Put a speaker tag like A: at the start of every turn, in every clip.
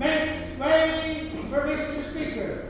A: Make way for Mr. Speaker.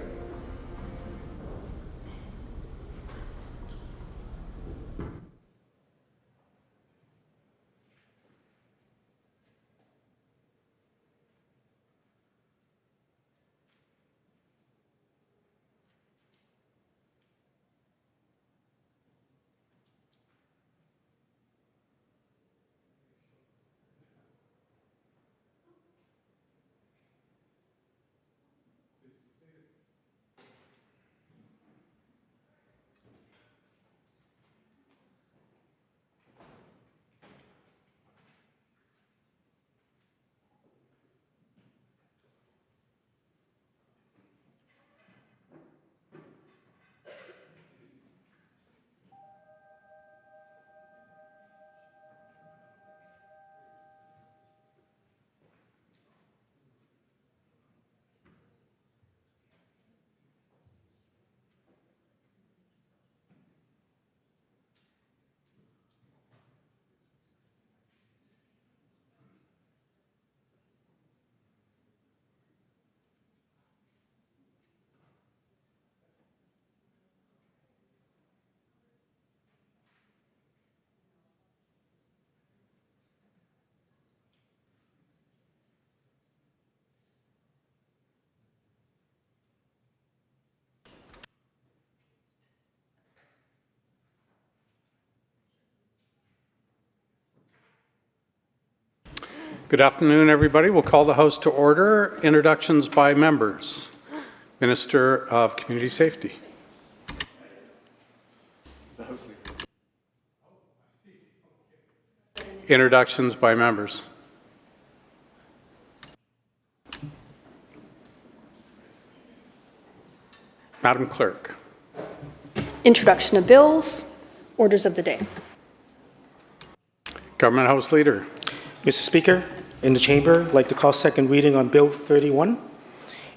B: Good afternoon, everybody. We'll call the House to order. Introductions by members. Minister of Community Safety. Introductions by members. Madam Clerk.
C: Introduction of bills, orders of the day.
B: Government House Leader.
D: Mr. Speaker, in the chamber, I'd like to call second reading on Bill 31.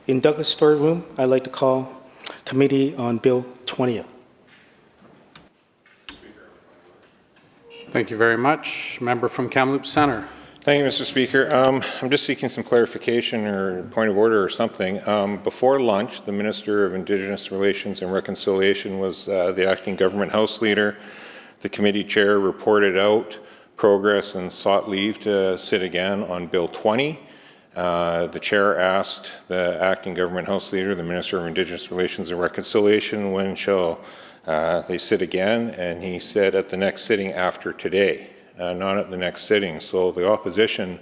D: In Douglas Third Room, I'd like to call committee on Bill 20.
B: Thank you very much. Member from Kamloops Centre.
E: Thank you, Mr. Speaker. I'm just seeking some clarification or point of order or something. Before lunch, the Minister of Indigenous Relations and Reconciliation was the acting government House Leader. The committee chair reported out progress and sought leave to sit again on Bill 20. The chair asked the acting government House Leader, the Minister of Indigenous Relations and Reconciliation, when shall they sit again, and he said at the next sitting after today, not at the next sitting. So the opposition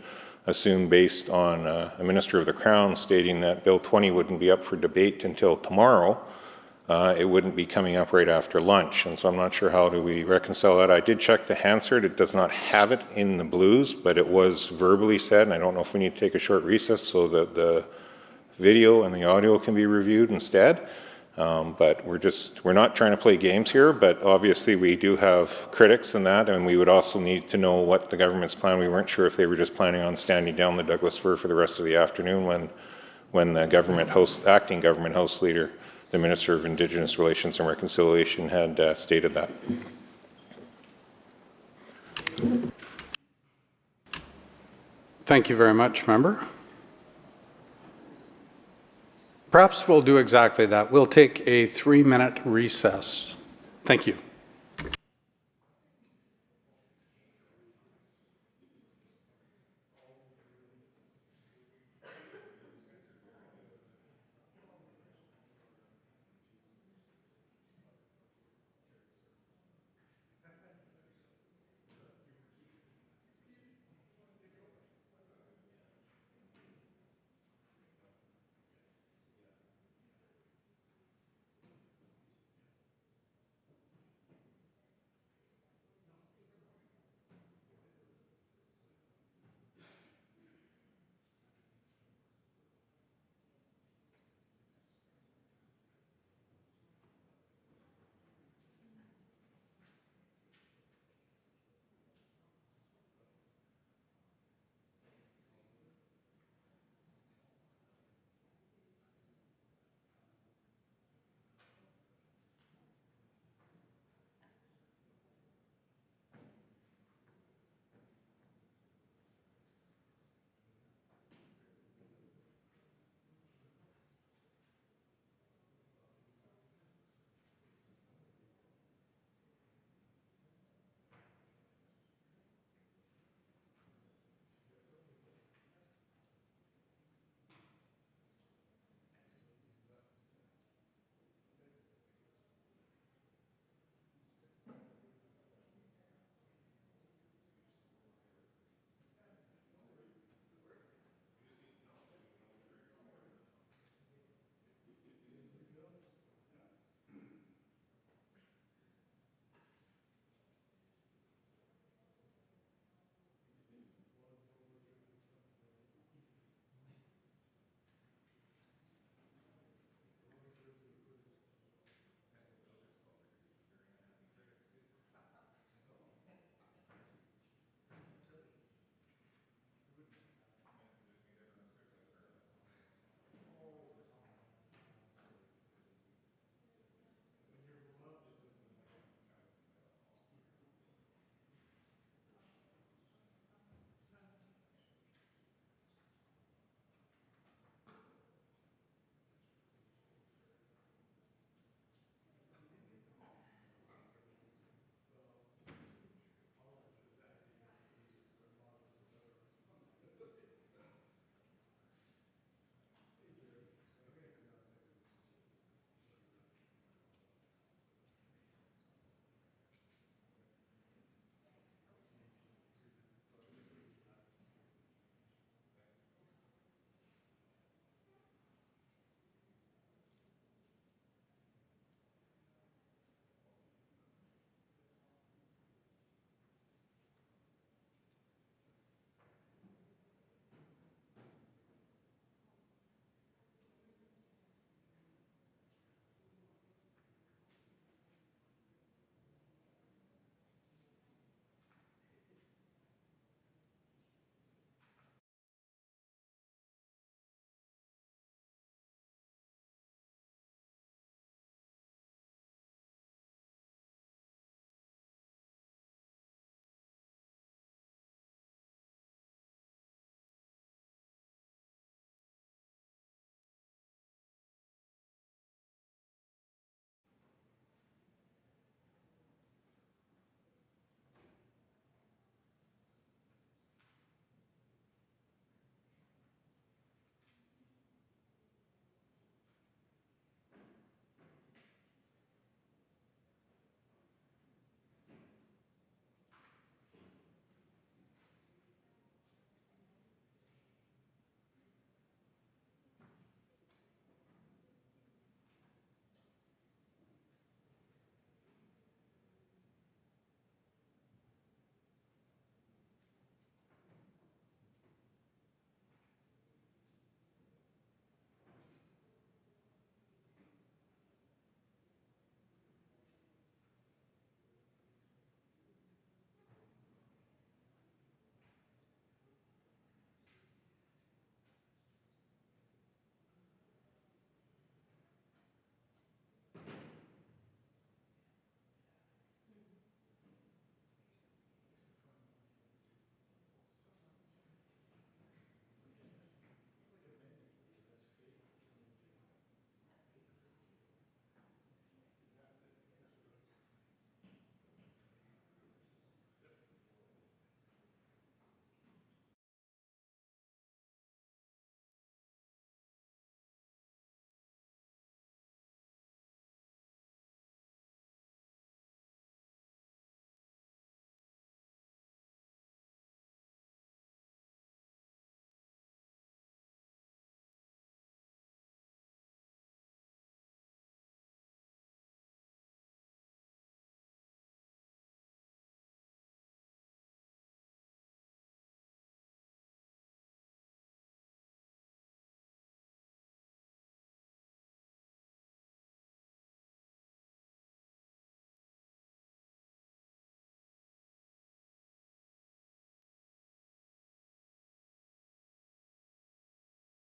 E: assumed, based on a Minister of the Crown stating that Bill 20 wouldn't be up for debate until tomorrow, it wouldn't be coming up right after lunch. And so I'm not sure how do we reconcile that. I did check the Hansard. It does not have it in the blues, but it was verbally said, and I don't know if we need to take a short recess so that the video and the audio can be reviewed instead. But we're not trying to play games here, but obviously we do have critics in that, and we would also need to know what the government's plan. We weren't sure if they were just planning on standing down the Douglas fir for the rest of the afternoon when the acting government House Leader, the Minister of Indigenous Relations and Reconciliation, had stated that.
B: Thank you very much, member. Perhaps we'll do exactly that. We'll take a 3-minute recess. Thank you.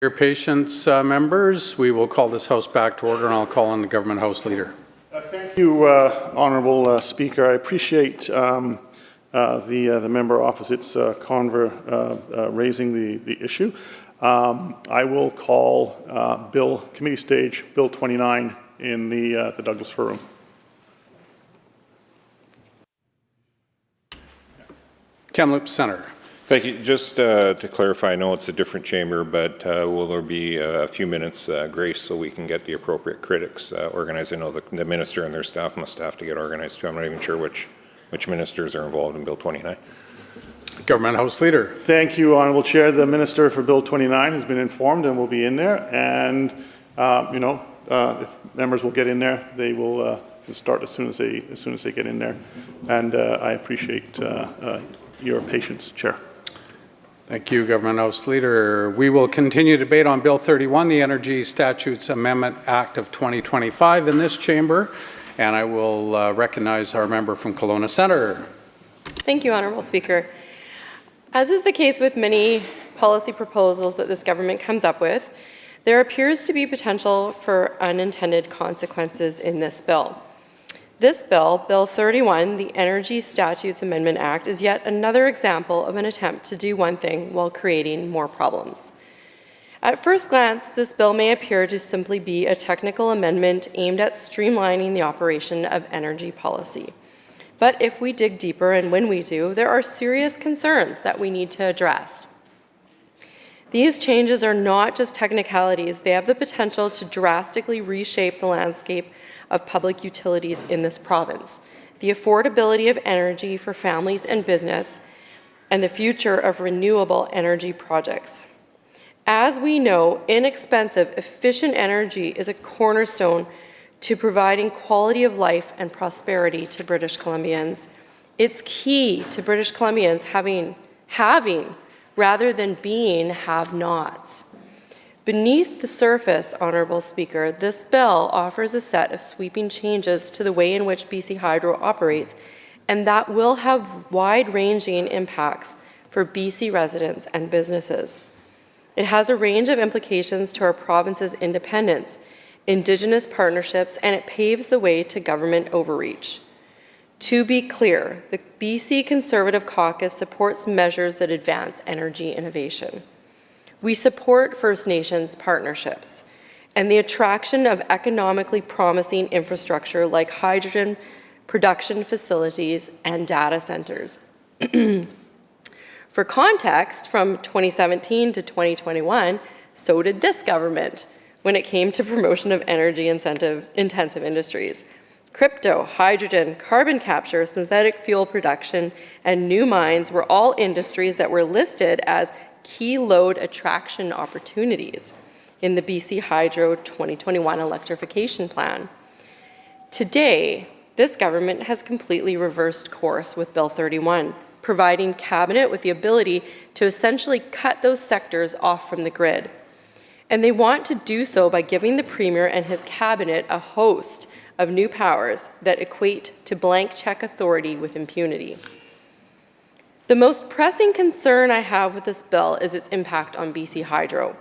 B: Your patience, members. We will call this House back to order, and I'll call on the Government House Leader.
F: Thank you, Honourable Speaker. I appreciate the member opposite's raising the issue. I will call committee stage Bill 29 in the Douglas Fir room.
B: Kamloops Centre.
E: Thank you. Just to clarify, I know it's a different chamber, but will there be a few minutes grace so we can get the appropriate critics organized? I know the minister and their staff must have to get organized too. I'm not even sure which ministers are involved in Bill 29.
B: Government House Leader.
F: Thank you, Honourable Chair. The Minister for Bill 29 has been informed and will be in there. And, if members will get in there, they will start as soon as they get in there. And I appreciate your patience, Chair.
B: Thank you, Government House Leader. We will continue debate on Bill 31, the Energy Statutes Amendment Act of 2025 in this chamber. And I will recognize our member from Kelowna Centre.
G: Thank you, Honourable Speaker. As is the case with many policy proposals that this government comes up with, there appears to be potential for unintended consequences in this bill. This bill, Bill 31, the Energy Statutes Amendment Act, is yet another example of an attempt to do one thing while creating more problems. At first glance, this bill may appear to simply be a technical amendment aimed at streamlining the operation of energy policy. But if we dig deeper, and when we do, there are serious concerns that we need to address. These changes are not just technicalities, they have the potential to drastically reshape the landscape of public utilities in this province, the affordability of energy for families and business, and the future of renewable energy projects. As we know, inexpensive, efficient energy is a cornerstone to providing quality of life and prosperity to British Columbians. It's key to British Columbians having rather than being have-nots. Beneath the surface, Honourable Speaker, this bill offers a set of sweeping changes to the way in which BC Hydro operates, and that will have wide-ranging impacts for BC residents and businesses. It has a range of implications to our province's independence, Indigenous partnerships, and it paves the way to government overreach. To be clear, the BC Conservative Caucus supports measures that advance energy innovation. We support First Nations partnerships and the attraction of economically promising infrastructure like hydrogen production facilities and data centers. For context, from 2017 to 2021, so did this government when it came to promotion of energy-intensive industries. Crypto, hydrogen, carbon capture, synthetic fuel production, and new mines were all industries that were listed as key load attraction opportunities in the BC Hydro 2021 electrification plan. Today, this government has completely reversed course with Bill 31, providing Cabinet with the ability to essentially cut those sectors off from the grid. And they want to do so by giving the Premier and his Cabinet a host of new powers that equate to blank check authority with impunity. The most pressing concern I have with this bill is its impact on BC Hydro.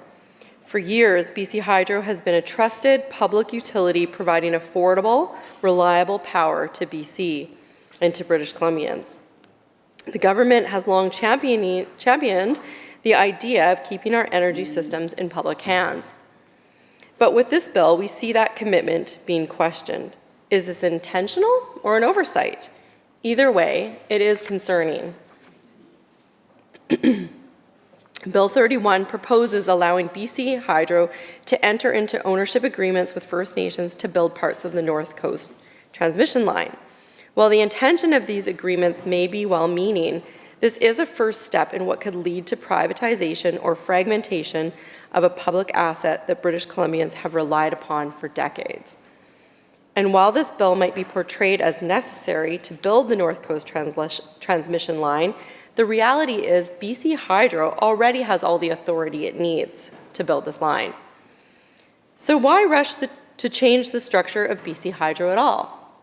G: For years, BC Hydro has been a trusted public utility providing affordable, reliable power to BC and to British Columbians. The government has long championed the idea of keeping our energy systems in public hands. But with this bill, we see that commitment being questioned. Is this intentional or an oversight? Either way, it is concerning. Bill 31 proposes allowing BC Hydro to enter into ownership agreements with First Nations to build parts of the North Coast transmission line. While the intention of these agreements may be well-meaning, this is a first step in what could lead to privatization or fragmentation of a public asset that British Columbians have relied upon for decades. And while this bill might be portrayed as necessary to build the North Coast transmission line, the reality is BC Hydro already has all the authority it needs to build this line. So why rush to change the structure of BC Hydro at all?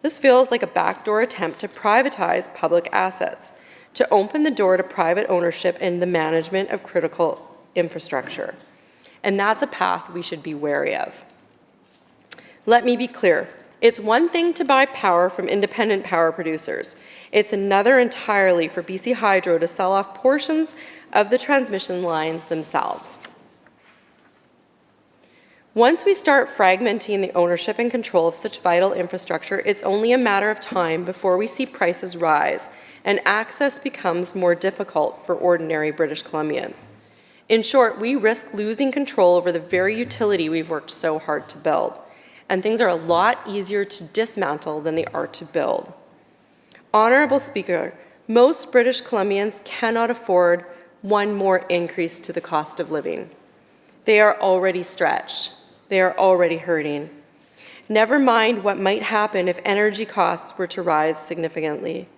G: This feels like a backdoor attempt to privatize public assets, to open the door to private ownership in the management of critical infrastructure. And that's a path we should be wary of. Let me be clear. It's one thing to buy power from independent power producers. It's another entirely for BC Hydro to sell off portions of the transmission lines themselves. Once we start fragmenting the ownership and control of such vital infrastructure, it's only a matter of time before we see prices rise and access becomes more difficult for ordinary British Columbians. In short, we risk losing control over the very utility we've worked so hard to build. And things are a lot easier to dismantle than they are to build. Honourable Speaker, most British Columbians cannot afford one more increase to the cost of living. They are already stretched. They are already hurting. Never mind what might happen if energy costs were to rise significantly.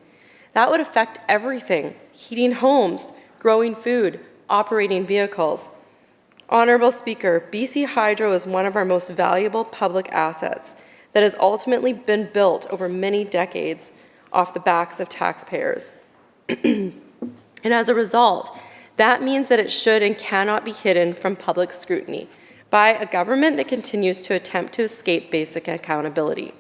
G: That would affect everything: heating homes, growing food, operating vehicles. Honourable Speaker, BC Hydro is one of our most valuable public assets that has ultimately been built over many decades off the backs of taxpayers. And as a result, that means that it should and cannot be hidden from public scrutiny by a government that continues to attempt to escape basic accountability.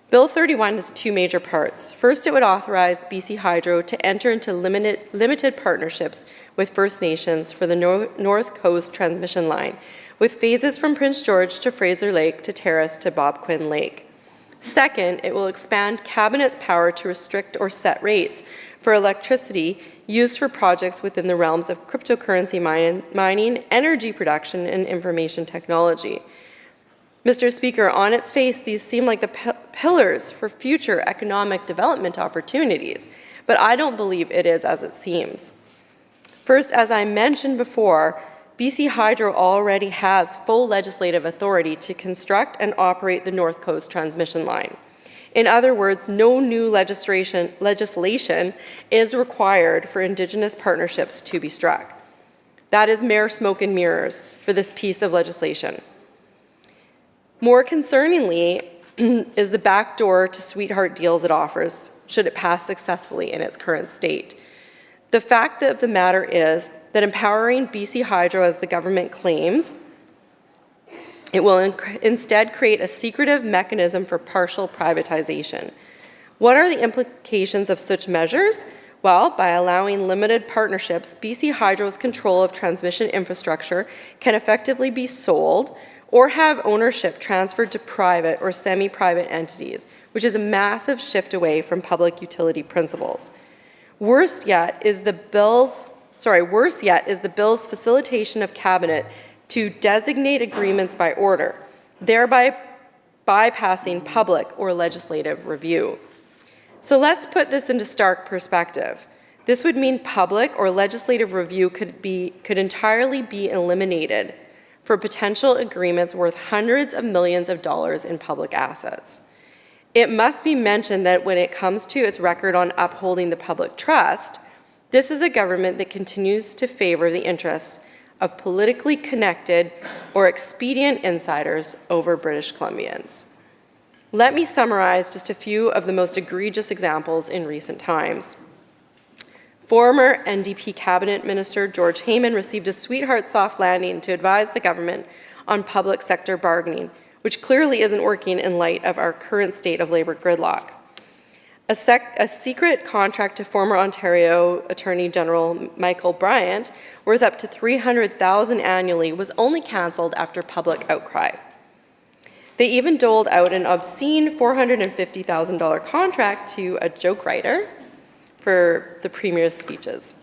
G: Bill 31 has two major parts. First, it would authorize BC Hydro to enter into limited partnerships with First Nations for the North Coast transmission line, with phases from Prince George to Fraser Lake to Terrace to Bob Quinn Lake. Second, it will expand Cabinet's power to restrict or set rates for electricity used for projects within the realms of cryptocurrency mining, energy production, and information technology. Mr. Speaker, on its face, these seem like the pillars for future economic development opportunities, but I don't believe it is as it seems. First, as I mentioned before, BC Hydro already has full legislative authority to construct and operate the North Coast transmission line. In other words, no new legislation is required for Indigenous partnerships to be struck. That is mere smoke and mirrors for this piece of legislation. More concerningly is the backdoor to sweetheart deals it offers, should it pass successfully in its current state. The fact of the matter is that empowering BC Hydro, as the government claims, it will instead create a secretive mechanism for partial privatization. What are the implications of such measures? Well, by allowing limited partnerships, BC Hydro's control of transmission infrastructure can effectively be sold or have ownership transferred to private or semi-private entities, which is a massive shift away from public utility principles. Worse yet is the bill's facilitation of Cabinet to designate agreements by order, thereby bypassing public or legislative review. So let's put this into stark perspective. This would mean public or legislative review could entirely be eliminated for potential agreements worth hundreds of millions of dollars in public assets. It must be mentioned that when it comes to its record on upholding the public trust, this is a government that continues to favor the interests of politically connected or expedient insiders over British Columbians. Let me summarize just a few of the most egregious examples in recent times. Former NDP Cabinet Minister George Heyman received a sweetheart soft landing to advise the government on public sector bargaining, which clearly isn't working in light of our current state of labour gridlock. A secret contract to former Ontario Attorney General Michael Bryant, worth up to $300,000 annually, was only cancelled after public outcry. They even doled out an obscene $450,000 contract to a joke writer for the Premier's speeches.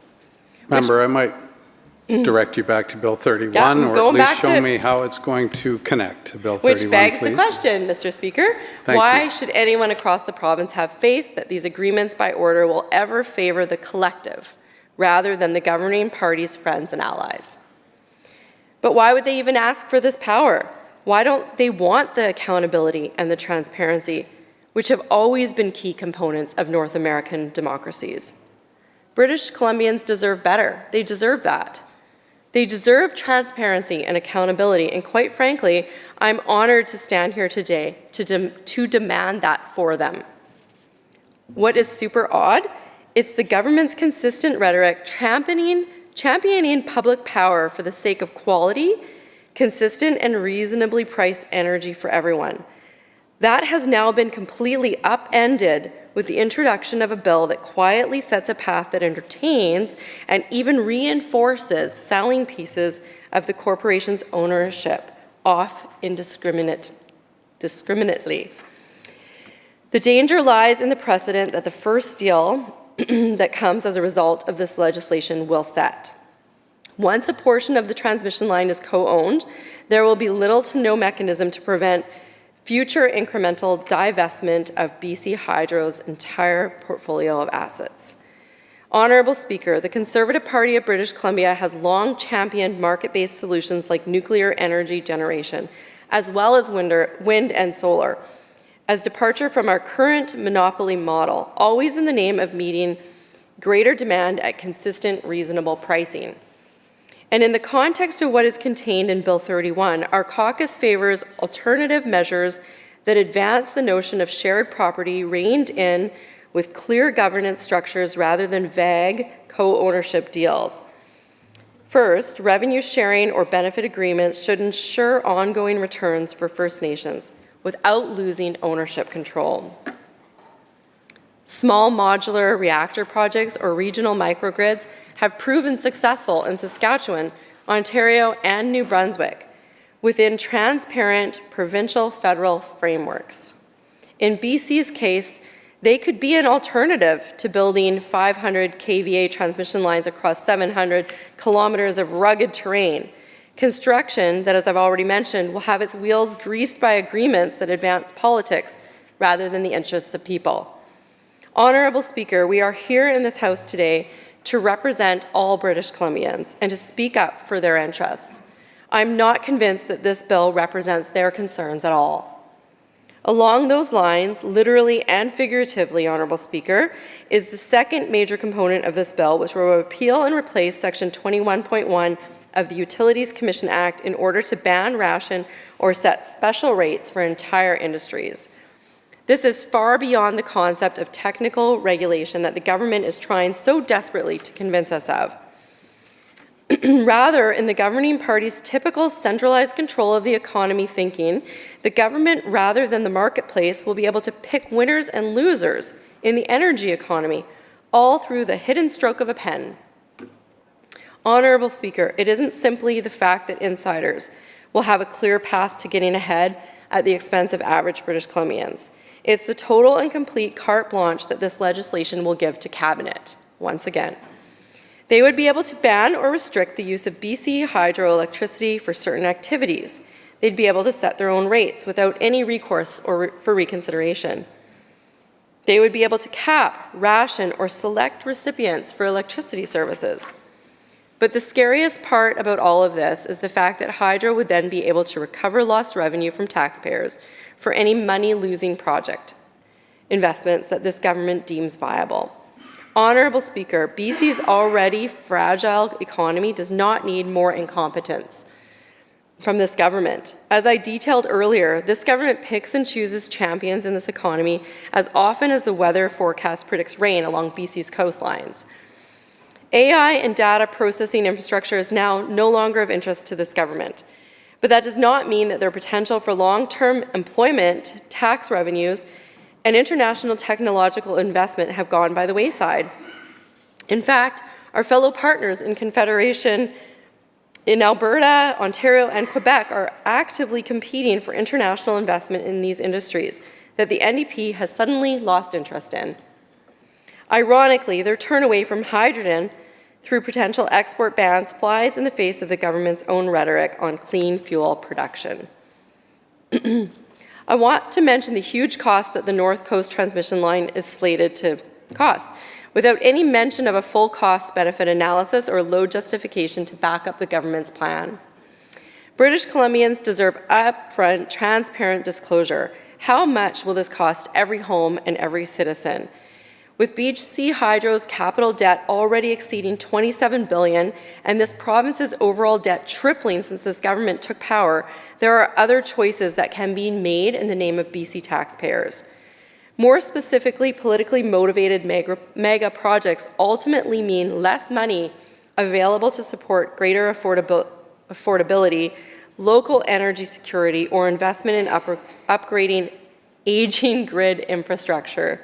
B: Member, I might direct you back to Bill 31,
G: Yeah,
B: or at least show me how it's going to connect to Bill 31,
G: Which begs
B: please.
G: the question, Mr. Speaker. Why should anyone across the province have faith that these agreements by order will ever favour the collective rather than the governing party's friends and allies? But why would they even ask for this power? Why don't they want the accountability and the transparency, which have always been key components of North American democracies? British Columbians deserve better. They deserve that. They deserve transparency and accountability, and quite frankly, I'm honored to stand here today to demand that for them. What is super odd? It's the government's consistent rhetoric championing championing public power for the sake of quality, consistent and reasonably priced energy for everyone. That has now been completely upended with the introduction of a bill that quietly sets a path that entertains and even reinforces selling pieces of the corporation's ownership off indiscriminately. The danger lies in the precedent that the first deal that comes as a result of this legislation will set. Once a portion of the transmission line is co-owned, there will be little to no mechanism to prevent future incremental divestment of BC Hydro's entire portfolio of assets. Honourable Speaker, the Conservative Party of British Columbia has long championed market-based solutions like nuclear energy generation, as well as wind and solar, as departure from our current monopoly model, always in the name of meeting greater demand at consistent, reasonable pricing. And in the context of what is contained in Bill 31, our caucus favors alternative measures that advance the notion of shared property reined in with clear governance structures rather than vague co-ownership deals. First, revenue sharing or benefit agreements should ensure ongoing returns for First Nations without losing ownership control. Small modular reactor projects or regional microgrids have proven successful in Saskatchewan, Ontario, and New Brunswick within transparent provincial federal frameworks. In BC's case, they could be an alternative to building 500 kVA transmission lines across 700 kilometers of rugged terrain. Construction that, as I've already mentioned, will have its wheels greased by agreements that advance politics rather than the interests of people. Honourable Speaker, we are here in this House today to represent all British Columbians and to speak up for their interests. I'm not convinced that this bill represents their concerns at all. Along those lines, literally and figuratively, Honourable Speaker, is the second major component of this bill, which will repeal and replace Section 21.1 of the Utilities Commission Act in order to ban, ration, or set special rates for entire industries. This is far beyond the concept of technical regulation that the government is trying so desperately to convince us of. Rather, in the governing party's typical centralized control of the economy thinking, the government, rather than the marketplace, will be able to pick winners and losers in the energy economy, all through the hidden stroke of a pen. Honourable Speaker, it isn't simply the fact that insiders will have a clear path to getting ahead at the expense of average British Columbians. It's the total and complete carte blanche that this legislation will give to Cabinet, once again. They would be able to ban or restrict the use of BC hydroelectricity for certain activities. They'd be able to set their own rates without any recourse for reconsideration. They would be able to cap, ration, or select recipients for electricity services. But the scariest part about all of this is the fact that Hydro would then be able to recover lost revenue from taxpayers for any money-losing project investments that this government deems viable. Honourable Speaker, BC's already fragile economy does not need more incompetence from this government. As I detailed earlier, this government picks and chooses champions in this economy as often as the weather forecast predicts rain along BC's coastlines. AI and data processing infrastructure is now no longer of interest to this government. But that does not mean that their potential for long-term employment, tax revenues, and international technological investment have gone by the wayside. In fact, our fellow partners in Confederation in Alberta, Ontario, and Quebec are actively competing for international investment in these industries that the NDP has suddenly lost interest in. Ironically, their turn away from hydrogen through potential export bans flies in the face of the government's own rhetoric on clean fuel production. I want to mention the huge cost that the North Coast transmission line is slated to cost, without any mention of a full cost-benefit analysis or load justification to back up the government's plan. British Columbians deserve upfront, transparent disclosure. How much will this cost every home and every citizen? With BC Hydro's capital debt already exceeding $27 billion and this province's overall debt tripling since this government took power, there are other choices that can be made in the name of BC taxpayers. More specifically, politically motivated mega projects ultimately mean less money available to support greater affordability, local energy security, or investment in upgrading aging grid infrastructure.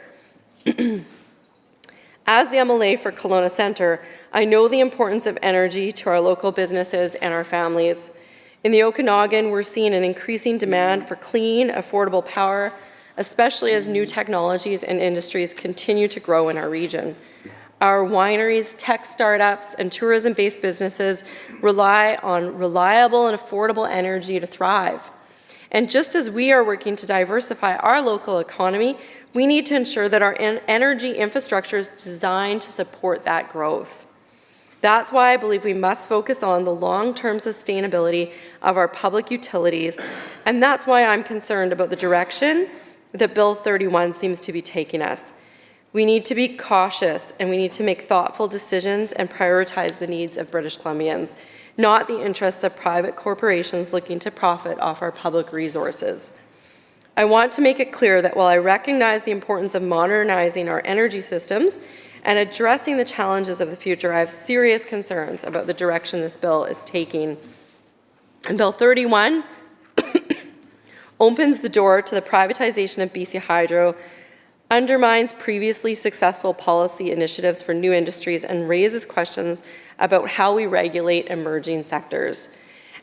G: As the MLA for Kelowna Centre, I know the importance of energy to our local businesses and our families. In the Okanagan, we're seeing an increasing demand for clean, affordable power, especially as new technologies and industries continue to grow in our region. Our wineries, tech startups, and tourism-based businesses rely on reliable and affordable energy to thrive. And just as we are working to diversify our local economy, we need to ensure that our energy infrastructure is designed to support that growth. That's why I believe we must focus on the long-term sustainability of our public utilities, and that's why I'm concerned about the direction that Bill 31 seems to be taking us. We need to be cautious, and we need to make thoughtful decisions and prioritize the needs of British Columbians, not the interests of private corporations looking to profit off our public resources. I want to make it clear that while I recognize the importance of modernizing our energy systems and addressing the challenges of the future, I have serious concerns about the direction this bill is taking. And Bill 31 opens the door to the privatization of BC Hydro, undermines previously successful policy initiatives for new industries, and raises questions about how we regulate emerging sectors.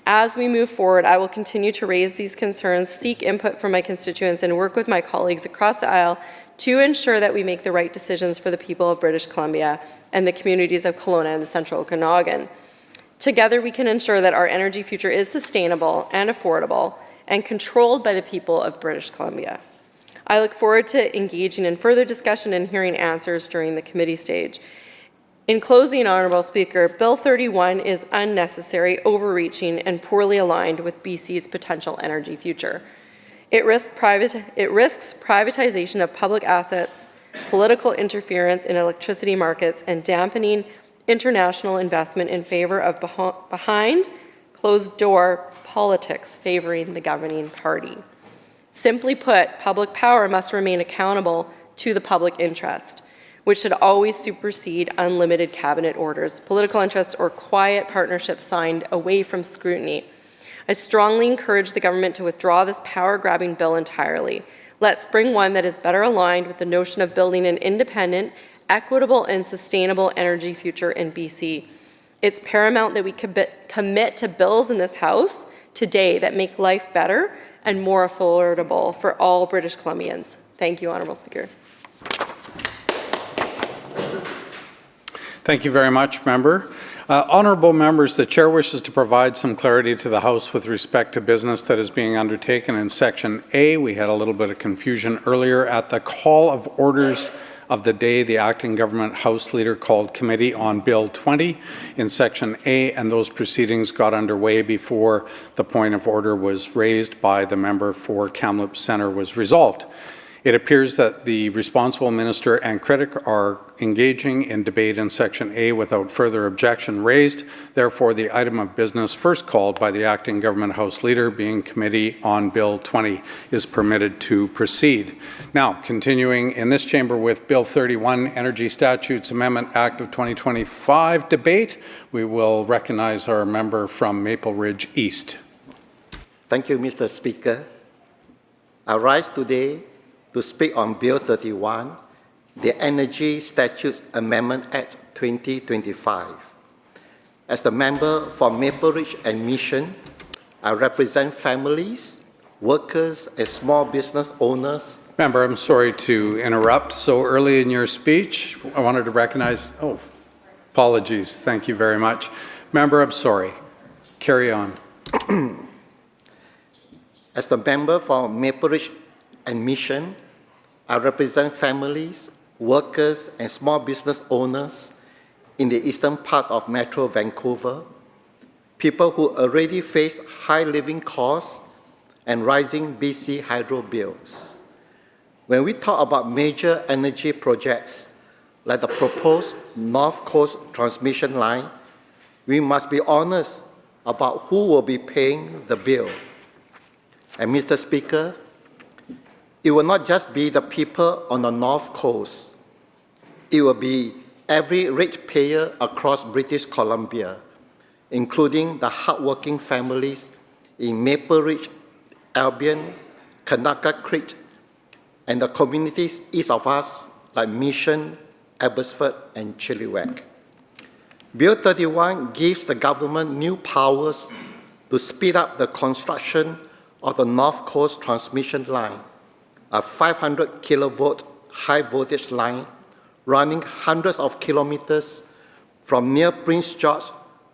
G: As we move forward, I will continue to raise these concerns, seek input from my constituents, and work with my colleagues across the aisle to ensure that we make the right decisions for the people of British Columbia and the communities of Kelowna and the Central Okanagan. Together, we can ensure that our energy future is sustainable and affordable and controlled by the people of British Columbia. I look forward to engaging in further discussion and hearing answers during the committee stage. In closing, Honourable Speaker, Bill 31 is unnecessary, overreaching, and poorly aligned with BC's potential energy future. It risks privatization of public assets, political interference in electricity markets, and dampening international investment in favor of behind closed-door politics favoring the governing party. Simply put, public power must remain accountable to the public interest, which should always supersede unlimited cabinet orders, political interests, or quiet partnerships signed away from scrutiny. I strongly encourage the government to withdraw this power-grabbing bill entirely. Let's bring one that is better aligned with the notion of building an independent, equitable, and sustainable energy future in BC. It's paramount that we commit to bills in this House today that make life better and more affordable for all British Columbians. Thank you, Honourable Speaker.
B: Thank you very much, Member. Honourable members, the Chair wishes to provide some clarity to the House with respect to business that is being undertaken in Section A. We had a little bit of confusion earlier. At the call of orders of the day, the Acting Government House Leader called Committee on Bill 20 in Section A, and those proceedings got underway before the point of order was raised by the member for Kamloops Centre was resolved. It appears that the responsible minister and critic are engaging in debate in Section A without further objection raised. Therefore, the item of business first called by the Acting Government House Leader, being Committee on Bill 20, is permitted to proceed. Now, continuing in this chamber with Bill 31, Energy Statutes Amendment Act of 2025 debate, we will recognize our member from Maple Ridge East.
H: Thank you, Mr. Speaker. I rise today to speak on Bill 31, the Energy Statutes Amendment Act 2025. As the member for Maple Ridge and Mission, I represent families, workers, and small business owners.
B: Member, I'm sorry to interrupt so early in your speech. I wanted to recognize, apologies, thank you very much. Member, I'm sorry. Carry on.
H: As the member for Maple Ridge and Mission, I represent families, workers, and small business owners in the eastern part of Metro Vancouver, people who already face high living costs and rising BC Hydro bills. When we talk about major energy projects like the proposed North Coast transmission line, we must be honest about who will be paying the bill. And Mr. Speaker, it will not just be the people on the North Coast. It will be every ratepayer across British Columbia, including the hardworking families in Maple Ridge, Albion, Kanaka Creek, and the communities east of us like Mission, Abbotsford, and Chilliwack. Bill 31 gives the government new powers to speed up the construction of the North Coast Transmission Line, a 500 kilovolt high voltage line running hundreds of kilometers from near Prince George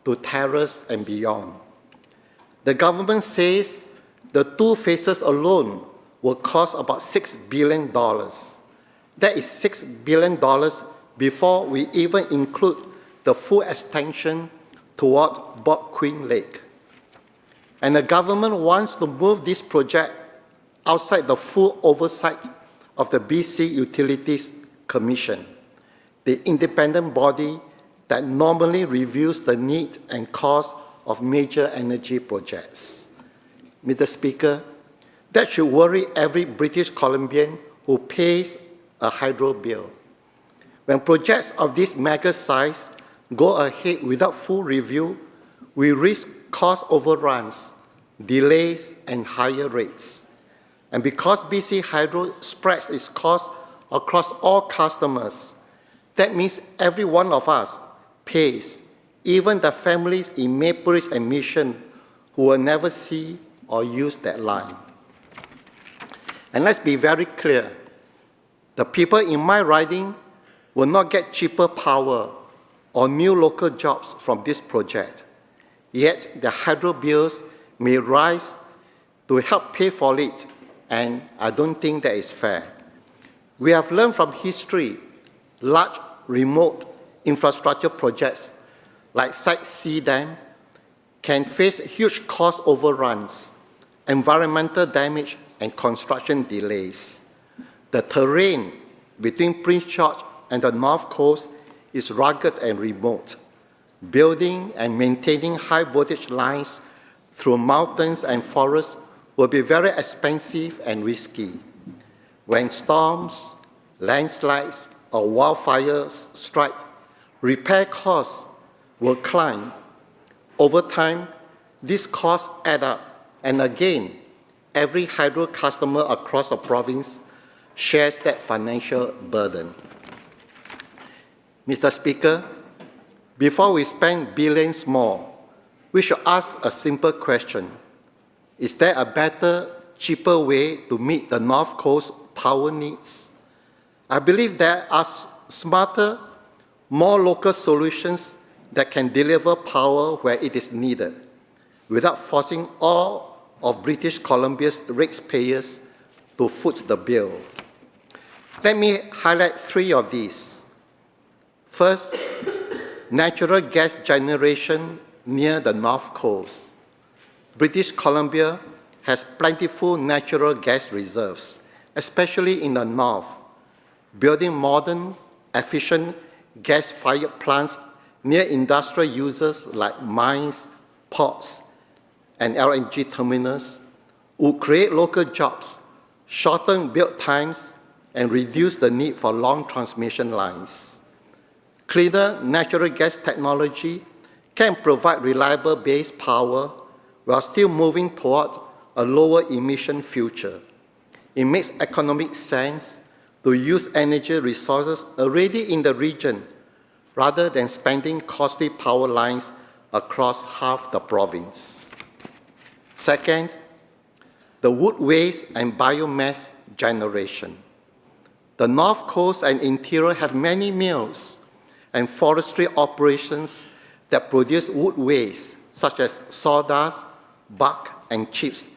H: to Terrace and beyond. The government says the two phases alone will cost about $6 billion. That is $6 billion before we even include the full extension toward Bob Queen Lake. And the government wants to move this project outside the full oversight of the BC Utilities Commission, the independent body that normally reviews the need and cost of major energy projects. Mr. Speaker, that should worry every British Columbian who pays a hydro bill. When projects of this mega size go ahead without full review, we risk cost overruns, delays, and higher rates. And because BC Hydro spreads its cost across all customers, that means every one of us pays, even the families in Maple Ridge and Mission who will never see or use that line. And let's be very clear, the people in my riding will not get cheaper power or new local jobs from this project. Yet the hydro bills may rise to help pay for it, and I don't think that is fair. We have learned from history, large remote infrastructure projects like Site C Dam can face huge cost overruns, environmental damage, and construction delays. The terrain between Prince George and the North Coast is rugged and remote. Building and maintaining high voltage lines through mountains and forests will be very expensive and risky. When storms, landslides, or wildfires strike, repair costs will climb. Over time, these costs add up, and again, every hydro customer across the province shares that financial burden. Mr. Speaker, before we spend billions more, we should ask a simple question. Is there a better, cheaper way to meet the North Coast power needs? I believe there are smarter, more local solutions that can deliver power where it is needed, without forcing all of British Columbia's ratepayers to foot the bill. Let me highlight three of these. First, natural gas generation near the North Coast. British Columbia has plentiful natural gas reserves, especially in the north. Building modern, efficient gas-fired plants near industrial users like mines, ports, and LNG terminals would create local jobs, shorten build times, and reduce the need for long transmission lines. Cleaner natural gas technology can provide reliable base power while still moving toward a lower emission future. It makes economic sense to use energy resources already in the region rather than spending costly power lines across half the province. Second, the wood waste and biomass generation. The North Coast and interior have many mills and forestry operations that produce wood waste, such as sawdust, bark, and chips,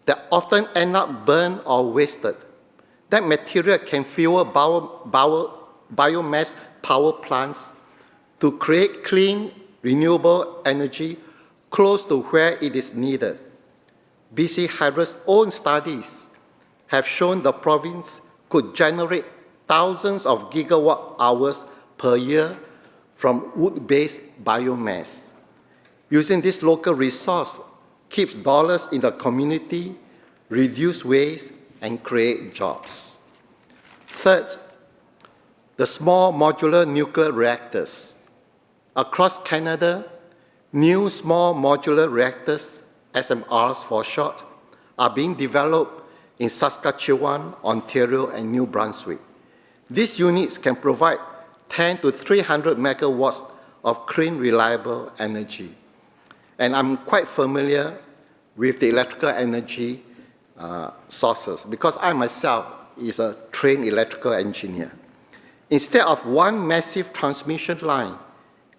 H: that often end up burned or wasted. That material can fuel biomass power plants to create clean, renewable energy close to where it is needed. BC Hydro's own studies have shown the province could generate thousands of gigawatt hours per year from wood-based biomass. Using this local resource keeps dollars in the community, reduce waste, and create jobs. Third, the small modular nuclear reactors. Across Canada, new small modular reactors, SMRs for short, are being developed in Saskatchewan, Ontario, and New Brunswick. These units can provide 10 to 300 megawatts of clean, reliable energy. And I'm quite familiar with the electrical energy sources because I myself is a trained electrical engineer. Instead of one massive transmission line,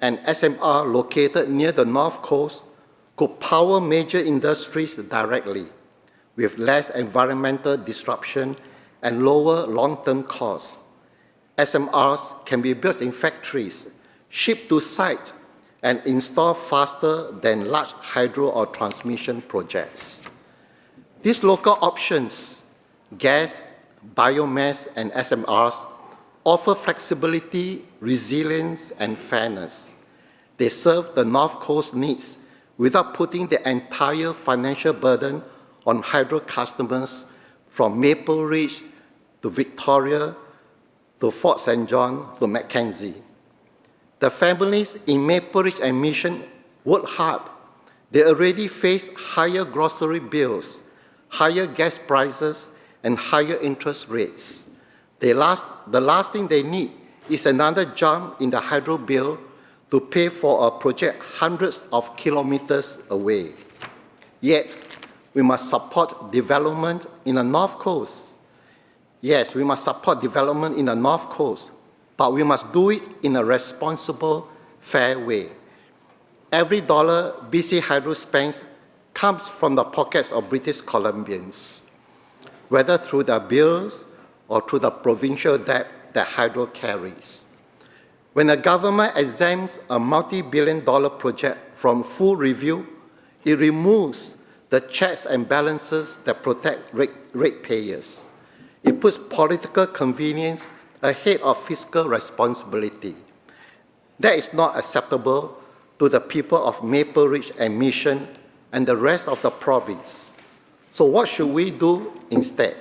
H: an SMR located near the North Coast could power major industries directly with less environmental disruption and lower long-term costs. SMRs can be built in factories, shipped to site, and installed faster than large hydro or transmission projects. These local options, gas, biomass, and SMRs, offer flexibility, resilience, and fairness. They serve the North Coast needs without putting the entire financial burden on hydro customers from Maple Ridge to Victoria to Fort St. John to Mackenzie. The families in Maple Ridge and Mission work hard. They already face higher grocery bills, higher gas prices, and higher interest rates. The last thing they need is another jump in the hydro bill to pay for a project hundreds of kilometers away. Yet, we must support development in the North Coast. Yes, we must support development in the North Coast, but we must do it in a responsible, fair way. Every dollar BC Hydro spends comes from the pockets of British Columbians, whether through their bills or through the provincial debt that Hydro carries. When a government exempts a multi-billion-dollar project from full review, it removes the checks and balances that protect ratepayers. It puts political convenience ahead of fiscal responsibility. That is not acceptable to the people of Maple Ridge and Mission and the rest of the province. So what should we do instead?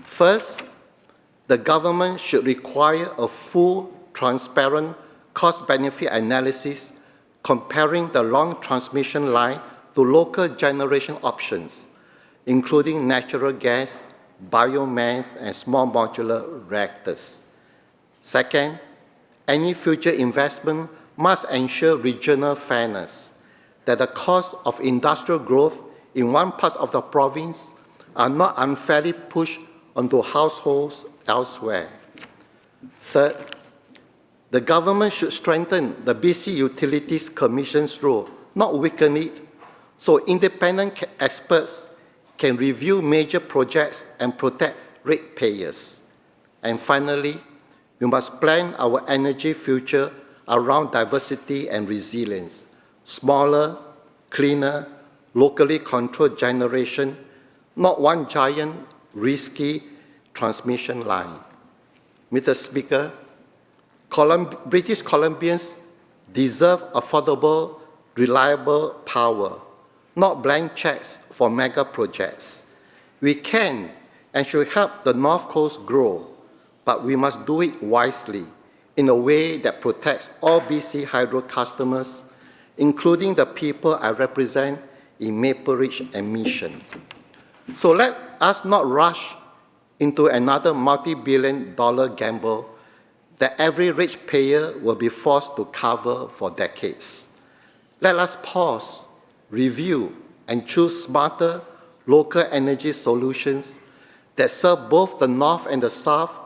H: First, the government should require a full, transparent cost-benefit analysis comparing the long transmission line to local generation options, including natural gas, biomass, and small modular reactors. Second, any future investment must ensure regional fairness, that the cost of industrial growth in one part of the province are not unfairly pushed onto households elsewhere. Third, the government should strengthen the BC Utilities Commission's role, not weaken it, so independent experts can review major projects and protect ratepayers. And finally, we must plan our energy future around diversity and resilience, smaller, cleaner, locally controlled generation, not one giant, risky transmission line. Mr. Speaker, British Columbians deserve affordable, reliable power, not blank checks for mega projects. We can and should help the North Coast grow, but we must do it wisely in a way that protects all BC Hydro customers, including the people I represent in Maple Ridge and Mission. So let us not rush into another multi-billion-dollar gamble that every rich payer will be forced to cover for decades. Let us pause, review, and choose smarter local energy solutions that serve both the North and the South,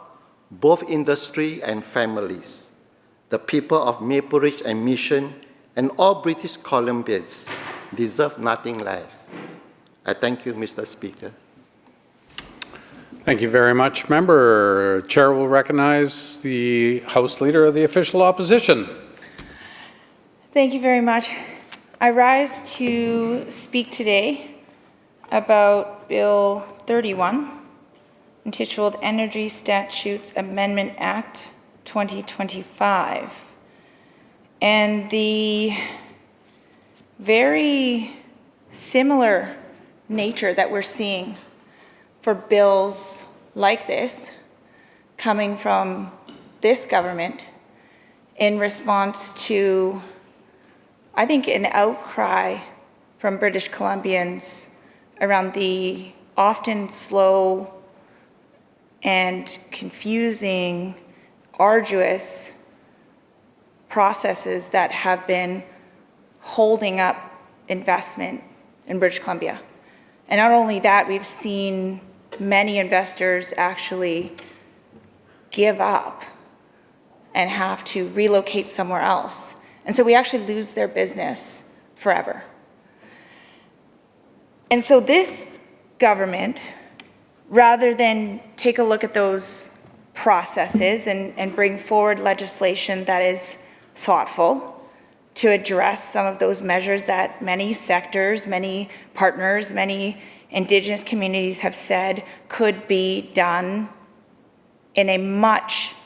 H: both industry and families. The people of Maple Ridge and Mission and all British Columbians deserve nothing less. I thank you, Mr. Speaker.
B: Thank you very much, Member. Chair will recognize the House Leader of the Official Opposition.
I: Thank you very much. I rise to speak today about Bill 31, entitled Energy Statutes Amendment Act 2025, and the very similar nature that we're seeing for bills like this coming from this government in response to, I think, an outcry from British Columbians around the often slow and confusing, arduous processes that have been holding up investment in British Columbia. And not only that, we've seen many investors actually give up and have to relocate somewhere else. And so we actually lose their business forever. And so this government, rather than take a look at those processes and bring forward legislation that is thoughtful to address some of those measures that many sectors, many partners, many Indigenous communities have said could be done in a much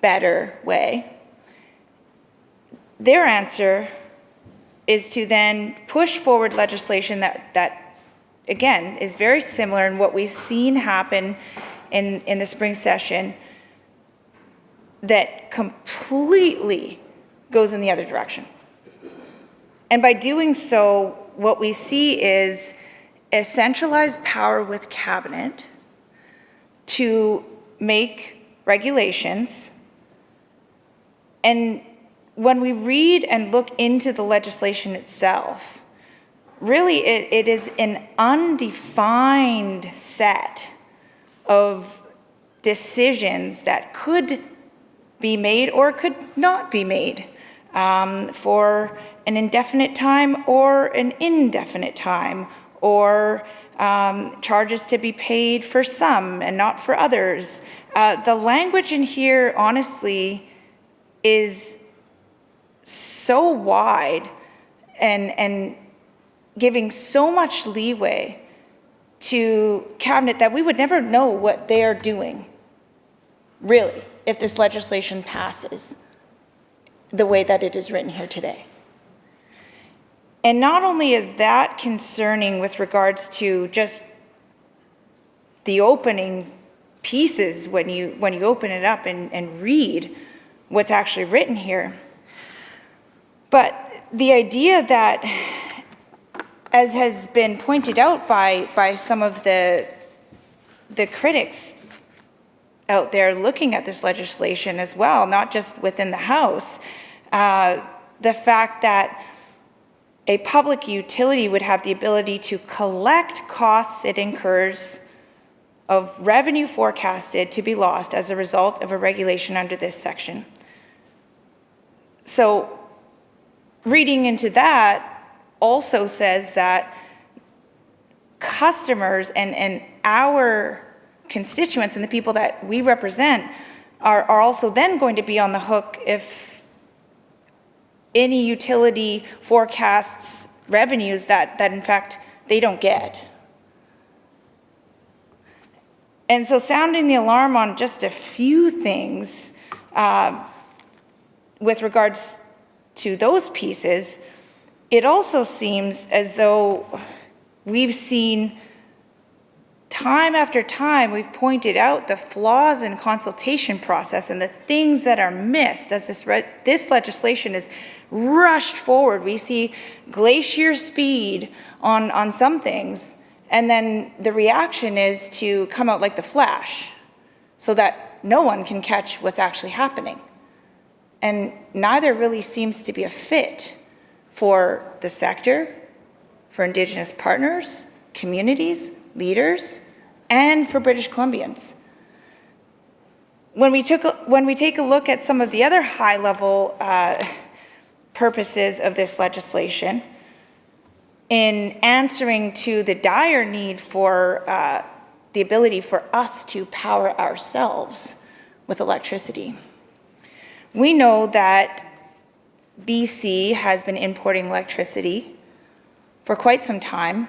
I: better way, their answer is to then push forward legislation that again, is very similar in what we've seen happen in the spring session that completely goes in the other direction. And by doing so, what we see is a centralized power with cabinet to make regulations. And when we read and look into the legislation itself, really it is an undefined set of decisions that could be made or could not be made for an indefinite time or an indefinite time, or charges to be paid for some and not for others. The language in here, honestly, is so wide and giving so much leeway to cabinet that we would never know what they are doing, really, if this legislation passes the way that it is written here today. And not only is that concerning with regards to just the opening pieces when you open it up and read what's actually written here, but the idea that, as has been pointed out by some of the critics out there looking at this legislation as well, not just within the House, the fact that a public utility would have the ability to collect costs it incurs of revenue forecasted to be lost as a result of a regulation under this section. So reading into that also says that customers and our constituents and the people that we represent are also then going to be on the hook if any utility forecasts revenues that in fact they don't get. And so sounding the alarm on just a few things with regards to those pieces, it also seems as though we've seen time after time, we've pointed out the flaws in consultation process and the things that are missed as this legislation is rushed forward. We see glacier speed on some things, and then the reaction is to come out like the Flash so that no one can catch what's actually happening. And neither really seems to be a fit for the sector, for Indigenous partners, communities, leaders, and for British Columbians. When we take a look at some of the other high-level purposes of this legislation, in answering to the dire need for the ability for us to power ourselves with electricity. We know that BC has been importing electricity for quite some time,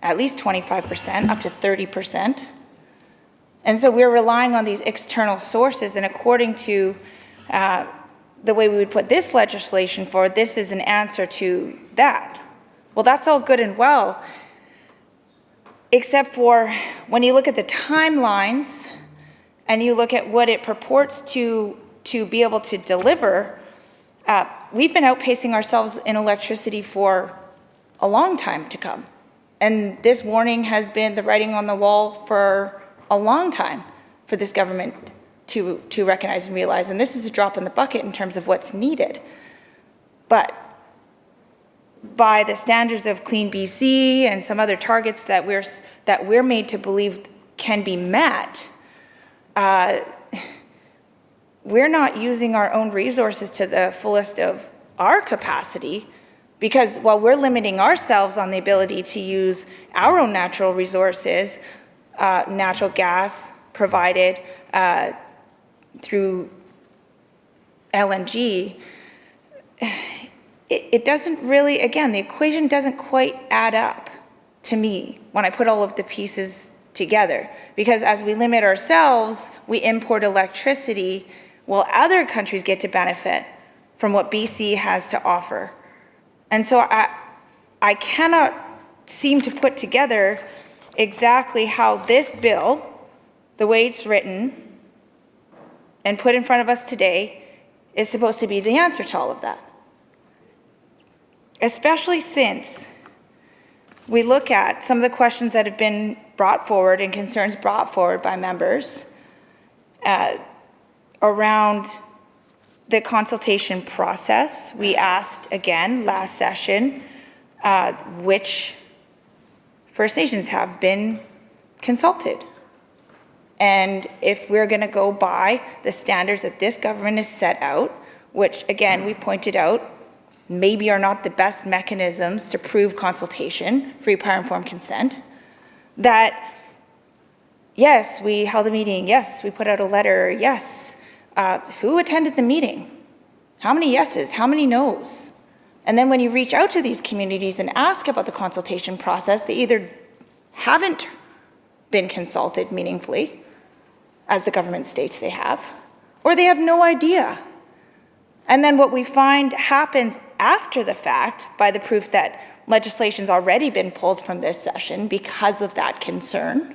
I: at least 25%, up to 30%. And so we're relying on these external sources, and according to the way we would put this legislation forward, this is an answer to that. Well, that's all good and well, except for when you look at the timelines and you look at what it purports to to be able to deliver, we've been outpacing ourselves in electricity for a long time to come. And this warning has been the writing on the wall for a long time for this government to recognize and realize. And this is a drop in the bucket in terms of what's needed. But by the standards of Clean BC and some other targets that we're made to believe can be met, we're not using our own resources to the fullest of our capacity, because while we're limiting ourselves on the ability to use our own natural resources, natural gas provided through LNG, it doesn't really, again, the equation doesn't quite add up to me when I put all of the pieces together. Because as we limit ourselves, we import electricity while other countries get to benefit from what BC has to offer. And so I cannot seem to put together exactly how this bill, the way it's written and put in front of us today, is supposed to be the answer to all of that. Especially since we look at some of the questions that have been brought forward and concerns brought forward by members around the consultation process. We asked again last session which First Nations have been consulted. And if we're going to go by the standards that this government has set out, which again we've pointed out maybe are not the best mechanisms to prove consultation, free, prior, informed consent, that yes, we held a meeting, yes, we put out a letter, yes. Who attended the meeting? How many yeses? How many noes? And then when you reach out to these communities and ask about the consultation process, they either haven't been consulted meaningfully, as the government states they have, or they have no idea. And then what we find happens after the fact, by the proof that legislation's already been pulled from this session because of that concern,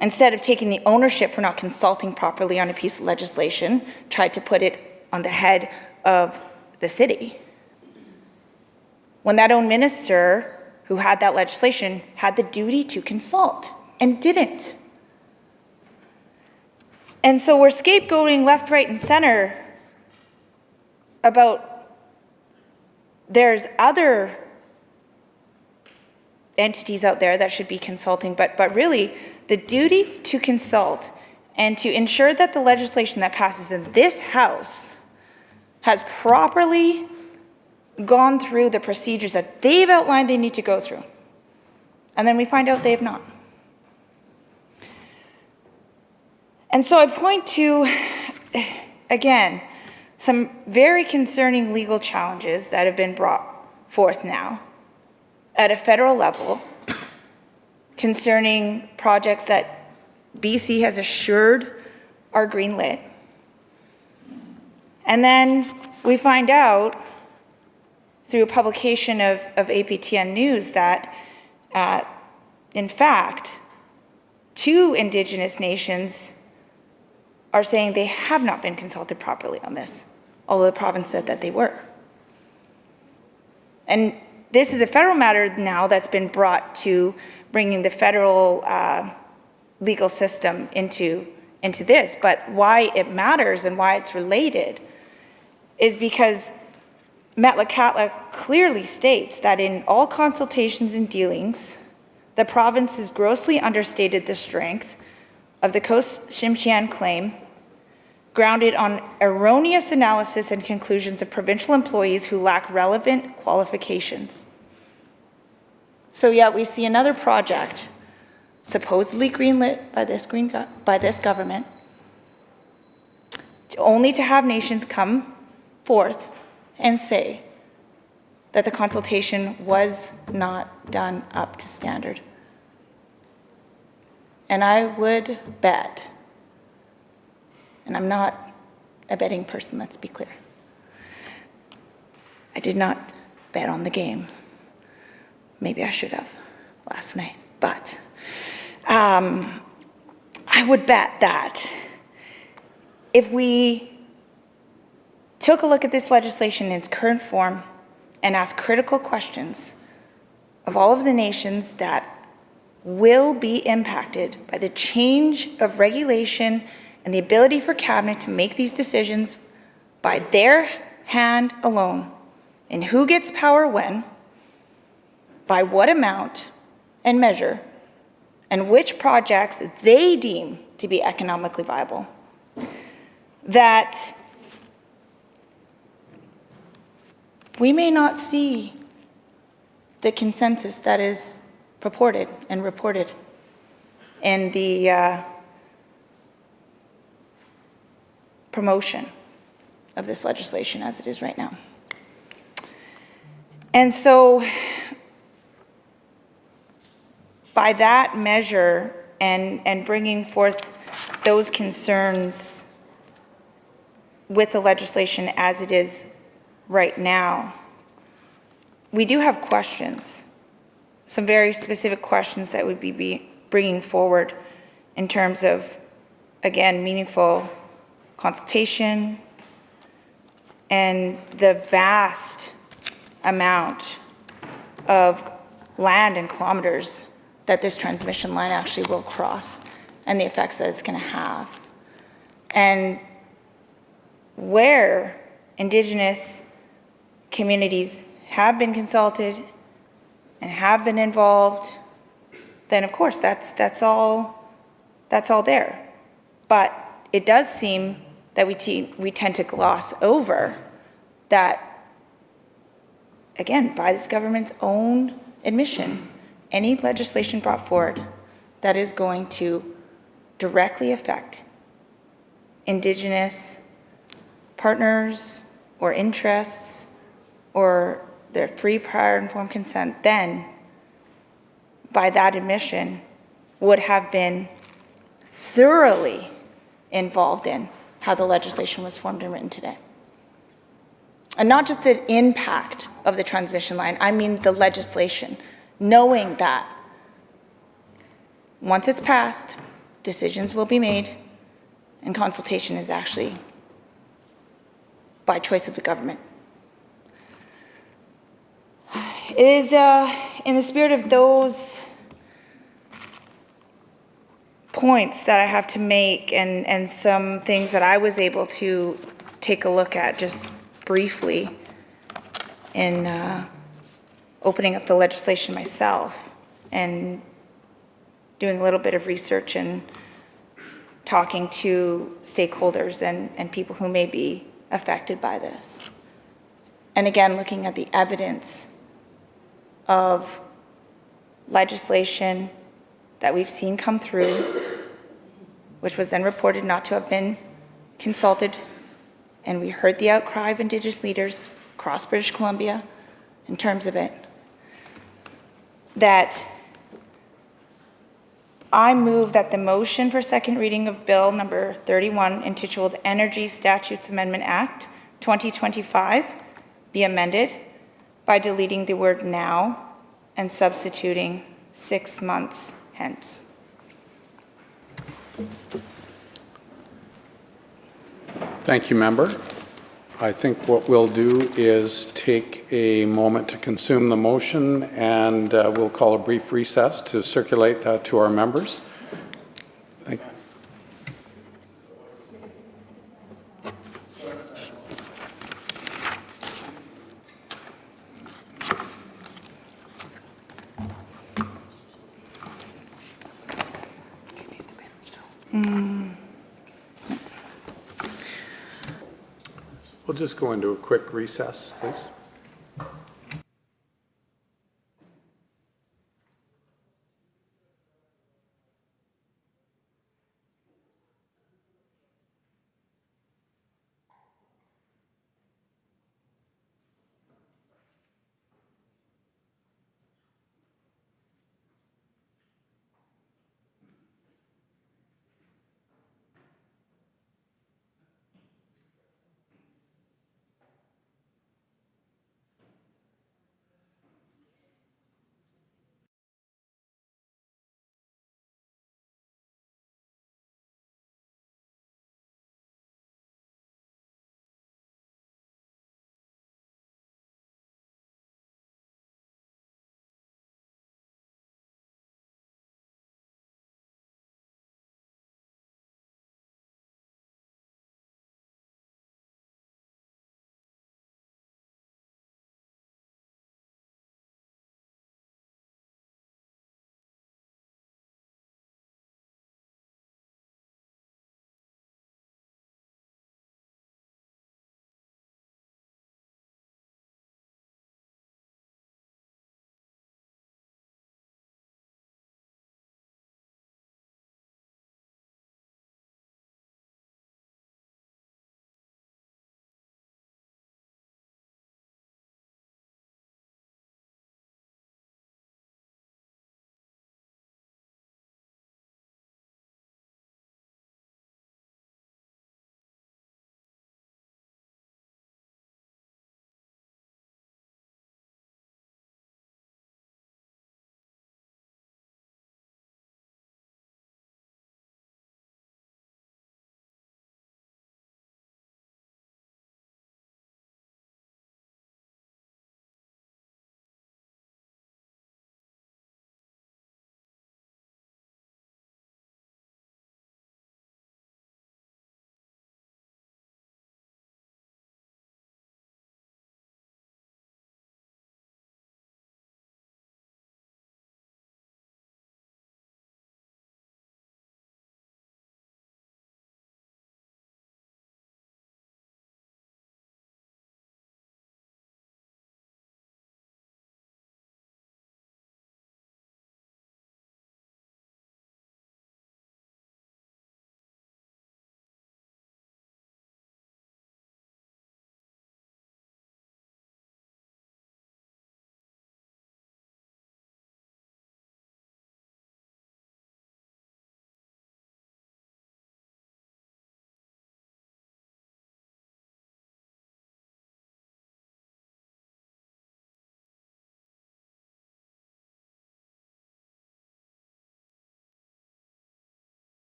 I: instead of taking the ownership for not consulting properly on a piece of legislation, tried to put it on the head of the city. When that own minister who had that legislation had the duty to consult and didn't. And so we're scapegoating left, right, and center about there's other entities out there that should be consulting, but really the duty to consult and to ensure that the legislation that passes in this House has properly gone through the procedures that they've outlined they need to go through. And then we find out they have not. And so I point to, again, some very concerning legal challenges that have been brought forth now at a federal level concerning projects that BC has assured are greenlit. And then we find out through a publication of APTN News that, in fact, 2 Indigenous nations are saying they have not been consulted properly on this, although the province said that they were. And this is a federal matter now that's been brought to bringing the federal legal system into this. But why it matters and why it's related is because Metlakatla clearly states that in all consultations and dealings, the province has grossly understated the strength of the Coast Tsimshian claim, grounded on erroneous analysis and conclusions of provincial employees who lack relevant qualifications. So yet we see another project, supposedly greenlit by this government, only to have nations come forth and say that the consultation was not done up to standard. And I would bet, and I'm not a betting person, let's be clear. I did not bet on the game. Maybe I should have last night, but I would bet that if we took a look at this legislation in its current form and asked critical questions of all of the nations that will be impacted by the change of regulation and the ability for cabinet to make these decisions by their hand alone, and who gets power when, by what amount and measure, and which projects they deem to be economically viable, that we may not see the consensus that is purported and reported in the promotion of this legislation as it is right now. And so, by that measure and bringing forth those concerns with the legislation as it is right now, we do have questions, some very specific questions that we'd be bringing forward in terms of, again, meaningful consultation and the vast amount of land and kilometers that this transmission line actually will cross and the effects that it's going to have. And where Indigenous communities have been consulted and have been involved, then of course that's all there. But it does seem that we tend to gloss over that, again, by this government's own admission, any legislation brought forward that is going to directly affect Indigenous partners or interests or their free, prior, informed consent, then, by that admission, would have been thoroughly involved in how the legislation was formed and written today. And not just the impact of the transmission line, I mean the legislation, knowing that once it's passed, decisions will be made, and consultation is actually by choice of the government. It is in the spirit of those points that I have to make and some things that I was able to take a look at just briefly in opening up the legislation myself and doing a little bit of research and talking to stakeholders and people who may be affected by this. And again, looking at the evidence of legislation that we've seen come through, which was then reported not to have been consulted. And we heard the outcry of Indigenous leaders across British Columbia in terms of it. That I move that the motion for second reading of Bill number 31, entitled Energy Statutes Amendment Act 2025, be amended by deleting the word now and substituting 6 months hence.
B: Thank you, member. I think what we'll do is take a moment to consume the motion, and we'll call a brief recess to circulate that to our members. Thank you. We'll just go into a quick recess, please.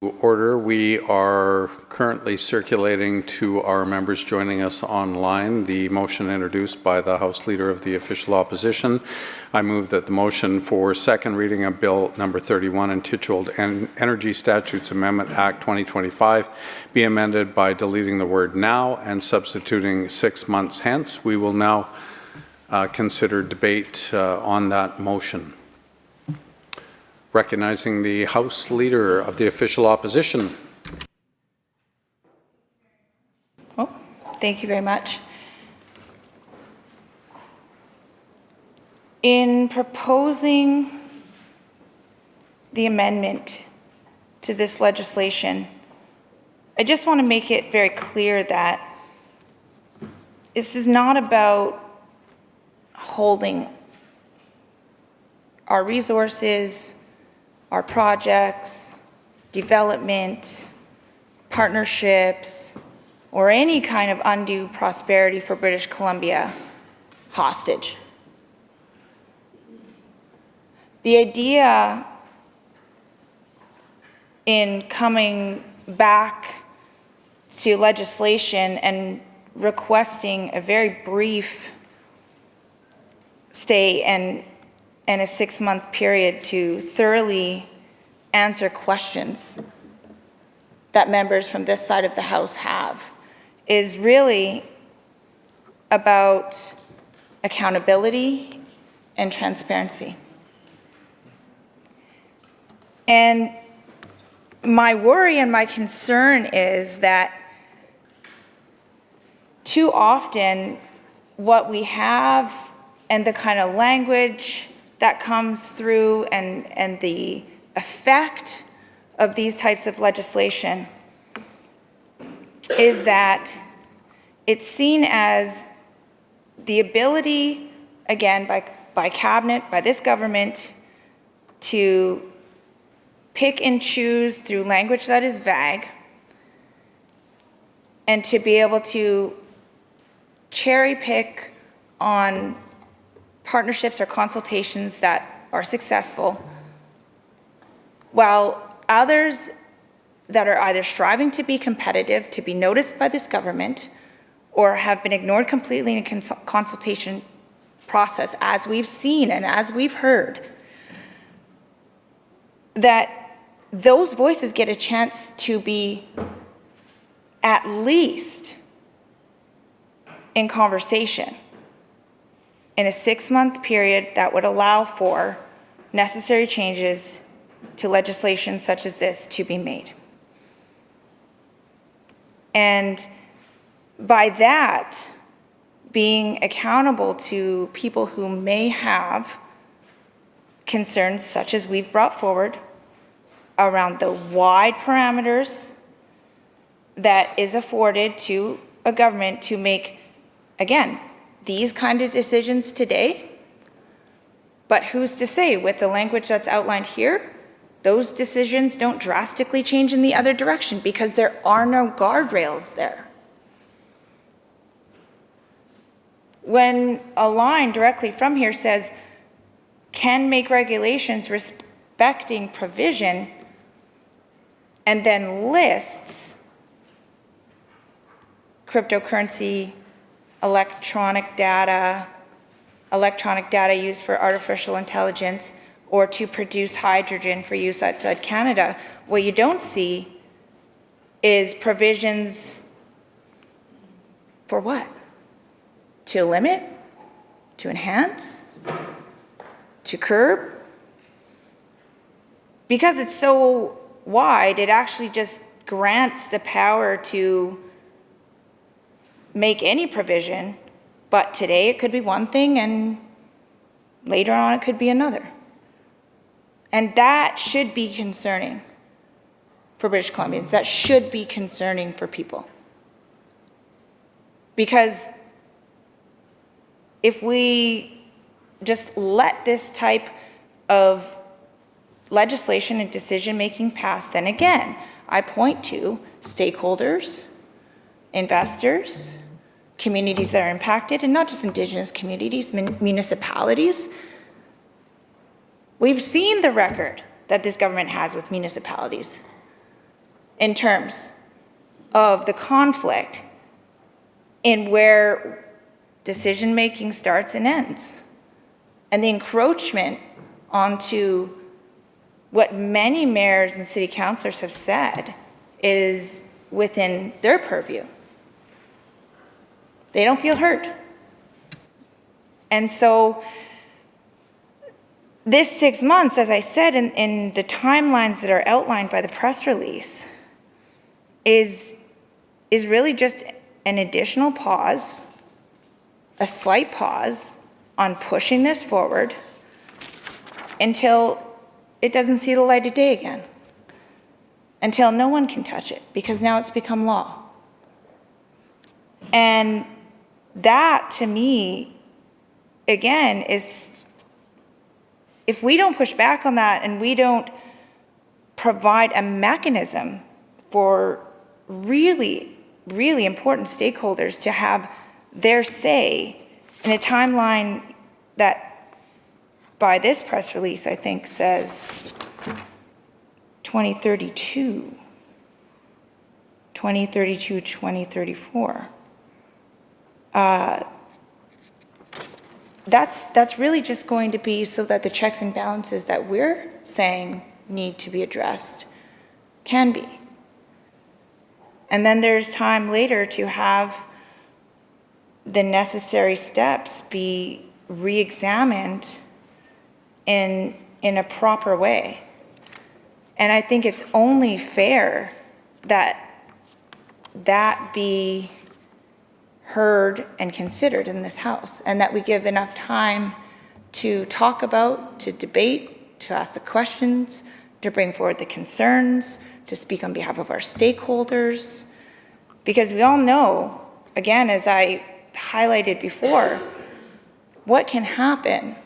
B: Order. We are currently circulating to our members joining us online the motion introduced by the House Leader of the Official Opposition. I move that the motion for second reading of Bill number 31, intituled Energy Statutes Amendment Act 2025, be amended by deleting the word now and substituting 6 months hence. We will now consider debate on that motion. Recognizing the House Leader of the Official Opposition.
I: Oh, thank you very much. In proposing the amendment to this legislation, I just want to make it very clear that this is not about holding our resources, our projects, development, partnerships, or any kind of undue prosperity for British Columbia hostage. The idea in coming back to legislation and requesting a very brief stay and a 6-month period to thoroughly answer questions that members from this side of the House have is really about accountability and transparency. And my worry and my concern is that too often what we have and the kind of language that comes through and the effect of these types of legislation is that it's seen as the ability, again, by cabinet, by this government, to pick and choose through language that is vague and to be able to cherry pick on partnerships or consultations that are successful, while others that are either striving to be competitive, to be noticed by this government, or have been ignored completely in a consultation process, as we've seen and as we've heard, that those voices get a chance to be at least in conversation in a 6-month period that would allow for necessary changes to legislation such as this to be made. And by that, being accountable to people who may have concerns such as we've brought forward around the wide parameters that is afforded to a government to make, again, these kind of decisions today, but who's to say with the language that's outlined here, those decisions don't drastically change in the other direction because there are no guardrails there. When a line directly from here says, can make regulations respecting provision, and then lists cryptocurrency, electronic data used for artificial intelligence, or to produce hydrogen for use outside Canada, what you don't see is provisions for what? To limit? To enhance? To curb? Because it's so wide, it actually just grants the power to make any provision, but today it could be one thing and later on it could be another. And that should be concerning for British Columbians. That should be concerning for people. Because if we just let this type of legislation and decision-making pass, then again, I point to stakeholders, investors, communities that are impacted, and not just Indigenous communities, municipalities. We've seen the record that this government has with municipalities. in terms of the conflict in where decision-making starts and ends, and the encroachment onto what many mayors and city councilors have said is within their purview. They don't feel heard. And so this 6 months, as I said, in the timelines that are outlined by the press release, is really just an additional pause, a slight pause on pushing this forward until it doesn't see the light of day again, until no one can touch it, because now it's become law. And that, to me, again, is, if we don't push back on that and we don't provide a mechanism for really, really important stakeholders to have their say in a timeline that, by this press release, I think says 2032, 2034. That's really just going to be so that the checks and balances that we're saying need to be addressed can be. And then there's time later to have the necessary steps be re-examined in a proper way. And I think it's only fair that that be heard and considered in this House, and that we give enough time to talk about, to debate, to ask the questions, to bring forward the concerns, to speak on behalf of our stakeholders. Because we all know, again, as I highlighted before, what can happen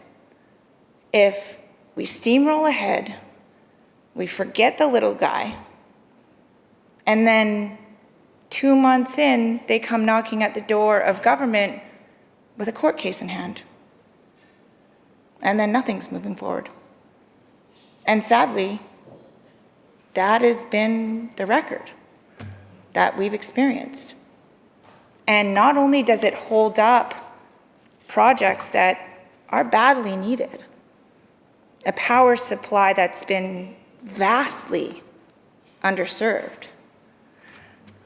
I: if we steamroll ahead, we forget the little guy, and then 2 months in, they come knocking at the door of government with a court case in hand. And then nothing's moving forward. And sadly, that has been the record that we've experienced. And not only does it hold up projects that are badly needed, a power supply that's been vastly underserved,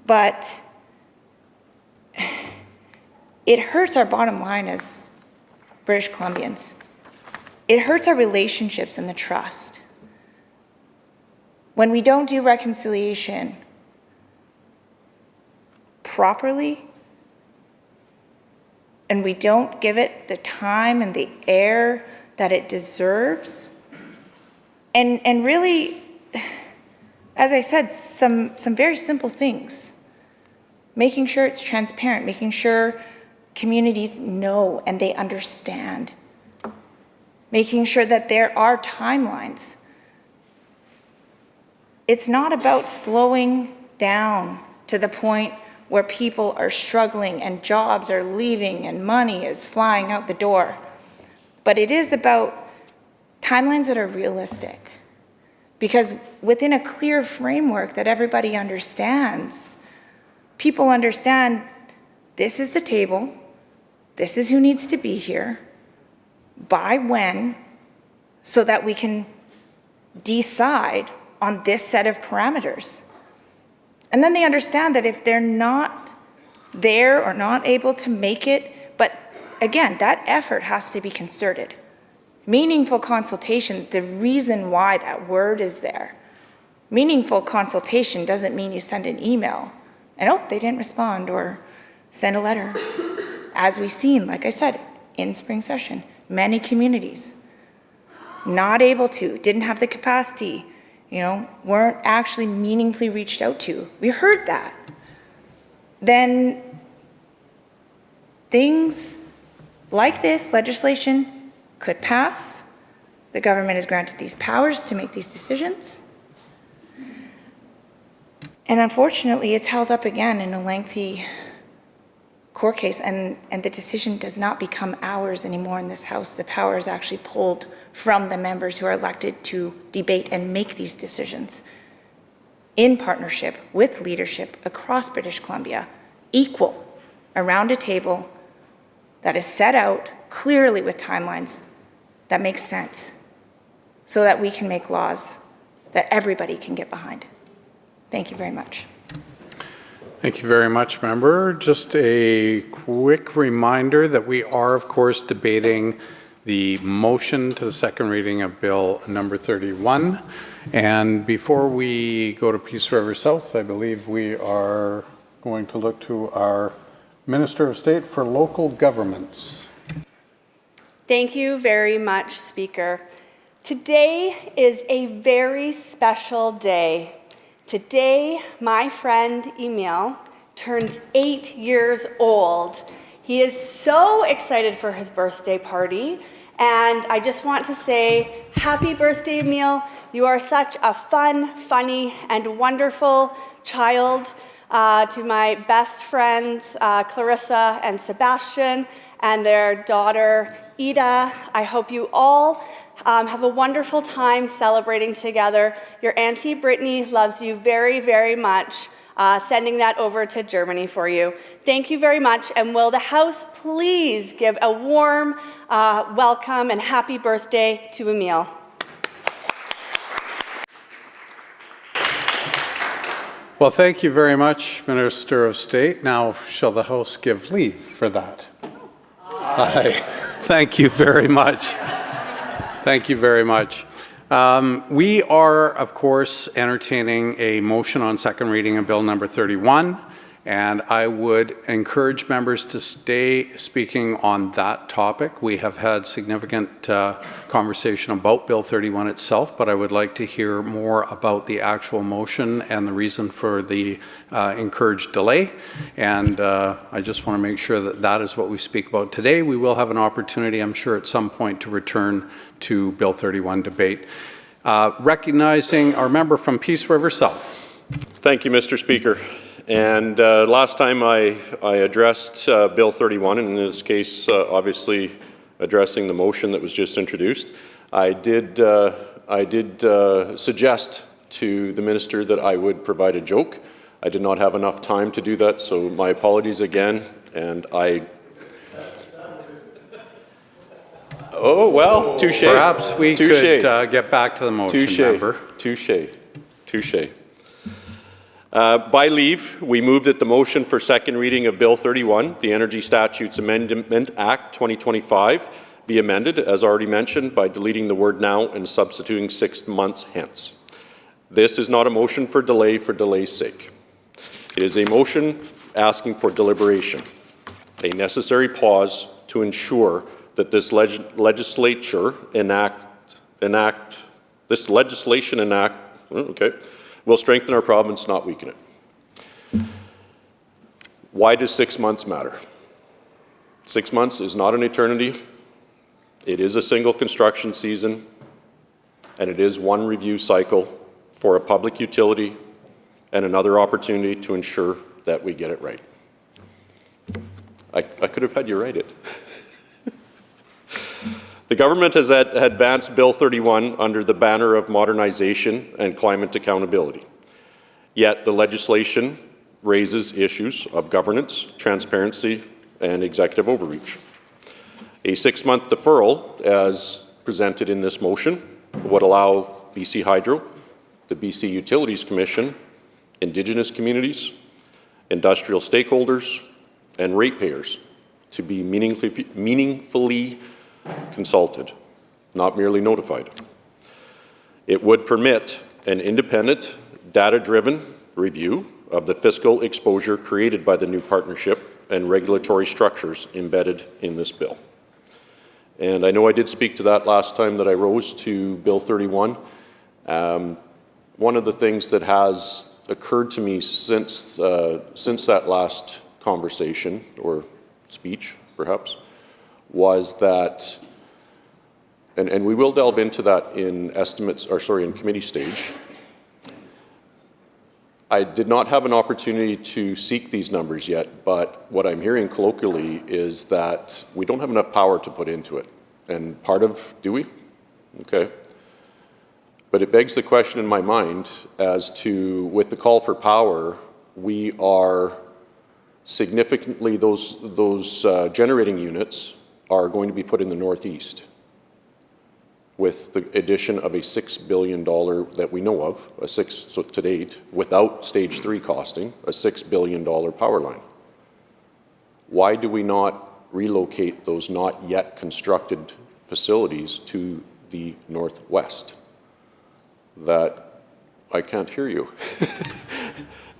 I: but it hurts our bottom line as British Columbians. It hurts our relationships and the trust. When we don't do reconciliation properly, and we don't give it the time and the air that it deserves, and really, as I said, some very simple things. Making sure it's transparent, making sure communities know and they understand. Making sure that there are timelines. It's not about slowing down to the point where people are struggling and jobs are leaving and money is flying out the door. But it is about timelines that are realistic. Because within a clear framework that everybody understands, people understand this is the table, this is who needs to be here, by when, so that we can decide on this set of parameters. And then they understand that if they're not there or not able to make it, but again, that effort has to be concerted. Meaningful consultation, the reason why that word is there. Meaningful consultation doesn't mean you send an email and, oh, they didn't respond, or send a letter. As we've seen, like I said, in spring session, many communities not able to, didn't have the capacity, weren't actually meaningfully reached out to. We heard that. Then things like this legislation could pass. The government is granted these powers to make these decisions. And unfortunately, it's held up again in a lengthy court case, and the decision does not become ours anymore in this House. The power is actually pulled from the members who are elected to debate and make these decisions. in partnership with leadership across British Columbia, equal, around a table that is set out clearly with timelines that make sense so that we can make laws that everybody can get behind. Thank you very much.
B: Thank you very much, member. Just a quick reminder that we are, of course, debating the motion to the second reading of Bill number 31. And before we go to Peace River South, I believe we are going to look to our Minister of State for Local Governments.
J: Thank you very much, Speaker. Today is a very special day. Today, my friend Emil turns 8 years old. He is so excited for his birthday party, and I just want to say, happy birthday, Emil. You are such a fun, funny, and wonderful child. To my best friends, Clarissa and Sebastian, and their daughter, Ida, I hope you all have a wonderful time celebrating together. Your Auntie Brittany loves you very, very much. Sending that over to Germany for you. Thank you very much, and will the House please give a warm welcome and happy birthday to Emil.
B: Well, thank you very much, Minister of State. Now, shall the House give leave for that? Aye. Thank you very much. Thank you very much. We are, of course, entertaining a motion on second reading of Bill number 31, and I would encourage members to stay speaking on that topic. We have had significant conversation about Bill 31 itself, but I would like to hear more about the actual motion and the reason for the encouraged delay. And I just want to make sure that that is what we speak about today. We will have an opportunity, I'm sure, at some point to return to Bill 31 debate. Recognizing our member from Peace River South.
K: Thank you, Mr. Speaker. And last time I addressed Bill 31, and in this case, obviously addressing the motion that was just introduced, I did suggest to the minister that I would provide a joke. I did not have enough time to do that, so my apologies again. And oh, well, touche.
B: Perhaps we could get back to the motion, member.
K: Touche. By leave, we move that the motion for second reading of Bill 31, the Energy Statutes Amendment Act 2025, be amended, as already mentioned, by deleting the word now and substituting 6 months hence. This is not a motion for delay's sake. It is a motion asking for deliberation, a necessary pause to ensure that this legislation will strengthen our province, not weaken it. Why does 6 months matter? 6 months is not an eternity. It is a single construction season, and it is one review cycle for a public utility and another opportunity to ensure that we get it right. I could have had you write it. The government has advanced Bill 31 under the banner of modernization and climate accountability. Yet the legislation raises issues of governance, transparency, and executive overreach. A 6-month deferral, as presented in this motion, would allow BC Hydro, the BC Utilities Commission, Indigenous communities, industrial stakeholders, and ratepayers to be meaningfully consulted, not merely notified. It would permit an independent, data-driven review of the fiscal exposure created by the new partnership and regulatory structures embedded in this bill. And I know I did speak to that last time that I rose to Bill 31. One of the things that has occurred to me since that last conversation, or speech perhaps, was that, and we will delve into that in in committee stage. I did not have an opportunity to seek these numbers yet, but what I'm hearing colloquially is that we don't have enough power to put into it. And do we? Okay. But it begs the question in my mind as to, with the call for power, we are significantly, those generating units are going to be put in the northeast with the addition of a $6 billion that we know of, so to date, without stage 3 costing, a $6 billion power line. Why do we not relocate those not yet constructed facilities to the northwest? That I can't hear you.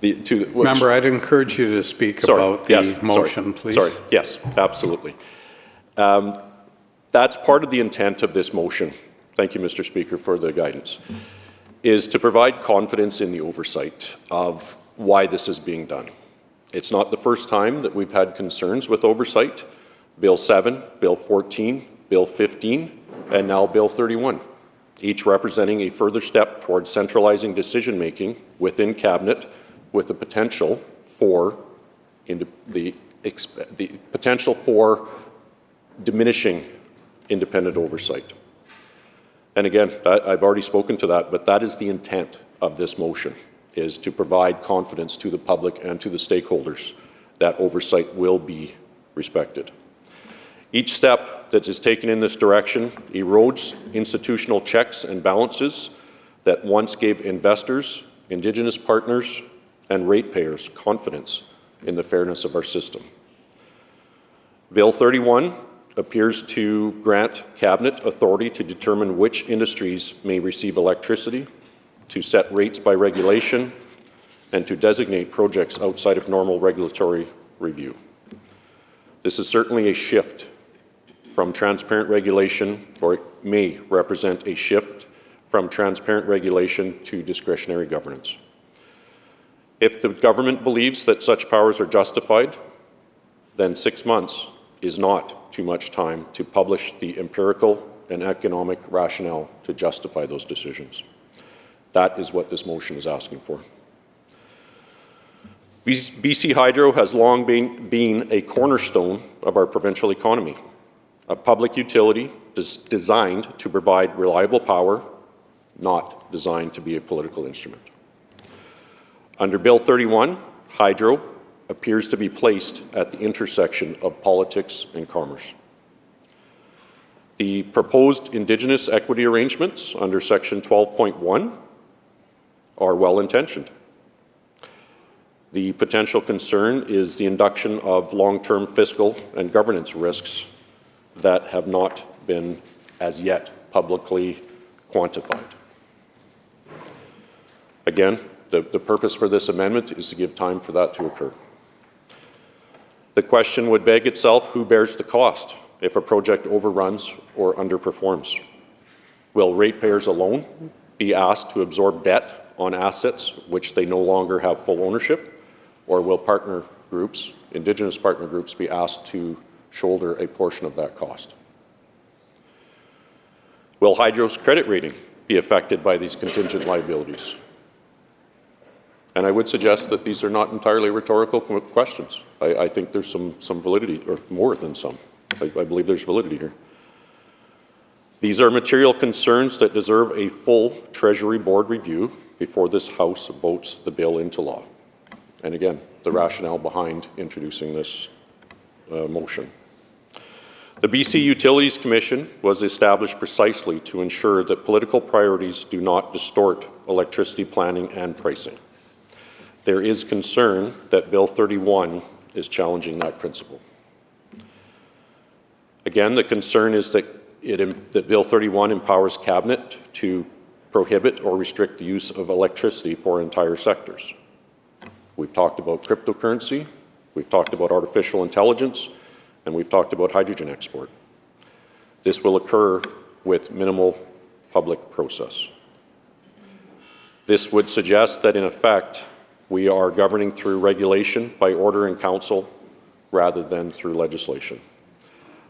B: Member, I'd encourage you to speak about the motion, please.
K: Sorry, yes, absolutely. That's part of the intent of this motion. Thank you, Mr. Speaker, for the guidance, is to provide confidence in the oversight of why this is being done. It's not the first time that we've had concerns with oversight. Bill 7, Bill 14, Bill 15, and now Bill 31. Each representing a further step towards centralizing decision-making within Cabinet with the potential for diminishing independent oversight. And again, I've already spoken to that, but that is the intent of this motion, is to provide confidence to the public and to the stakeholders that oversight will be respected. Each step that is taken in this direction erodes institutional checks and balances that once gave investors, Indigenous partners, and ratepayers confidence in the fairness of our system. Bill 31 appears to grant Cabinet authority to determine which industries may receive electricity, to set rates by regulation, and to designate projects outside of normal regulatory review. This is certainly a shift from transparent regulation, or it may represent a shift from transparent regulation to discretionary governance. If the government believes that such powers are justified, then 6 months is not too much time to publish the empirical and economic rationale to justify those decisions. That is what this motion is asking for. BC Hydro has long been a cornerstone of our provincial economy, a public utility designed to provide reliable power, not designed to be a political instrument. Under Bill 31, hydro appears to be placed at the intersection of politics and commerce. The proposed Indigenous equity arrangements under Section 12.1 are well-intentioned. The potential concern is the induction of long-term fiscal and governance risks that have not been as yet publicly quantified. Again, the purpose for this amendment is to give time for that to occur. The question would beg itself, who bears the cost if a project overruns or underperforms? Will ratepayers alone be asked to absorb debt on assets which they no longer have full ownership, or will partner groups, Indigenous partner groups, be asked to shoulder a portion of that cost? Will Hydro's credit rating be affected by these contingent liabilities? And I would suggest that these are not entirely rhetorical questions. I think there's some validity, or more than some. I believe there's validity here. These are material concerns that deserve a full Treasury Board review before this House votes the bill into law. And again, the rationale behind introducing this motion. The BC Utilities Commission was established precisely to ensure that political priorities do not distort electricity planning and pricing. There is concern that Bill 31 is challenging that principle. Again, the concern is that Bill 31 empowers Cabinet to prohibit or restrict the use of electricity for entire sectors. We've talked about cryptocurrency, we've talked about artificial intelligence, and we've talked about hydrogen export. This will occur with minimal public process. This would suggest that, in effect, we are governing through regulation by order in council rather than through legislation.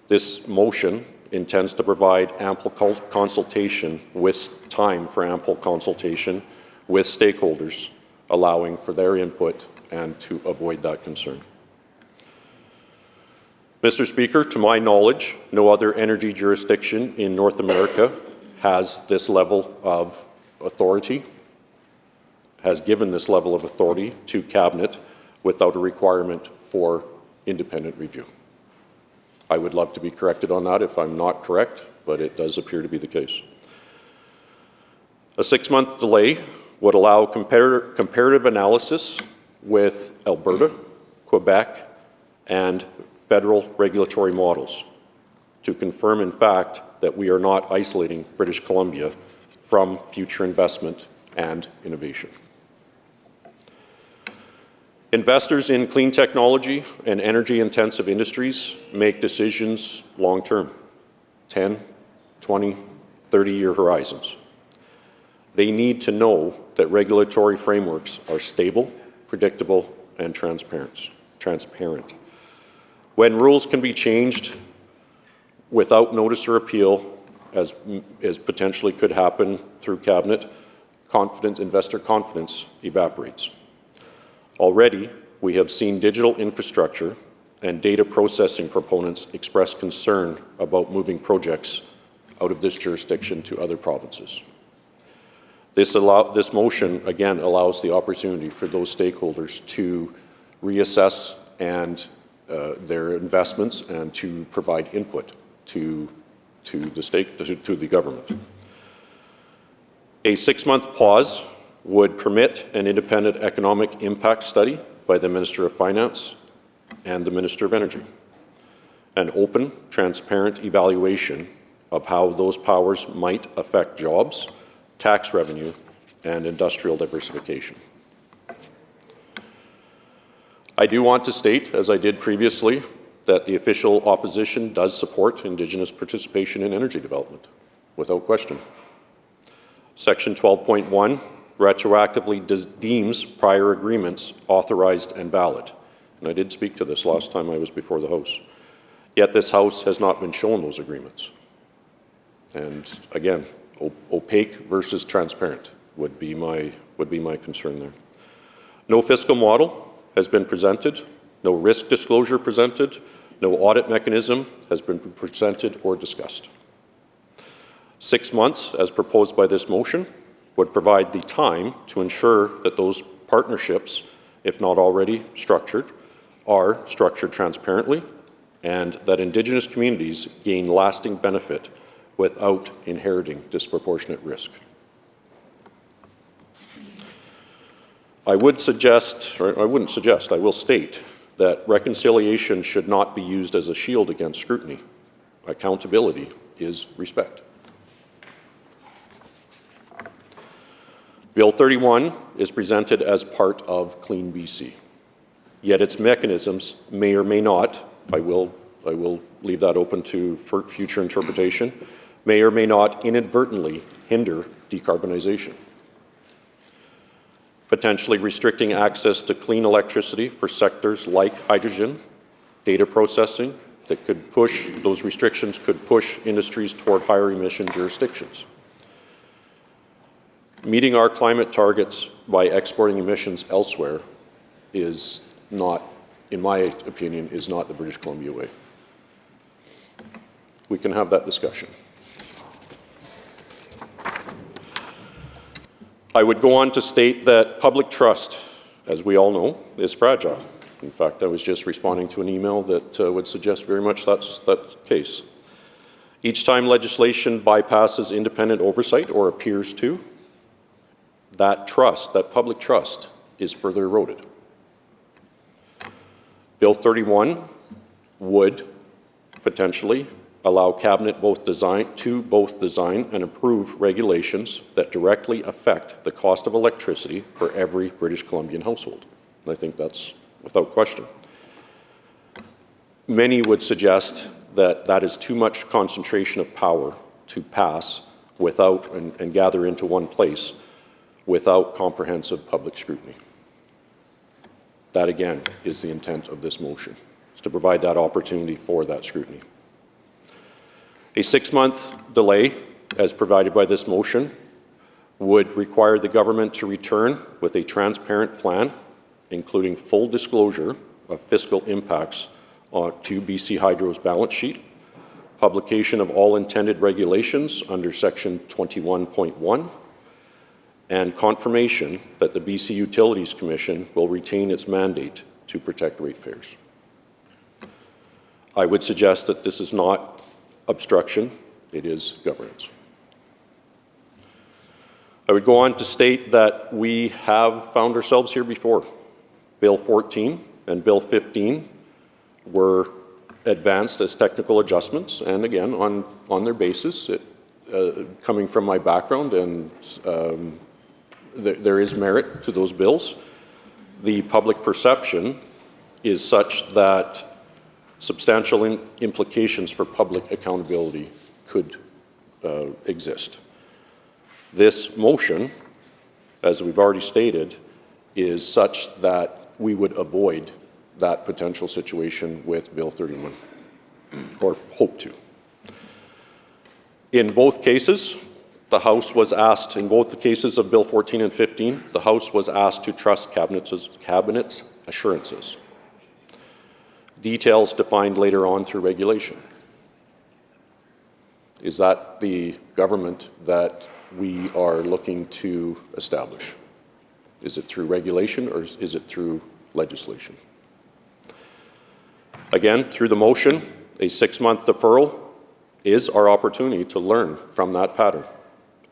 K: This motion intends to provide ample consultation with time for ample consultation with stakeholders, allowing for their input and to avoid that concern. Mr. Speaker, to my knowledge, no other energy jurisdiction in North America has this level of authority, has given this level of authority to Cabinet without a requirement for independent review. I would love to be corrected on that if I'm not correct, but it does appear to be the case. A 6-month delay would allow comparative analysis with Alberta, Quebec, and federal regulatory models to confirm, in fact, that we are not isolating British Columbia from future investment and innovation. Investors in clean technology and energy-intensive industries make decisions long-term, 10, 20, 30-year horizons. They need to know that regulatory frameworks are stable, predictable, and transparent. When rules can be changed without notice or appeal, as potentially could happen through Cabinet, investor confidence evaporates. Already, we have seen digital infrastructure and data processing proponents express concern about moving projects out of this jurisdiction to other provinces. This motion, again, allows the opportunity for those stakeholders to reassess their investments and to provide input to the government. A 6-month pause would permit an independent economic impact study by the Minister of Finance and the Minister of Energy, an open, transparent evaluation of how those powers might affect jobs, tax revenue, and industrial diversification. I do want to state, as I did previously, that the official opposition does support Indigenous participation in energy development, without question. Section 12.1 retroactively deems prior agreements authorized and valid. And I did speak to this last time I was before the House. Yet this House has not been shown those agreements. And again, opaque versus transparent would be my concern there. No fiscal model has been presented, no risk disclosure presented, no audit mechanism has been presented or discussed. 6 months, as proposed by this motion, would provide the time to ensure that those partnerships, if not already structured, are structured transparently and that Indigenous communities gain lasting benefit without inheriting disproportionate risk. I will state that reconciliation should not be used as a shield against scrutiny. Accountability is respect. Bill 31 is presented as part of Clean BC, yet its mechanisms may or may not, I will leave that open to future interpretation, may or may not inadvertently hinder decarbonization. Potentially restricting access to clean electricity for sectors like hydrogen, data processing, those restrictions could push industries toward higher emission jurisdictions. Meeting our climate targets by exporting emissions elsewhere is not, in my opinion, is not the British Columbia way. We can have that discussion. I would go on to state that public trust, as we all know, is fragile. In fact, I was just responding to an email that would suggest very much that's the case. Each time legislation bypasses independent oversight or appears to, that trust, that public trust, is further eroded. Bill 31 would potentially allow Cabinet to both design and approve regulations that directly affect the cost of electricity for every British Columbian household. And I think that's without question. Many would suggest that that is too much concentration of power to pass without and gather into one place without comprehensive public scrutiny. That, again, is the intent of this motion, is to provide that opportunity for that scrutiny. A 6-month delay, as provided by this motion, would require the government to return with a transparent plan, including full disclosure of fiscal impacts to BC Hydro's balance sheet, publication of all intended regulations under Section 21.1, and confirmation that the BC Utilities Commission will retain its mandate to protect ratepayers. I would suggest that this is not obstruction, it is governance. I would go on to state that we have found ourselves here before. Bill 14 and Bill 15 were advanced as technical adjustments, and again, on their basis, coming from my background, and there is merit to those bills. The public perception is such that substantial implications for public accountability could exist. This motion, as we've already stated, is such that we would avoid that potential situation with Bill 31, or hope to. In both cases, the House was asked, in both the cases of Bill 14 and 15, the House was asked to trust Cabinet's assurances. Details defined later on through regulation. Is that the government that we are looking to establish? Is it through regulation or is it through legislation? Again, through the motion, a 6-month deferral is our opportunity to learn from that pattern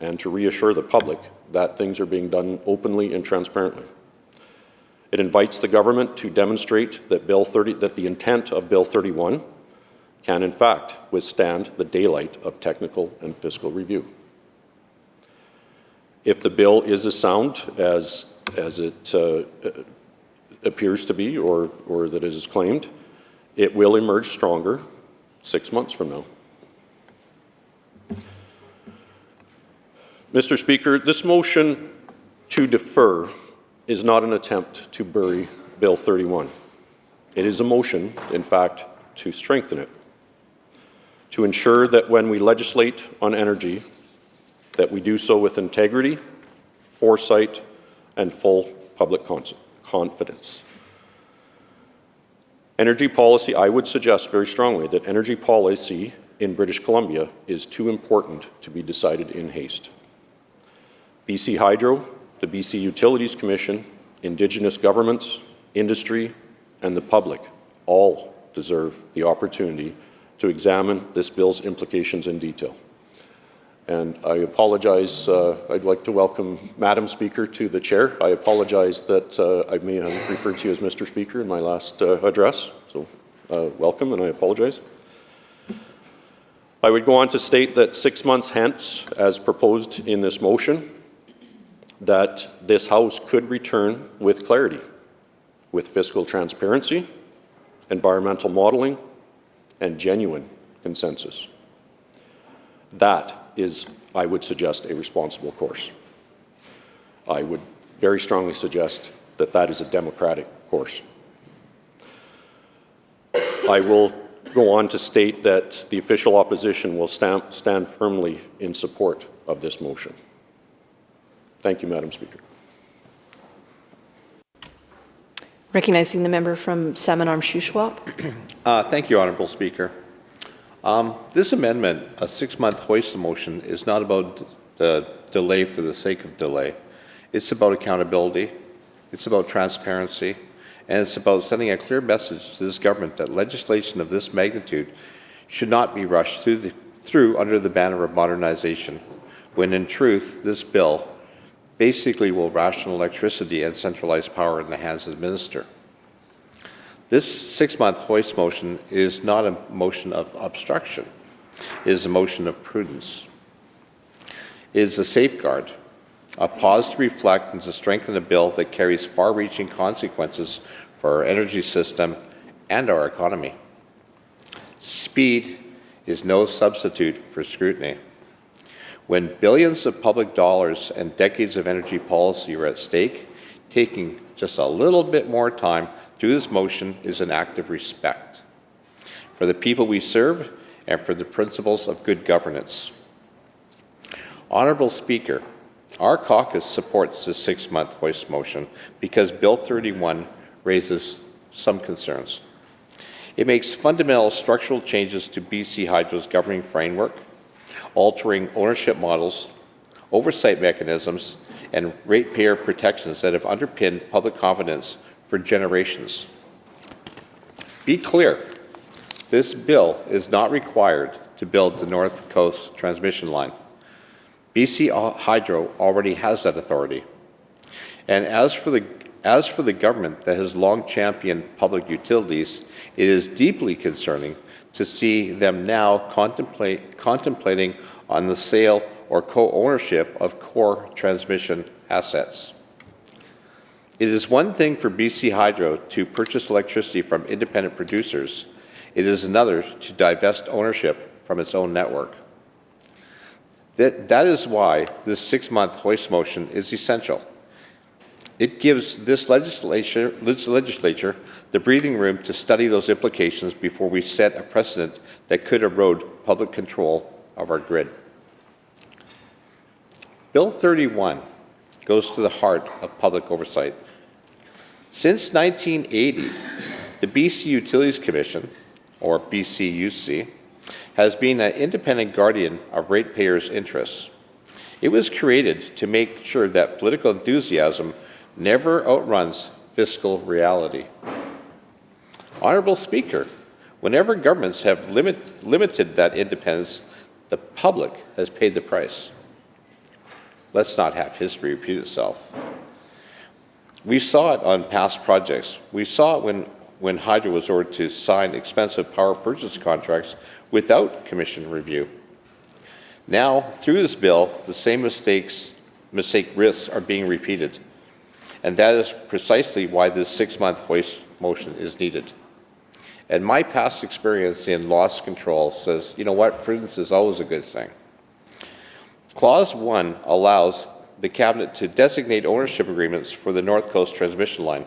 K: and to reassure the public that things are being done openly and transparently. It invites the government to demonstrate that the intent of Bill 31 can in fact withstand the daylight of technical and fiscal review. If the bill is as sound as it appears to be, or that it is claimed, it will emerge stronger 6 months from now. Mr. Speaker, this motion to defer is not an attempt to bury Bill 31. It is a motion, in fact, to strengthen it, to ensure that when we legislate on energy, that we do so with integrity, foresight, and full public confidence. Energy policy, I would suggest very strongly that energy policy in British Columbia is too important to be decided in haste. BC Hydro, the BC Utilities Commission, Indigenous governments, industry, and the public all deserve the opportunity to examine this bill's implications in detail. And I apologize, I'd like to welcome Madam Speaker to the chair. I apologize that I may have referred to you as Mr. Speaker in my last address, so welcome, and I apologize. I would go on to state that 6 months hence, as proposed in this motion, that this House could return with clarity, with fiscal transparency, environmental modeling, and genuine consensus. That is, I would suggest, a responsible course. I would very strongly suggest that that is a democratic course. I will go on to state that the official opposition will stand firmly in support of this motion. Thank you, Madam Speaker.
C: Recognizing the member from Salmon-Arm-Shuswap.
L: Thank you, Honourable Speaker. This amendment, a 6-month hoist motion, is not about the delay for the sake of delay. It's about accountability, it's about transparency, and it's about sending a clear message to this government that legislation of this magnitude should not be rushed through under the banner of modernization, when in truth, this bill basically will ration electricity and centralize power in the hands of the minister. This 6-month hoist motion is not a motion of obstruction. It is a motion of prudence. It is a safeguard, a pause to reflect and to strengthen a bill that carries far-reaching consequences for our energy system and our economy. Speed is no substitute for scrutiny. When billions of public dollars and decades of energy policy are at stake, taking just a little bit more time through this motion is an act of respect for the people we serve and for the principles of good governance. Honourable Speaker, our caucus supports this 6-month hoist motion because Bill 31 raises some concerns. It makes fundamental structural changes to BC Hydro's governing framework, altering ownership models, oversight mechanisms, and ratepayer protections that have underpinned public confidence for generations. Be clear, this bill is not required to build the North Coast transmission line. BC Hydro already has that authority. And as for the government that has long championed public utilities, it is deeply concerning to see them now contemplating on the sale or co-ownership of core transmission assets. It is one thing for BC Hydro to purchase electricity from independent producers. It is another to divest ownership from its own network. That is why this 6-month hoist motion is essential. It gives this legislature the breathing room to study those implications before we set a precedent that could erode public control of our grid. Bill 31 goes to the heart of public oversight. Since 1980, the BC Utilities Commission, or BCUC, has been an independent guardian of ratepayers' interests. It was created to make sure that political enthusiasm never outruns fiscal reality. Honourable Speaker, whenever governments have limited that independence, the public has paid the price. Let's not have history repeat itself. We saw it on past projects. We saw it when Hydro was ordered to sign expensive power purchase contracts without commission review. Now, through this bill, the same mistake risks are being repeated. And that is precisely why this 6-month hoist motion is needed. And my past experience in loss control says, you know what, prudence is always a good thing. Clause 1 allows the Cabinet to designate ownership agreements for the North Coast transmission line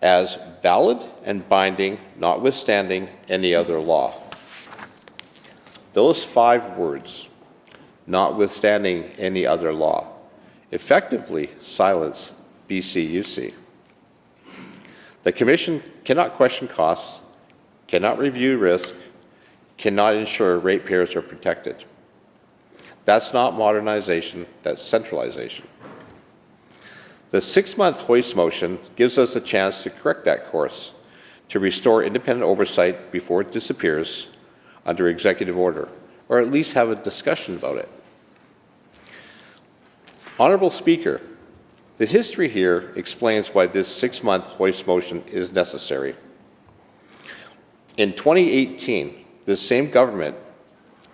L: as valid and binding, notwithstanding any other law. Those 5 words, notwithstanding any other law, effectively silence BCUC. The Commission cannot question costs, cannot review risk, cannot ensure ratepayers are protected. That's not modernization, that's centralization. The 6-month hoist motion gives us a chance to correct that course, to restore independent oversight before it disappears under executive order, or at least have a discussion about it. Honourable Speaker, the history here explains why this 6-month hoist motion is necessary. In 2018, the same government,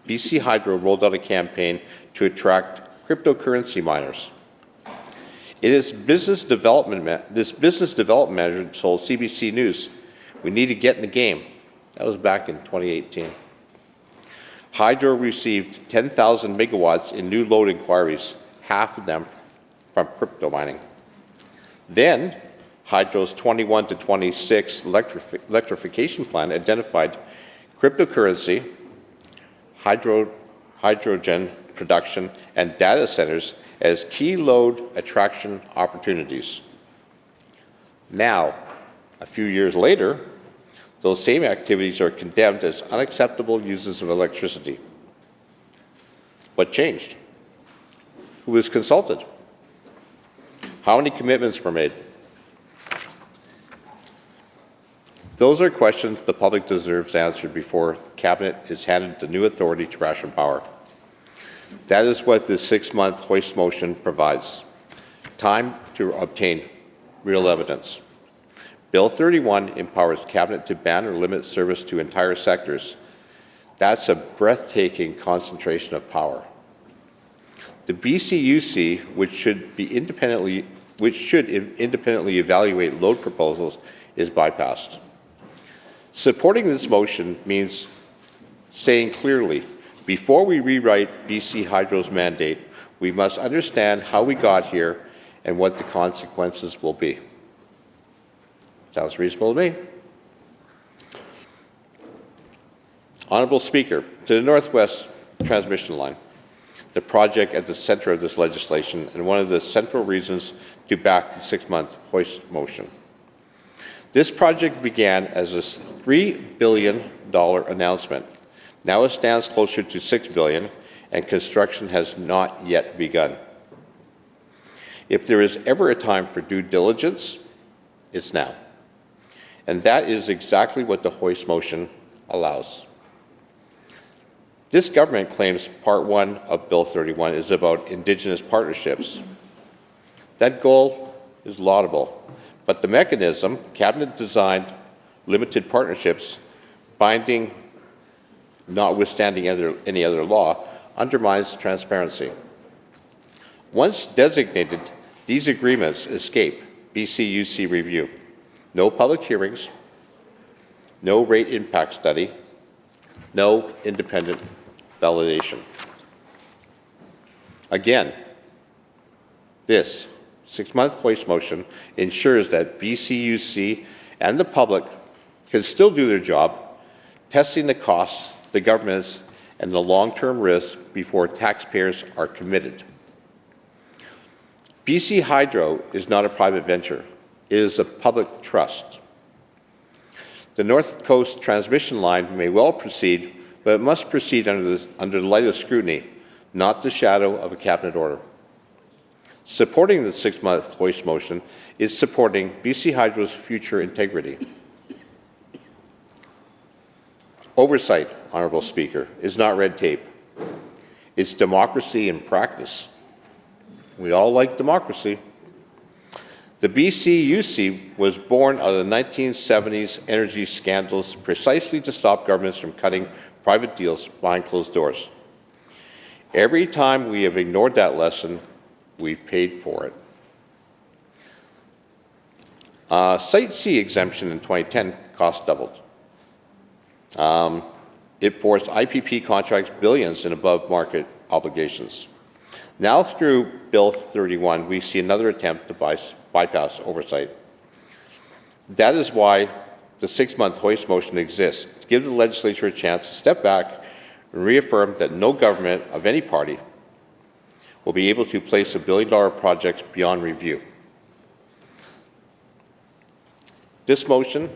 L: BC Hydro, rolled out a campaign to attract cryptocurrency miners. This business development manager told CBC News, "We need to get in the game." That was back in 2018. Hydro received 10,000 megawatts in new load inquiries, half of them from crypto mining. Then, Hydro's 21 to 26 electrification plan identified cryptocurrency, hydrogen production, and data centers as key load attraction opportunities. Now, a few years later, those same activities are condemned as unacceptable uses of electricity. What changed? Who was consulted? How many commitments were made? Those are questions the public deserves answered before the Cabinet is handed the new authority to ration power. That is what this 6-month hoist motion provides. Time to obtain real evidence. Bill 31 empowers Cabinet to ban or limit service to entire sectors. That's a breathtaking concentration of power. The BCUC, which should independently evaluate load proposals, is bypassed. Supporting this motion means saying clearly, before we rewrite BC Hydro's mandate, we must understand how we got here and what the consequences will be. Sounds reasonable to me. Honourable Speaker, to the Northwest Transmission Line, the project at the centre of this legislation and one of the central reasons to back the 6-month hoist motion. This project began as a $3 billion announcement. Now it stands closer to $6 billion, and construction has not yet begun. If there is ever a time for due diligence, it's now. And that is exactly what the hoist motion allows. This government claims Part 1 of Bill 31 is about Indigenous partnerships. That goal is laudable, but the mechanism, Cabinet-designed limited partnerships, binding notwithstanding any other law, undermines transparency. Once designated, these agreements escape BCUC review. No public hearings, no rate impact study, no independent validation. Again, this 6-month hoist motion ensures that BCUC and the public can still do their job, testing the costs, the governments, and the long-term risks before taxpayers are committed. BC Hydro is not a private venture. It is a public trust. The North Coast transmission line may well proceed, but it must proceed under the light of scrutiny, not the shadow of a cabinet order. Supporting the 6-month hoist motion is supporting BC Hydro's future integrity. Oversight, Honourable Speaker, is not red tape. It's democracy in practice. We all like democracy. The BCUC was born out of the 1970s energy scandals precisely to stop governments from cutting private deals behind closed doors. Every time we have ignored that lesson, we've paid for it. Site C exemption in 2010 cost doubled. It forced IPP contracts billions in above-market obligations. Now through Bill 31, we see another attempt to bypass oversight. That is why the 6-month hoist motion exists, to give the legislature a chance to step back and reaffirm that no government of any party will be able to place $1 billion projects beyond review. This motion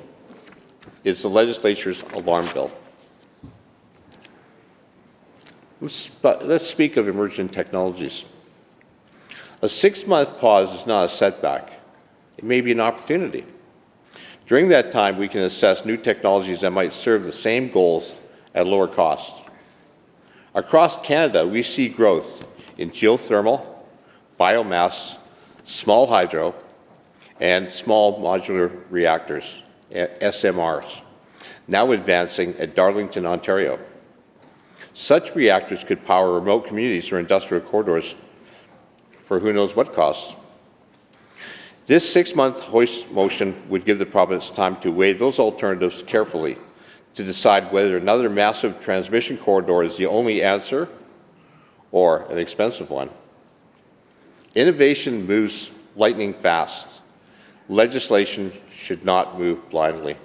L: is the legislature's alarm bell. Let's speak of emerging technologies. A 6-month pause is not a setback. It may be an opportunity. During that time, we can assess new technologies that might serve the same goals at lower cost. Across Canada, we see growth in geothermal, biomass, small hydro, and small modular reactors, SMRs, now advancing at Darlington, Ontario. Such reactors could power remote communities or industrial corridors for who knows what costs. This 6-month hoist motion would give the province time to weigh those alternatives carefully to decide whether another massive transmission corridor is the only answer or an expensive one. Innovation moves lightning fast. Legislation should not move blindly.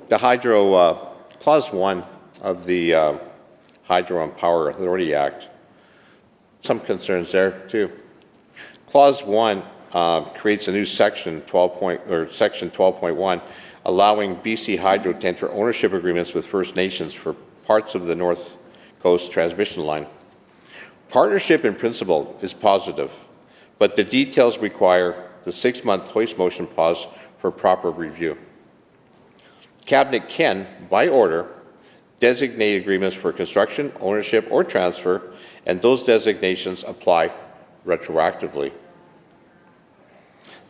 L: The Hydro, Clause 1 of the Hydro and Power Authority Act, some concerns there too. Clause 1 creates a new section, Section 12.1, allowing BC Hydro to enter ownership agreements with First Nations for parts of the North Coast transmission line. Partnership in principle is positive, but the details require the 6-month hoist motion pause for proper review. Cabinet can, by order, designate agreements for construction, ownership, or transfer, and those designations apply retroactively.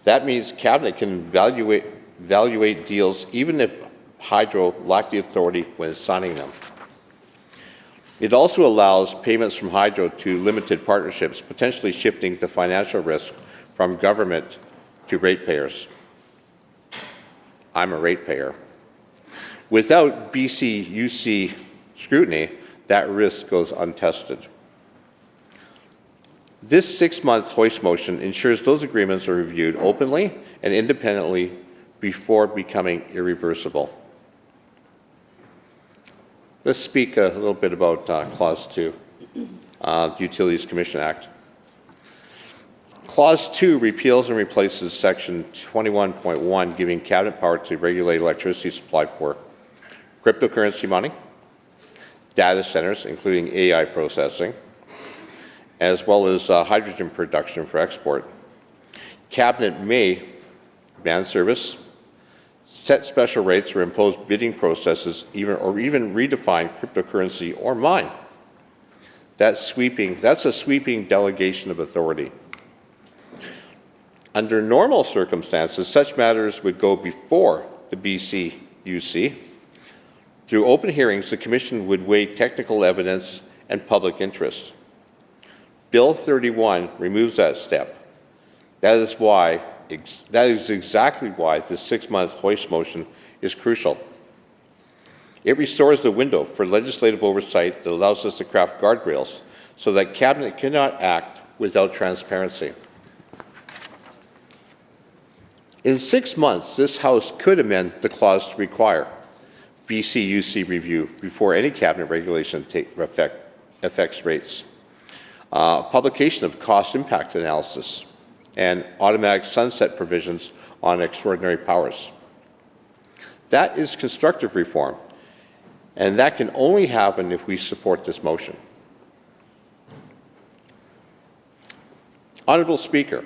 L: That means Cabinet can evaluate deals even if Hydro lacked the authority when signing them. It also allows payments from Hydro to limited partnerships, potentially shifting the financial risk from government to ratepayers. I'm a ratepayer. Without BCUC scrutiny, that risk goes untested. This 6-month hoist motion ensures those agreements are reviewed openly and independently before becoming irreversible. Let's speak a little bit about Clause 2, the Utilities Commission Act. Clause 2 repeals and replaces Section 21.1, giving Cabinet power to regulate electricity supply for cryptocurrency mining, data centers, including AI processing, as well as hydrogen production for export. Cabinet may ban service, set special rates or impose bidding processes, or even redefine cryptocurrency or mine. That's a sweeping delegation of authority. Under normal circumstances, such matters would go before the BCUC. Through open hearings, the Commission would weigh technical evidence and public interest. Bill 31 removes that step. That is exactly why the 6-month hoist motion is crucial. It restores the window for legislative oversight that allows us to craft guardrails so that Cabinet cannot act without transparency. In 6 months, this House could amend the clause to require BCUC review before any Cabinet regulation affects rates, publication of cost impact analysis, and automatic sunset provisions on extraordinary powers. That is constructive reform, and that can only happen if we support this motion. Honourable Speaker,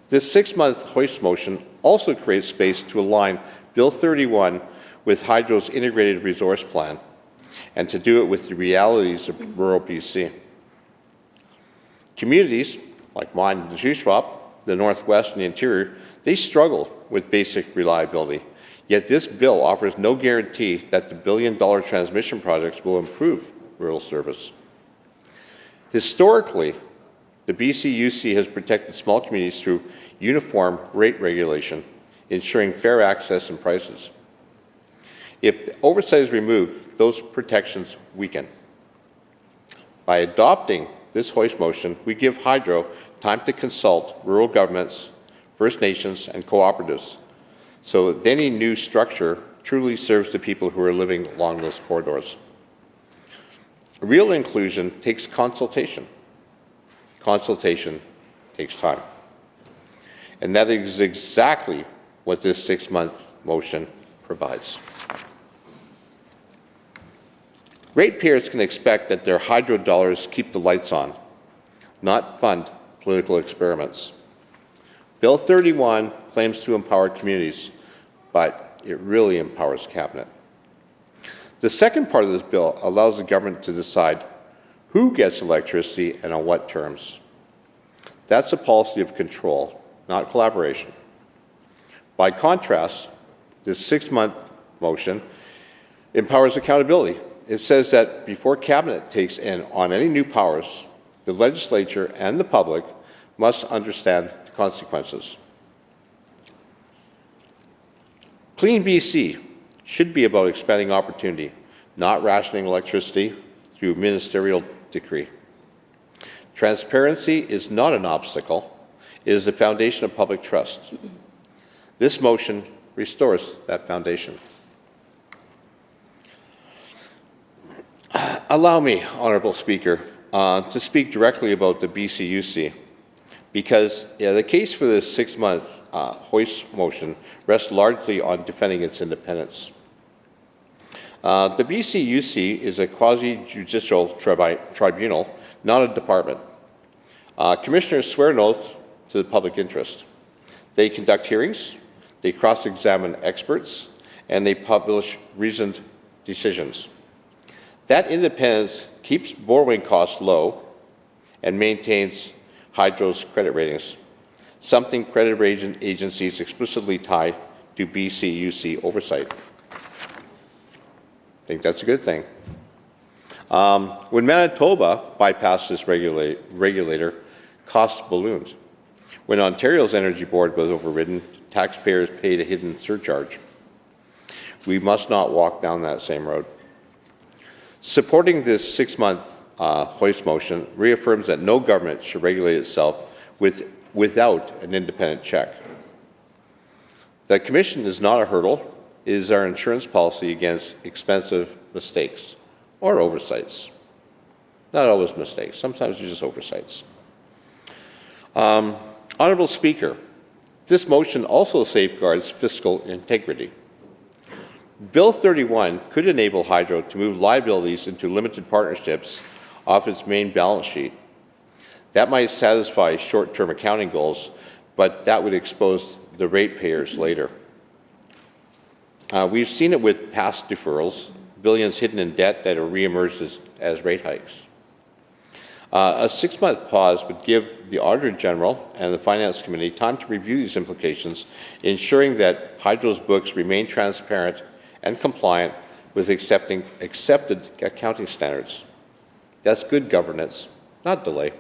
L: this 6-month hoist motion also creates space to align Bill 31 with Hydro's integrated resource plan and to do it with the realities of rural BC. Communities like mine in the Shuswap, the Northwest and the Interior, they struggle with basic reliability. Yet this bill offers no guarantee that the billion-dollar transmission projects will improve rural service. Historically, the BCUC has protected small communities through uniform rate regulation, ensuring fair access and prices. If oversight is removed, those protections weaken. By adopting this hoist motion, we give Hydro time to consult rural governments, First Nations, and cooperatives, so that any new structure truly serves the people who are living along those corridors. Real inclusion takes consultation. Consultation takes time. And that is exactly what this 6-month motion provides. Ratepayers can expect that their hydro dollars keep the lights on, not fund political experiments. Bill 31 claims to empower communities, but it really empowers Cabinet. The second part of this bill allows the government to decide who gets electricity and on what terms. That's a policy of control, not collaboration. By contrast, this 6-month motion empowers accountability. It says that before Cabinet takes in on any new powers, the Legislature and the public must understand the consequences. Clean BC should be about expanding opportunity, not rationing electricity through ministerial decree. Transparency is not an obstacle. It is the foundation of public trust. This motion restores that foundation. Allow me, Honourable Speaker, to speak directly about the BCUC, because the case for this 6-month hoist motion rests largely on defending its independence. The BCUC is a quasi-judicial tribunal, not a department. Commissioners swear an oath to the public interest. They conduct hearings, they cross-examine experts, and they publish reasoned decisions. That independence keeps borrowing costs low and maintains Hydro's credit ratings, something credit rating agencies explicitly tie to BCUC oversight. I think that's a good thing. When Manitoba bypassed this regulator, costs ballooned. When Ontario's Energy Board was overridden, taxpayers paid a hidden surcharge. We must not walk down that same road. Supporting this 6-month hoist motion reaffirms that no government should regulate itself without an independent check. The Commission is not a hurdle. It is our insurance policy against expensive mistakes or oversights. Not always mistakes. Sometimes they're just oversights. Honourable Speaker, this motion also safeguards fiscal integrity. Bill 31 could enable Hydro to move liabilities into limited partnerships off its main balance sheet. That might satisfy short-term accounting goals, but that would expose the ratepayers later. We've seen it with past deferrals, billions hidden in debt that are reemerged as rate hikes. A 6-month pause would give the Auditor General and the Finance Committee time to review these implications, ensuring that Hydro's books remain transparent and compliant with accepted accounting standards. That's good governance, not delay.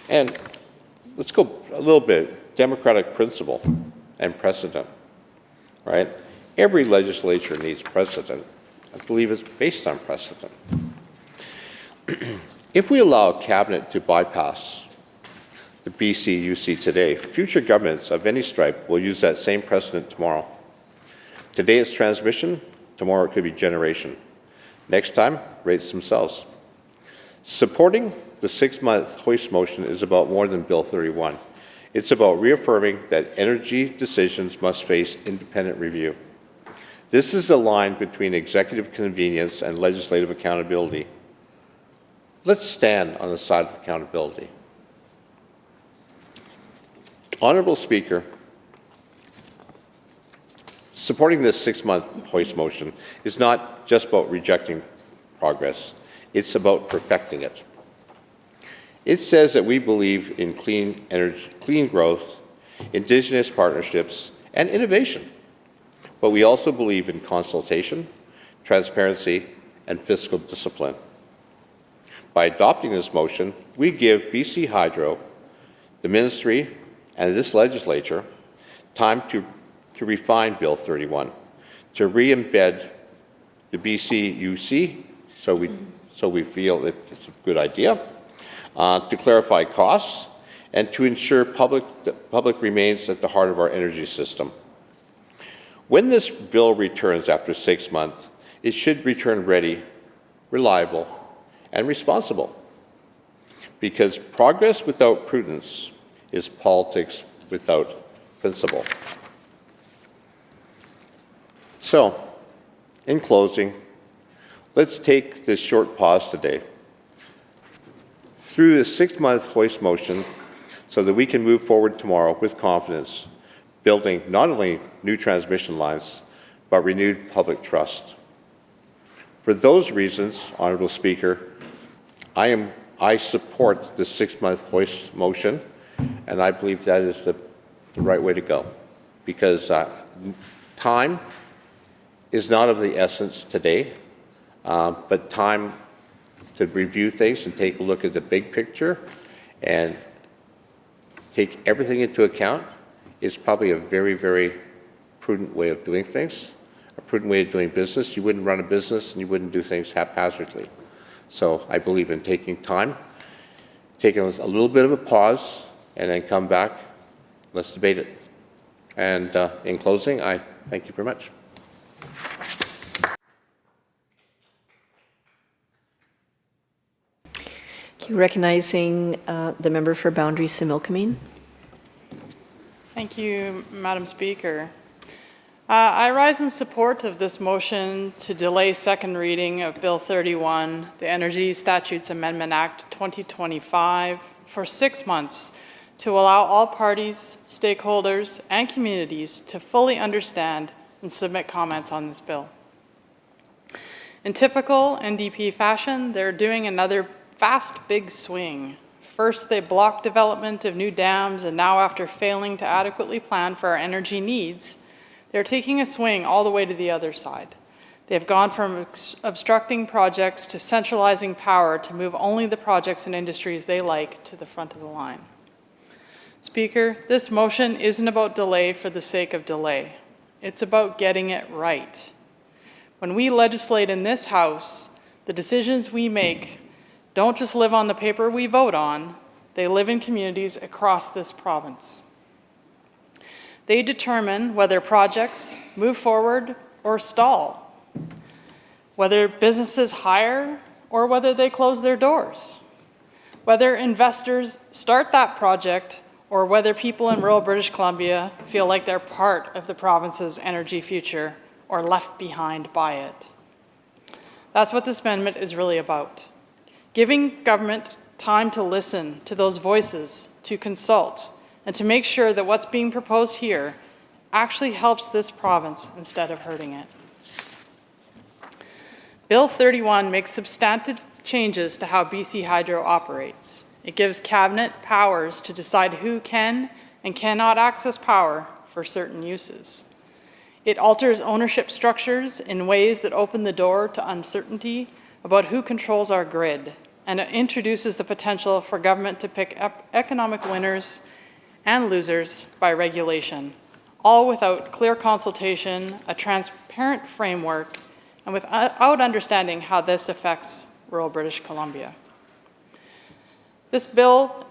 L: And let's go a little bit, democratic principle and precedent, right? Every legislature needs precedent. I believe it's based on precedent. If we allow Cabinet to bypass the BC you see today, future governments of any stripe will use that same precedent tomorrow. Today it's transmission, tomorrow it could be generation. Next time, rates themselves. Supporting the 6-month hoist motion is about more than Bill 31. It's about reaffirming that energy decisions must face independent review. This is a line between executive convenience and legislative accountability. Let's stand on the side of accountability. Honourable Speaker, supporting this 6-month hoist motion is not just about rejecting progress, it's about perfecting it. It says that we believe in clean energy, clean growth, Indigenous partnerships, and innovation. But we also believe in consultation, transparency, and fiscal discipline. By adopting this motion, we give BC Hydro, the Ministry, and this Legislature time to refine Bill 31, to re-embed the BC UC, so we feel that it's a good idea, to clarify costs, and to ensure the public remains at the heart of our energy system. When this bill returns after 6 months, it should return ready, reliable, and responsible. Because progress without prudence is politics without principle. So, in closing, let's take this short pause today through this 6-month hoist motion so that we can move forward tomorrow with confidence, building not only new transmission lines, but renewed public trust. For those reasons, Honourable Speaker, I support the 6-month hoist motion, and I believe that is the right way to go, because time is not of the essence today, but time to review things and take a look at the big picture and take everything into account is probably a very, very prudent way of doing things, a prudent way of doing business. You wouldn't run a business and you wouldn't do things haphazardly. So I believe in taking time, taking a little bit of a pause, and then come back. Let's debate it. And in closing, I thank you very much.
C: Recognizing the member for Boundary Similkameen.
M: Thank you, Madam Speaker. I rise in support of this motion to delay second reading of Bill 31, the Energy Statutes Amendment Act 2025, for 6 months to allow all parties, stakeholders, and communities to fully understand and submit comments on this bill. In typical NDP fashion, they're doing another fast big swing. First, they blocked development of new dams, and now after failing to adequately plan for our energy needs, they're taking a swing all the way to the other side. They've gone from obstructing projects to centralizing power to move only the projects and industries they like to the front of the line. Speaker, this motion isn't about delay for the sake of delay. It's about getting it right. When we legislate in this House, the decisions we make don't just live on the paper we vote on, they live in communities across this province. They determine whether projects move forward or stall, whether businesses hire or whether they close their doors, whether investors start that project or whether people in rural British Columbia feel like they're part of the province's energy future or left behind by it. That's what this amendment is really about. Giving government time to listen to those voices, to consult, and to make sure that what's being proposed here actually helps this province instead of hurting it. Bill 31 makes substantive changes to how BC Hydro operates. It gives Cabinet powers to decide who can and cannot access power for certain uses. It alters ownership structures in ways that open the door to uncertainty about who controls our grid, and it introduces the potential for government to pick up economic winners and losers by regulation, all without clear consultation, a transparent framework, and without understanding how this affects rural British Columbia. This bill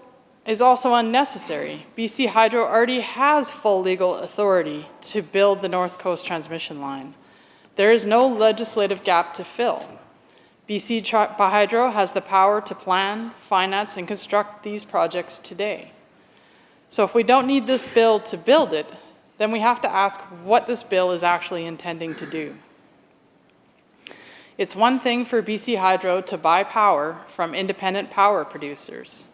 M: is also unnecessary. BC Hydro already has full legal authority to build the North Coast transmission line. There is no legislative gap to fill. BC Hydro has the power to plan, finance, and construct these projects today. So if we don't need this bill to build it, then we have to ask what this bill is actually intending to do. It's one thing for BC Hydro to buy power from independent power producers.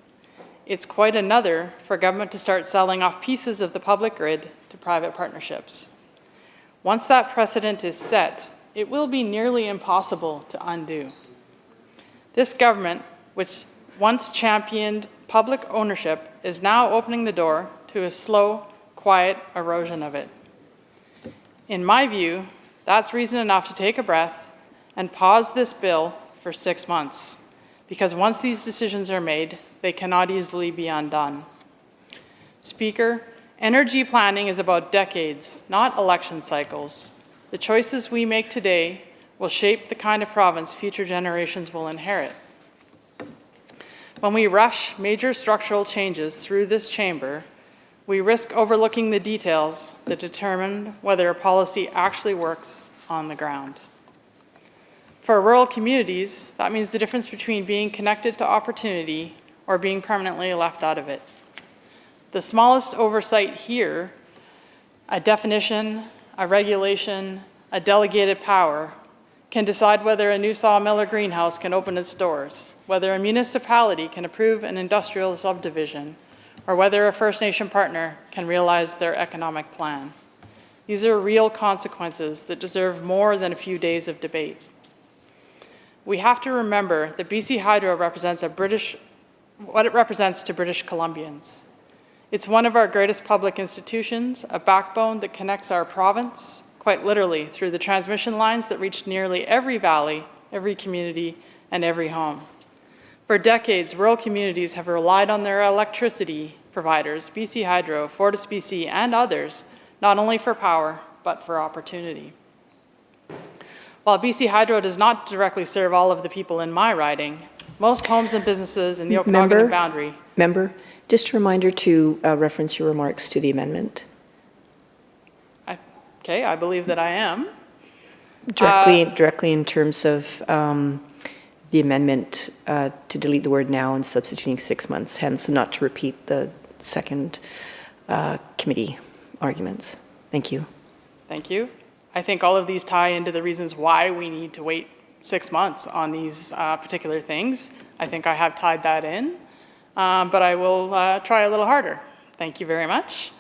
M: It's quite another for government to start selling off pieces of the public grid to private partnerships. Once that precedent is set, it will be nearly impossible to undo. This government, which once championed public ownership, is now opening the door to a slow, quiet erosion of it. In my view, that's reason enough to take a breath and pause this bill for 6 months, because once these decisions are made, they cannot easily be undone. Speaker, energy planning is about decades, not election cycles. The choices we make today will shape the kind of province future generations will inherit. When we rush major structural changes through this chamber, we risk overlooking the details that determine whether a policy actually works on the ground. For rural communities, that means the difference between being connected to opportunity or being permanently left out of it. The smallest oversight here, a definition, a regulation, a delegated power, can decide whether a new sawmill or greenhouse can open its doors, whether a municipality can approve an industrial subdivision, or whether a First Nation partner can realize their economic plan. These are real consequences that deserve more than a few days of debate. We have to remember that BC Hydro represents what it represents to British Columbians. It's one of our greatest public institutions, a backbone that connects our province, quite literally, through the transmission lines that reach nearly every valley, every community, and every home. For decades, rural communities have relied on their electricity providers, BC Hydro, FortisBC, and others, not only for power, but for opportunity. While BC Hydro does not directly serve all of the people in my riding, most homes and businesses in the Okanagan boundary.
N: Member, just a reminder to reference your remarks to the amendment.
M: Okay, I believe that I am.
N: Directly in terms of the amendment to delete the word now and substituting 6 months, hence not to repeat the second committee arguments. Thank you.
M: Thank you. I think all of these tie into the reasons why we need to wait 6 months on these particular things. I think I have tied that in, but I will try a little harder. Thank you very much.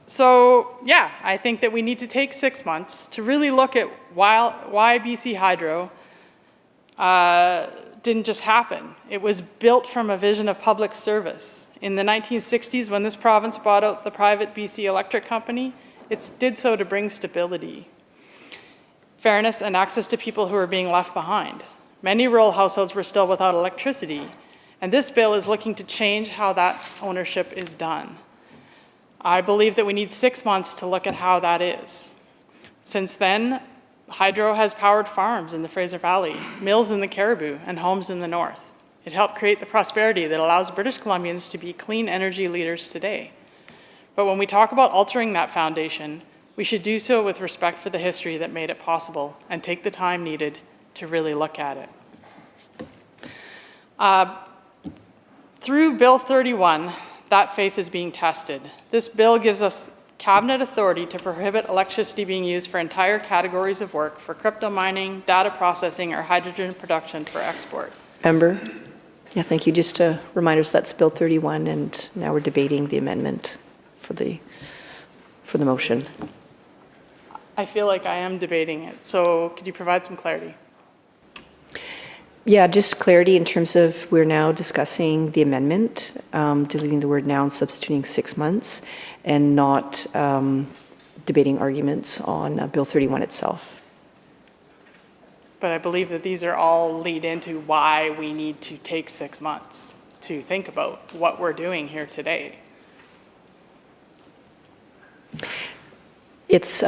M: So yeah, I think that we need to take 6 months to really look at why BC Hydro didn't just happen. It was built from a vision of public service. In the 1960s, when this province bought out the private BC Electric Company, it did so to bring stability, fairness, and access to people who are being left behind. Many rural households were still without electricity, and this bill is looking to change how that ownership is done. I believe that we need 6 months to look at how that is. Since then, hydro has powered farms in the Fraser Valley, mills in the Caribou, and homes in the north. It helped create the prosperity that allows British Columbians to be clean energy leaders today. But when we talk about altering that foundation, we should do so with respect for the history that made it possible and take the time needed to really look at it. Through Bill 31, that faith is being tested. This bill gives us cabinet authority to prohibit electricity being used for entire categories of work for crypto mining, data processing, or hydrogen production for export.
N: Member? Yeah, thank you. Just to remind us, that's Bill 31, and now we're debating the amendment for the motion.
M: I feel like I am debating it, so could you provide some clarity?
N: Yeah, just clarity in terms of we're now discussing the amendment, deleting the word now and substituting 6 months, and not debating arguments on Bill 31 itself.
M: But I believe that these are all lead into why we need to take 6 months to think about what we're doing here today.
N: It's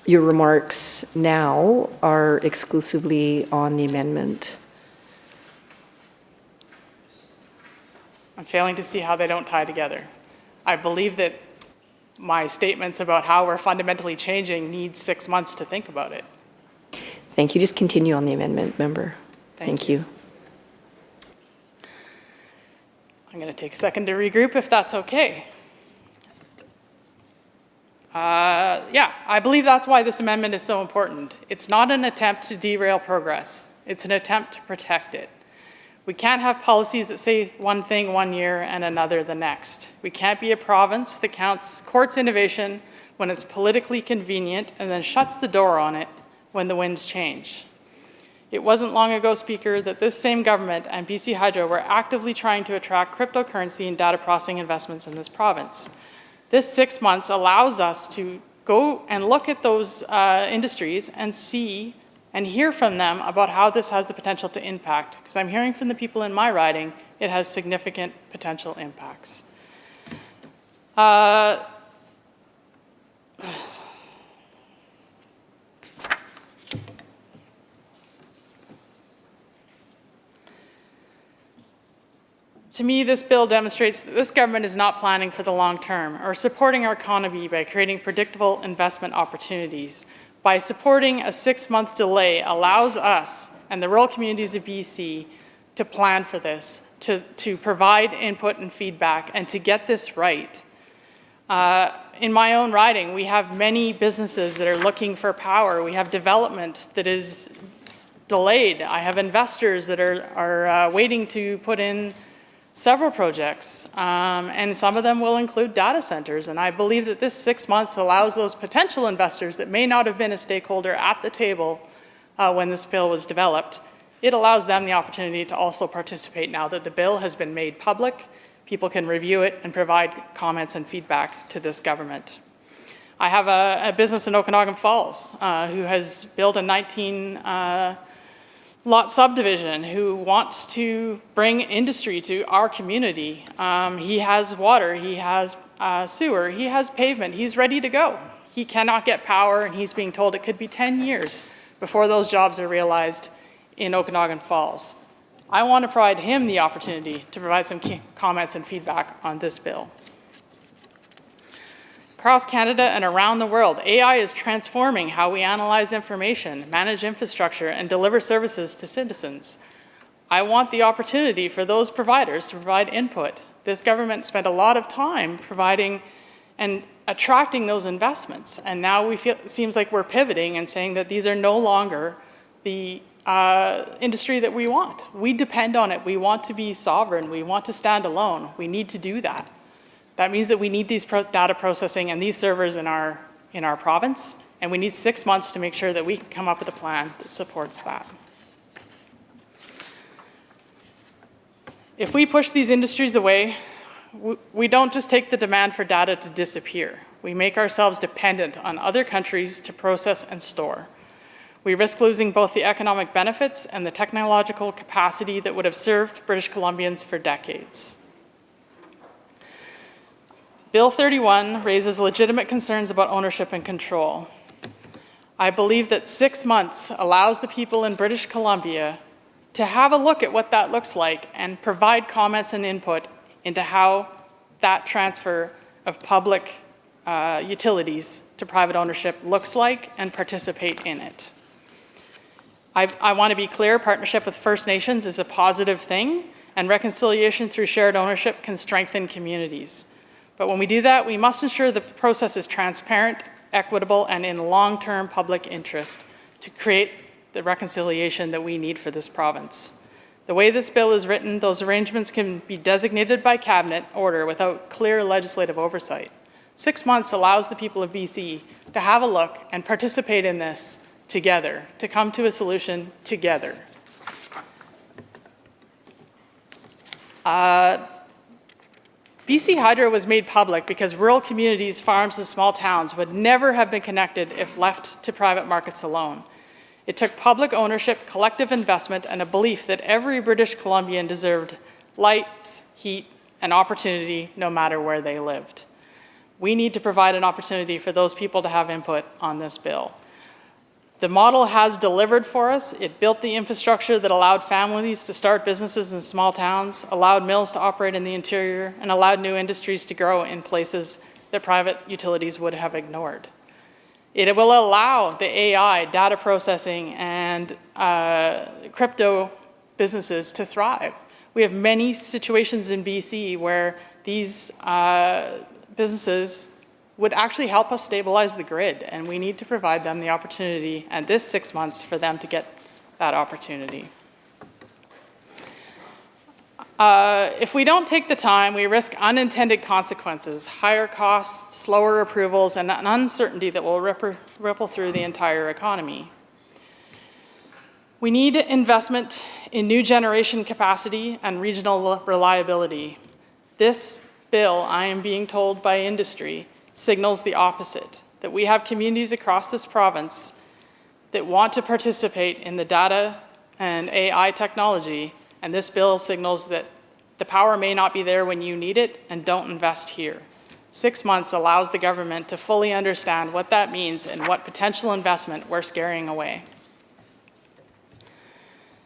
N: your remarks now are exclusively on the amendment.
M: I'm failing to see how they don't tie together. I believe that my statements about how we're fundamentally changing need 6 months to think about it.
N: Thank you. Just continue on the amendment, member. Thank you.
M: I'm going to take a second to regroup if that's okay. Yeah, I believe that's why this amendment is so important. It's not an attempt to derail progress. It's an attempt to protect it. We can't have policies that say one thing one year and another the next. We can't be a province that courts innovation when it's politically convenient and then shuts the door on it when the winds change. It wasn't long ago, Speaker, that this same government and BC Hydro were actively trying to attract cryptocurrency and data processing investments in this province. This 6 months allows us to go and look at those industries and see and hear from them about how this has the potential to impact. Because I'm hearing from the people in my riding, it has significant potential impacts. To me, this bill demonstrates that this government is not planning for the long term or supporting our economy by creating predictable investment opportunities. By supporting a 6-month delay allows us and the rural communities of BC to plan for this, to provide input and feedback, and to get this right. In my own riding, we have many businesses that are looking for power. We have development that is delayed. I have investors that are waiting to put in several projects, and some of them will include data centers. And I believe that this 6 months allows those potential investors that may not have been a stakeholder at the table when this bill was developed, it allows them the opportunity to also participate now that the bill has been made public. People can review it and provide comments and feedback to this government. I have a business in Okanagan Falls who has built a 19 lot subdivision who wants to bring industry to our community. He has water, he has sewer, he has pavement, he's ready to go. He cannot get power, and he's being told it could be 10 years before those jobs are realized in Okanagan Falls. I want to provide him the opportunity to provide some comments and feedback on this bill. Across Canada and around the world, AI is transforming how we analyze information, manage infrastructure, and deliver services to citizens. I want the opportunity for those providers to provide input. This government spent a lot of time providing and attracting those investments, and now it seems like we're pivoting and saying that these are no longer the industry that we want. We depend on it. We want to be sovereign. We want to stand alone. We need to do that. That means that we need these data processing and these servers in our province, and we need 6 months to make sure that we can come up with a plan that supports that. If we push these industries away, we don't just take the demand for data to disappear. We make ourselves dependent on other countries to process and store. We risk losing both the economic benefits and the technological capacity that would have served British Columbians for decades. Bill 31 raises legitimate concerns about ownership and control. I believe that 6 months allows the people in British Columbia to have a look at what that looks like and provide comments and input into how that transfer of public utilities to private ownership looks like and participate in it. I want to be clear, partnership with First Nations is a positive thing, and reconciliation through shared ownership can strengthen communities. But when we do that, we must ensure the process is transparent, equitable, and in long-term public interest to create the reconciliation that we need for this province. The way this bill is written, those arrangements can be designated by cabinet order without clear legislative oversight. 6 months allows the people of BC to have a look and participate in this together, to come to a solution together. BC Hydro was made public because rural communities, farms, and small towns would never have been connected if left to private markets alone. It took public ownership, collective investment, and a belief that every British Columbian deserved lights, heat, and opportunity no matter where they lived. We need to provide an opportunity for those people to have input on this bill. The model has delivered for us. It built the infrastructure that allowed families to start businesses in small towns, allowed mills to operate in the interior, and allowed new industries to grow in places that private utilities would have ignored. It will allow the AI, data processing, and crypto businesses to thrive. We have many situations in BC where these businesses would actually help us stabilize the grid, and we need to provide them the opportunity, and this 6 months for them to get that opportunity. If we don't take the time, we risk unintended consequences, higher costs, slower approvals, and an uncertainty that will ripple through the entire economy. We need investment in new generation capacity and regional reliability. This bill, I am being told by industry, signals the opposite, that we have communities across this province that want to participate in the data and AI technology, and this bill signals that the power may not be there when you need it, and don't invest here. 6 months allows the government to fully understand what that means and what potential investment we're scaring away.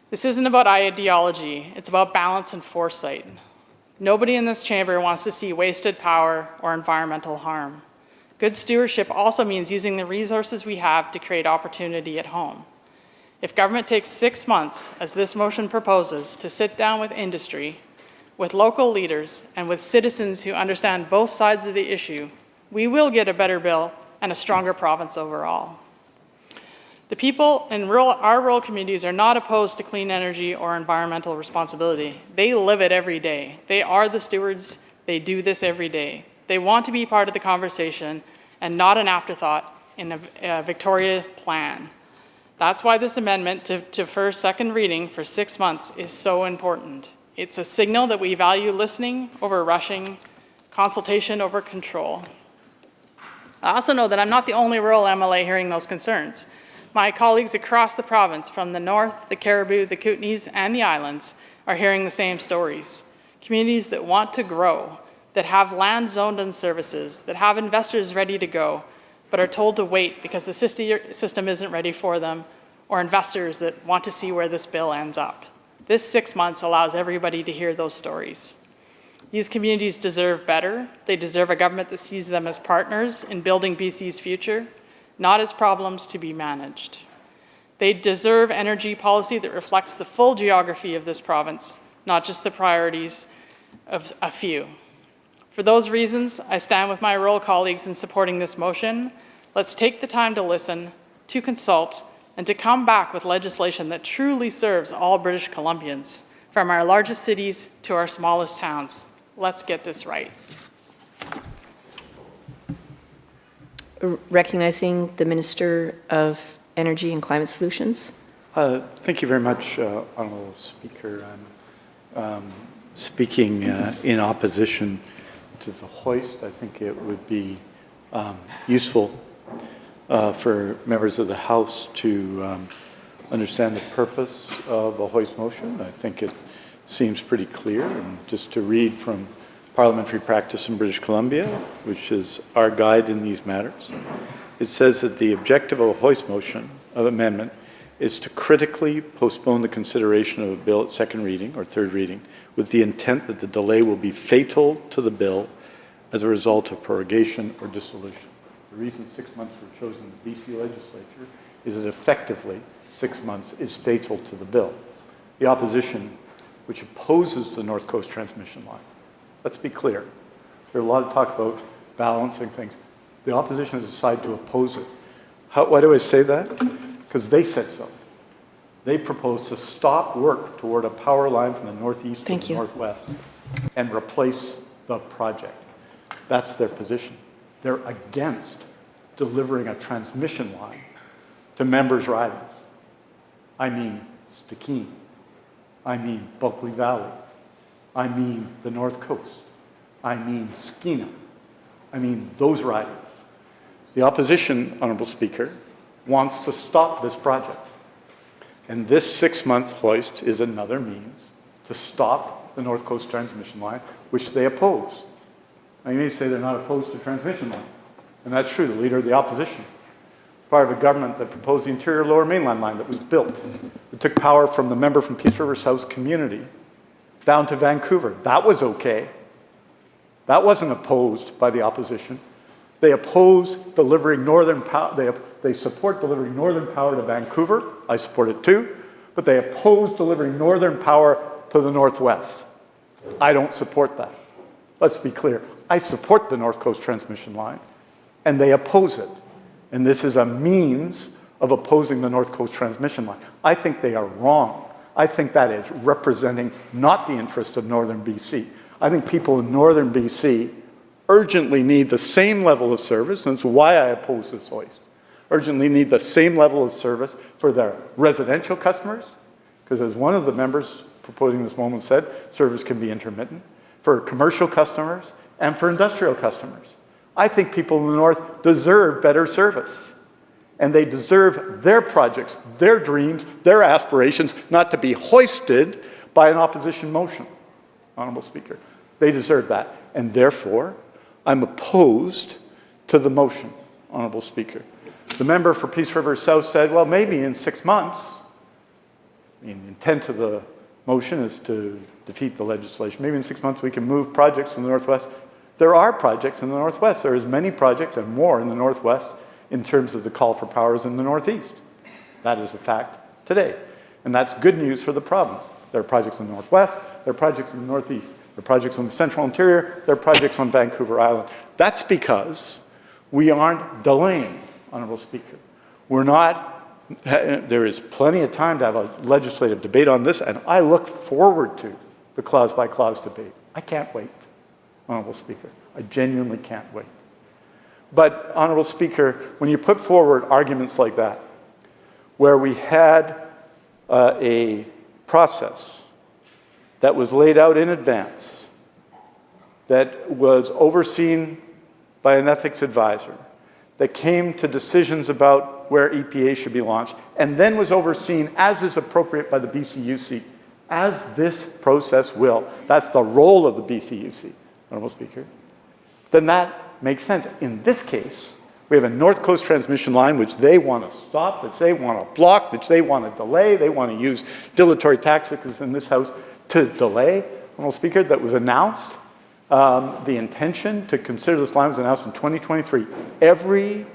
M: This isn't about ideology, it's about balance and foresight. Nobody in this chamber wants to see wasted power or environmental harm. Good stewardship also means using the resources we have to create opportunity at home. If government takes 6 months, as this motion proposes, to sit down with industry, with local leaders, and with citizens who understand both sides of the issue, we will get a better bill and a stronger province overall. The people in our rural communities are not opposed to clean energy or environmental responsibility. They live it every day. They are the stewards. They do this every day. They want to be part of the conversation and not an afterthought in a Victoria plan. That's why this amendment to first, second reading for 6 months is so important. It's a signal that we value listening over rushing, consultation over control. I also know that I'm not the only rural MLA hearing those concerns. My colleagues across the province, from the north, the Cariboo, the Kootenays, and the islands, are hearing the same stories. Communities that want to grow, that have land zoned and services, that have investors ready to go, but are told to wait because the system isn't ready for them, or investors that want to see where this bill ends up. This 6 months allows everybody to hear those stories. These communities deserve better. They deserve a government that sees them as partners in building BC's future, not as problems to be managed. They deserve energy policy that reflects the full geography of this province, not just the priorities of a few. For those reasons, I stand with my rural colleagues in supporting this motion. Let's take the time to listen, to consult, and to come back with legislation that truly serves all British Columbians, from our largest cities to our smallest towns. Let's get this right.
N: Recognizing the Minister of Energy and Climate Solutions.
O: Thank you very much, Honourable Speaker. I'm speaking in opposition to the hoist. I think it would be useful for members of the House to understand the purpose of a hoist motion. I think it seems pretty clear, and just to read from parliamentary practice in British Columbia, which is our guide in these matters. It says that the objective of a hoist motion of amendment is to critically postpone the consideration of a bill at second reading or third reading with the intent that the delay will be fatal to the bill as a result of prorogation or dissolution. The reason 6 months were chosen in the BC Legislature is that effectively 6 months is fatal to the bill. The opposition, which opposes the North Coast transmission line, let's be clear, There's a lot of talk about balancing things. The opposition has decided to oppose it. Why do I say that? Because they said so. They proposed to stop work toward a power line from the northeast to the northwest and replace the project. That's their position. They're against delivering a transmission line to members' ridings. I mean Stikine. I mean Bulkley Valley. I mean the North Coast. I mean Skeena. I mean those ridings. The opposition, Honourable Speaker, wants to stop this project. And this 6-month hoist is another means to stop the North Coast transmission line, which they oppose. Now, you may say they're not opposed to transmission lines. And that's true, the leader of the opposition. Part of a government that proposed the interior lower mainland line that was built. It took power from the member from Peace River South community down to Vancouver. That was okay. That wasn't opposed by the opposition. They oppose delivering northern power. They support delivering northern power to Vancouver. I support it too. But they oppose delivering northern power to the northwest. I don't support that. Let's be clear. I support the North Coast transmission line, and they oppose it. And this is a means of opposing the North Coast transmission line. I think they are wrong. I think that is representing not the interest of northern BC. I think people in northern BC urgently need the same level of service, and that's why I oppose this hoist. Urgently need the same level of service for their residential customers, because as one of the members proposing this moment said, service can be intermittent, for commercial customers, and for industrial customers. I think people in the north deserve better service. And they deserve their projects, their dreams, their aspirations not to be hoisted by an opposition motion, Honourable Speaker. They deserve that. And therefore, I'm opposed to the motion, Honourable Speaker. The member for Peace River South said, well, maybe in 6 months, the intent of the motion is to defeat the legislation. Maybe in 6 months we can move projects in the northwest. There are projects in the northwest. There are as many projects and more in the northwest in terms of the call for powers in the northeast. That is a fact today. And that's good news for the province. There are projects in the northwest, there are projects in the northeast, there are projects on the central interior, there are projects on Vancouver Island. That's because we aren't delaying, Honourable Speaker. We're not, there is plenty of time to have a legislative debate on this, and I look forward to the clause-by-clause debate. I can't wait, Honourable Speaker. I genuinely can't wait. But, Honourable Speaker, when you put forward arguments like that, where we had a process that was laid out in advance, that was overseen by an ethics advisor, that came to decisions about where EPA should be launched, and then was overseen, as is appropriate by the BCUC, as this process will. That's the role of the BCUC, Honourable Speaker. Then that makes sense. In this case, we have a North Coast transmission line which they want to stop, which they want to block, which they want to delay. They want to use dilatory tactics in this House to delay, Honourable Speaker, that was announced. The intention to consider this line was announced in 2023. Every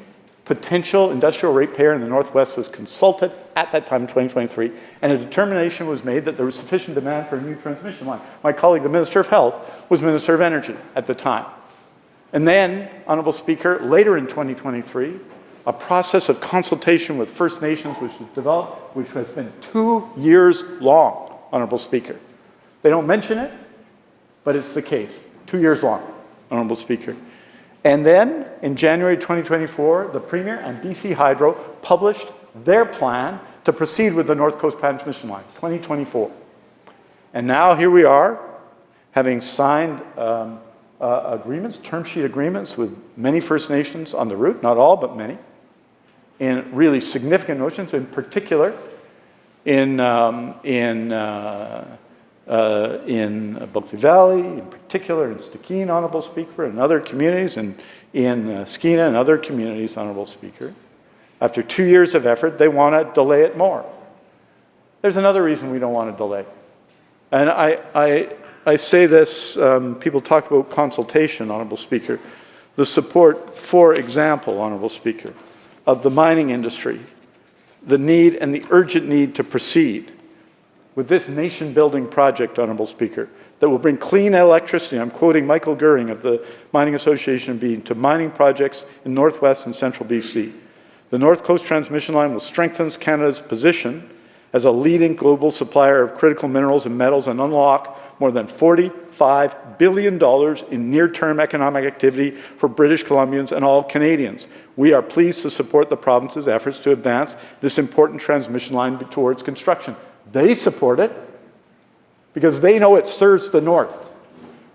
O: potential industrial ratepayer in the Northwest was consulted at that time in 2023, and a determination was made that there was sufficient demand for a new transmission line. My colleague, the Minister of Health, was Minister of Energy at the time. And then, Honourable Speaker, later in 2023, a process of consultation with First Nations which was developed, which has been 2 years long, Honourable Speaker. They don't mention it, but it's the case. 2 years long, Honourable Speaker. And then, in January 2024, the Premier and BC Hydro published their plan to proceed with the North Coast transmission line, 2024. And now here we are, having signed agreements, term sheet agreements with many First Nations on the route, not all, but many, in really significant notions, in particular in Bulkley Valley, in particular in Stikine, Honourable Speaker, and other communities, and in Skeena and other communities, Honourable Speaker. After 2 years of effort, they want to delay it more. There's another reason we don't want to delay. And I say this, people talk about consultation, Honourable Speaker. The support, for example, Honourable Speaker, of the mining industry, the need and the urgent need to proceed with this nation-building project, Honourable Speaker,
F: that will bring clean electricity, I'm quoting Michael Goering of the Mining Association of BC, to mining projects in northwest and central BC. The North Coast Transmission Line will strengthen Canada's position as a leading global supplier of critical minerals and metals and unlock more than $45 billion in near-term economic activity for British Columbians and all Canadians. We are pleased to support the province's efforts to advance this important transmission line towards construction. They support it because they know it serves the North.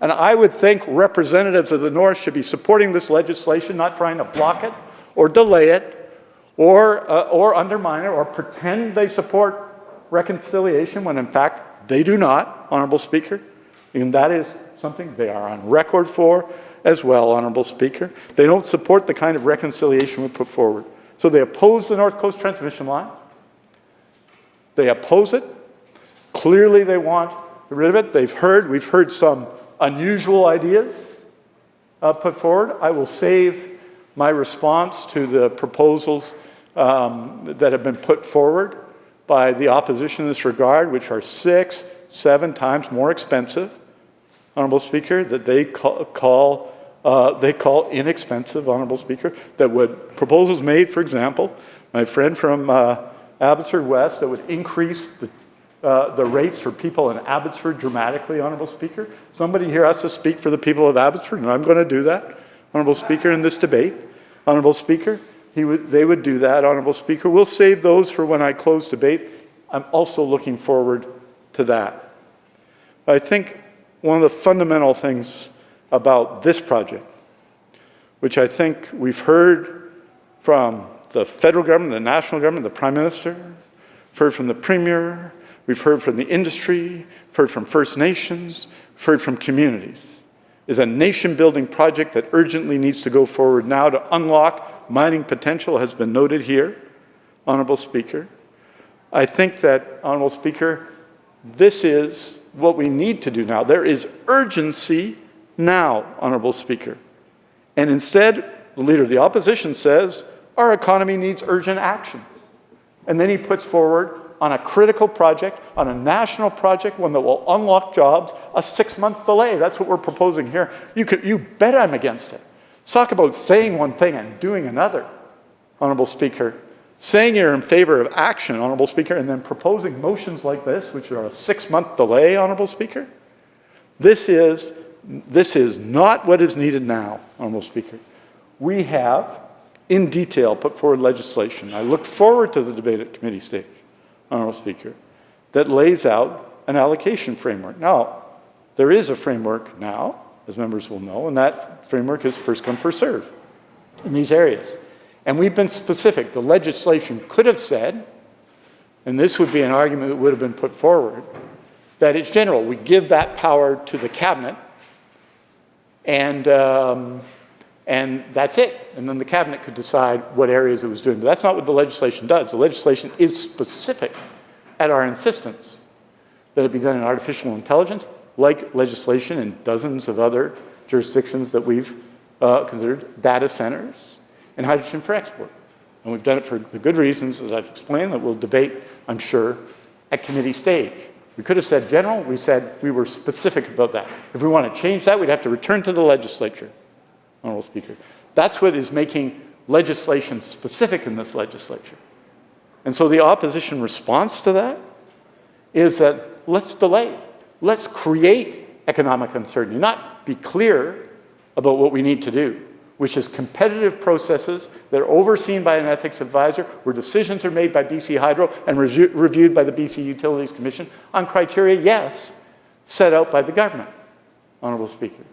F: And I would think representatives of the North should be supporting this legislation, not trying to block it or delay it or undermine it or pretend they support reconciliation when in fact they do not, Honourable Speaker. And that is something they are on record for as well, Honourable Speaker. They don't support the kind of reconciliation we put forward. So they oppose the North Coast Transmission Line. They oppose it. Clearly they want to get rid of it. We've heard some unusual ideas put forward. I will save my response to the proposals that have been put forward by the opposition in this regard, which are 6, 7 times more expensive, Honourable Speaker, that they call inexpensive, Honourable Speaker, proposals made, for example, my friend from Abbotsford West, that would increase the rates for people in Abbotsford dramatically, Honourable Speaker. Somebody here has to speak for the people of Abbotsford, and I'm going to do that, Honourable Speaker, in this debate. Honourable Speaker, they would do that, Honourable Speaker. We'll save those for when I close debate. I'm also looking forward to that. I think one of the fundamental things about this project, which I think we've heard from the federal government, the national government, the Prime Minister, we've heard from the Premier, we've heard from the industry, we've heard from First Nations, we've heard from communities, is a nation-building project that urgently needs to go forward now to unlock mining potential, has been noted here, Honourable Speaker. I think that, Honourable Speaker, this is what we need to do now. There is urgency now, Honourable Speaker. And instead, the Leader of the Opposition says, our economy needs urgent action. And then he puts forward, on a critical project, on a national project, one that will unlock jobs, a 6-month delay. That's what we're proposing here. You bet I'm against it. Talk about saying one thing and doing another, Honourable Speaker. Saying you're in favor of action, Honourable Speaker, and then proposing motions like this, which are a 6-month delay, Honourable Speaker. This is not what is needed now, Honourable Speaker. We have, in detail, put forward legislation. I look forward to the debate at committee stage, Honourable Speaker, that lays out an allocation framework. Now, there is a framework now, as members will know, and that framework is first come, first serve in these areas. And we've been specific. The legislation could have said, and this would be an argument that would have been put forward, that it's general. We give that power to the Cabinet, and that's it. And then the Cabinet could decide what areas it was doing. But that's not what the legislation does. The legislation is specific at our insistence that it be done in artificial intelligence, like legislation in dozens of other jurisdictions that we've considered, data centers, and hydrogen for export. And we've done it for the good reasons that I've explained that we'll debate, I'm sure, at committee stage. We could have said general. We said we were specific about that. If we want to change that, we'd have to return to the legislature, Honourable Speaker. That's what is making legislation specific in this legislature. And so the opposition response to that is that let's delay. Let's create economic uncertainty, not be clear about what we need to do, which is competitive processes that are overseen by an ethics advisor, where decisions are made by BC Hydro and reviewed by the BC Utilities Commission on criteria, yes, set out by the government, Honourable Speaker.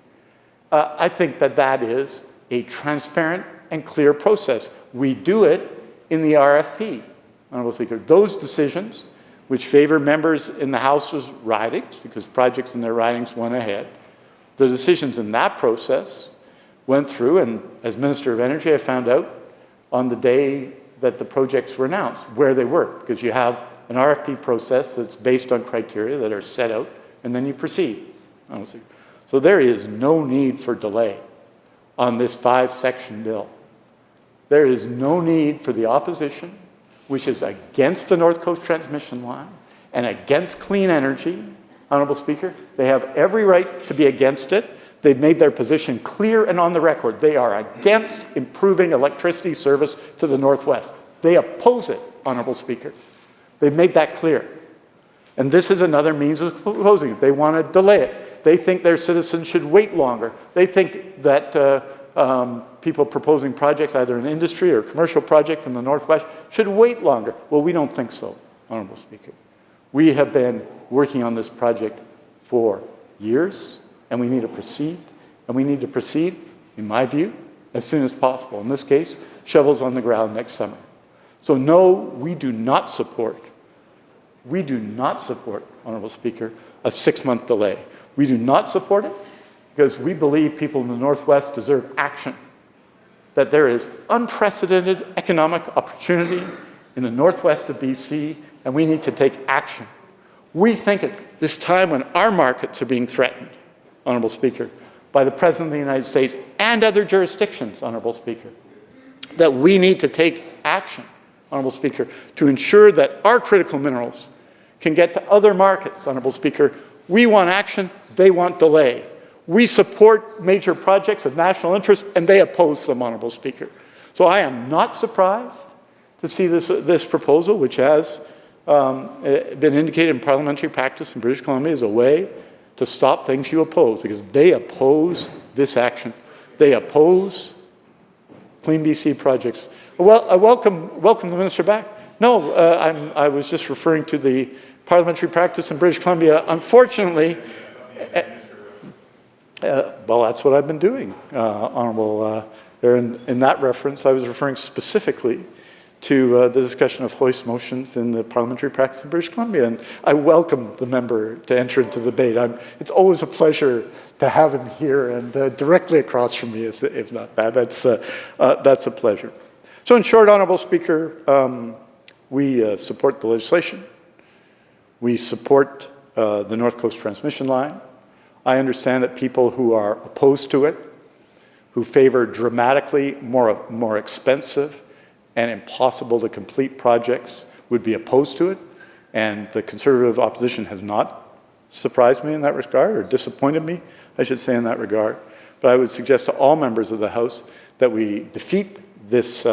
F: I think that that is a transparent and clear process. We do it in the RFP, Honourable Speaker. Those decisions, which favor members in the House's ridings, because projects in their ridings went ahead, the decisions in that process went through, and as Minister of Energy, I found out on the day that the projects were announced where they were, because you have an RFP process that's based on criteria that are set out, and then you proceed. So there is no need for delay on this 5-section bill. There is no need for the opposition, which is against the North Coast Transmission Line and against clean energy,
O: Honourable Speaker. They have every right to be against it. They've made their position clear and on the record. They are against improving electricity service to the Northwest. They oppose it, Honourable Speaker. They've made that clear. And this is another means of opposing it. They want to delay it. They think their citizens should wait longer. They think that people proposing projects, either in industry or commercial projects in the Northwest, should wait longer. Well, we don't think so, Honourable Speaker. We have been working on this project for years, and we need to proceed. And we need to proceed, in my view, as soon as possible. In this case, shovels on the ground next summer. So no, we do not support, Honourable Speaker, a 6-month delay. We do not support it because we believe people in the Northwest deserve action, that there is unprecedented economic opportunity in the Northwest of BC, and we need to take action. We think at this time when our markets are being threatened, Honourable Speaker, by the President of the United States and other jurisdictions, Honourable Speaker, that we need to take action, Honourable Speaker, to ensure that our critical minerals can get to other markets, Honourable Speaker. We want action, they want delay. We support major projects of national interest, and they oppose them, Honourable Speaker. So I am not surprised to see this proposal, which has been indicated in parliamentary practice in British Columbia as a way to stop things you oppose, because they oppose this action. They oppose Clean BC projects. Well, I welcome the Minister back. No, I was just referring to the parliamentary practice in British Columbia. Unfortunately, well, that's what I've been doing, Honourable. There in that reference, I was referring specifically to the discussion of hoist motions in the parliamentary practice in British Columbia. And I welcome the member to enter into the debate. It's always a pleasure to have him here, and directly across from me, if not that. That's a pleasure. So in short, Honourable Speaker, we support the legislation. We support the North Coast transmission line. I understand that people who are opposed to it, who favor dramatically more expensive and impossible to complete projects, would be opposed to it. And the Conservative opposition has not surprised me in that regard, or disappointed me, I should say, in that regard. But I would suggest to all members of the House that we defeat this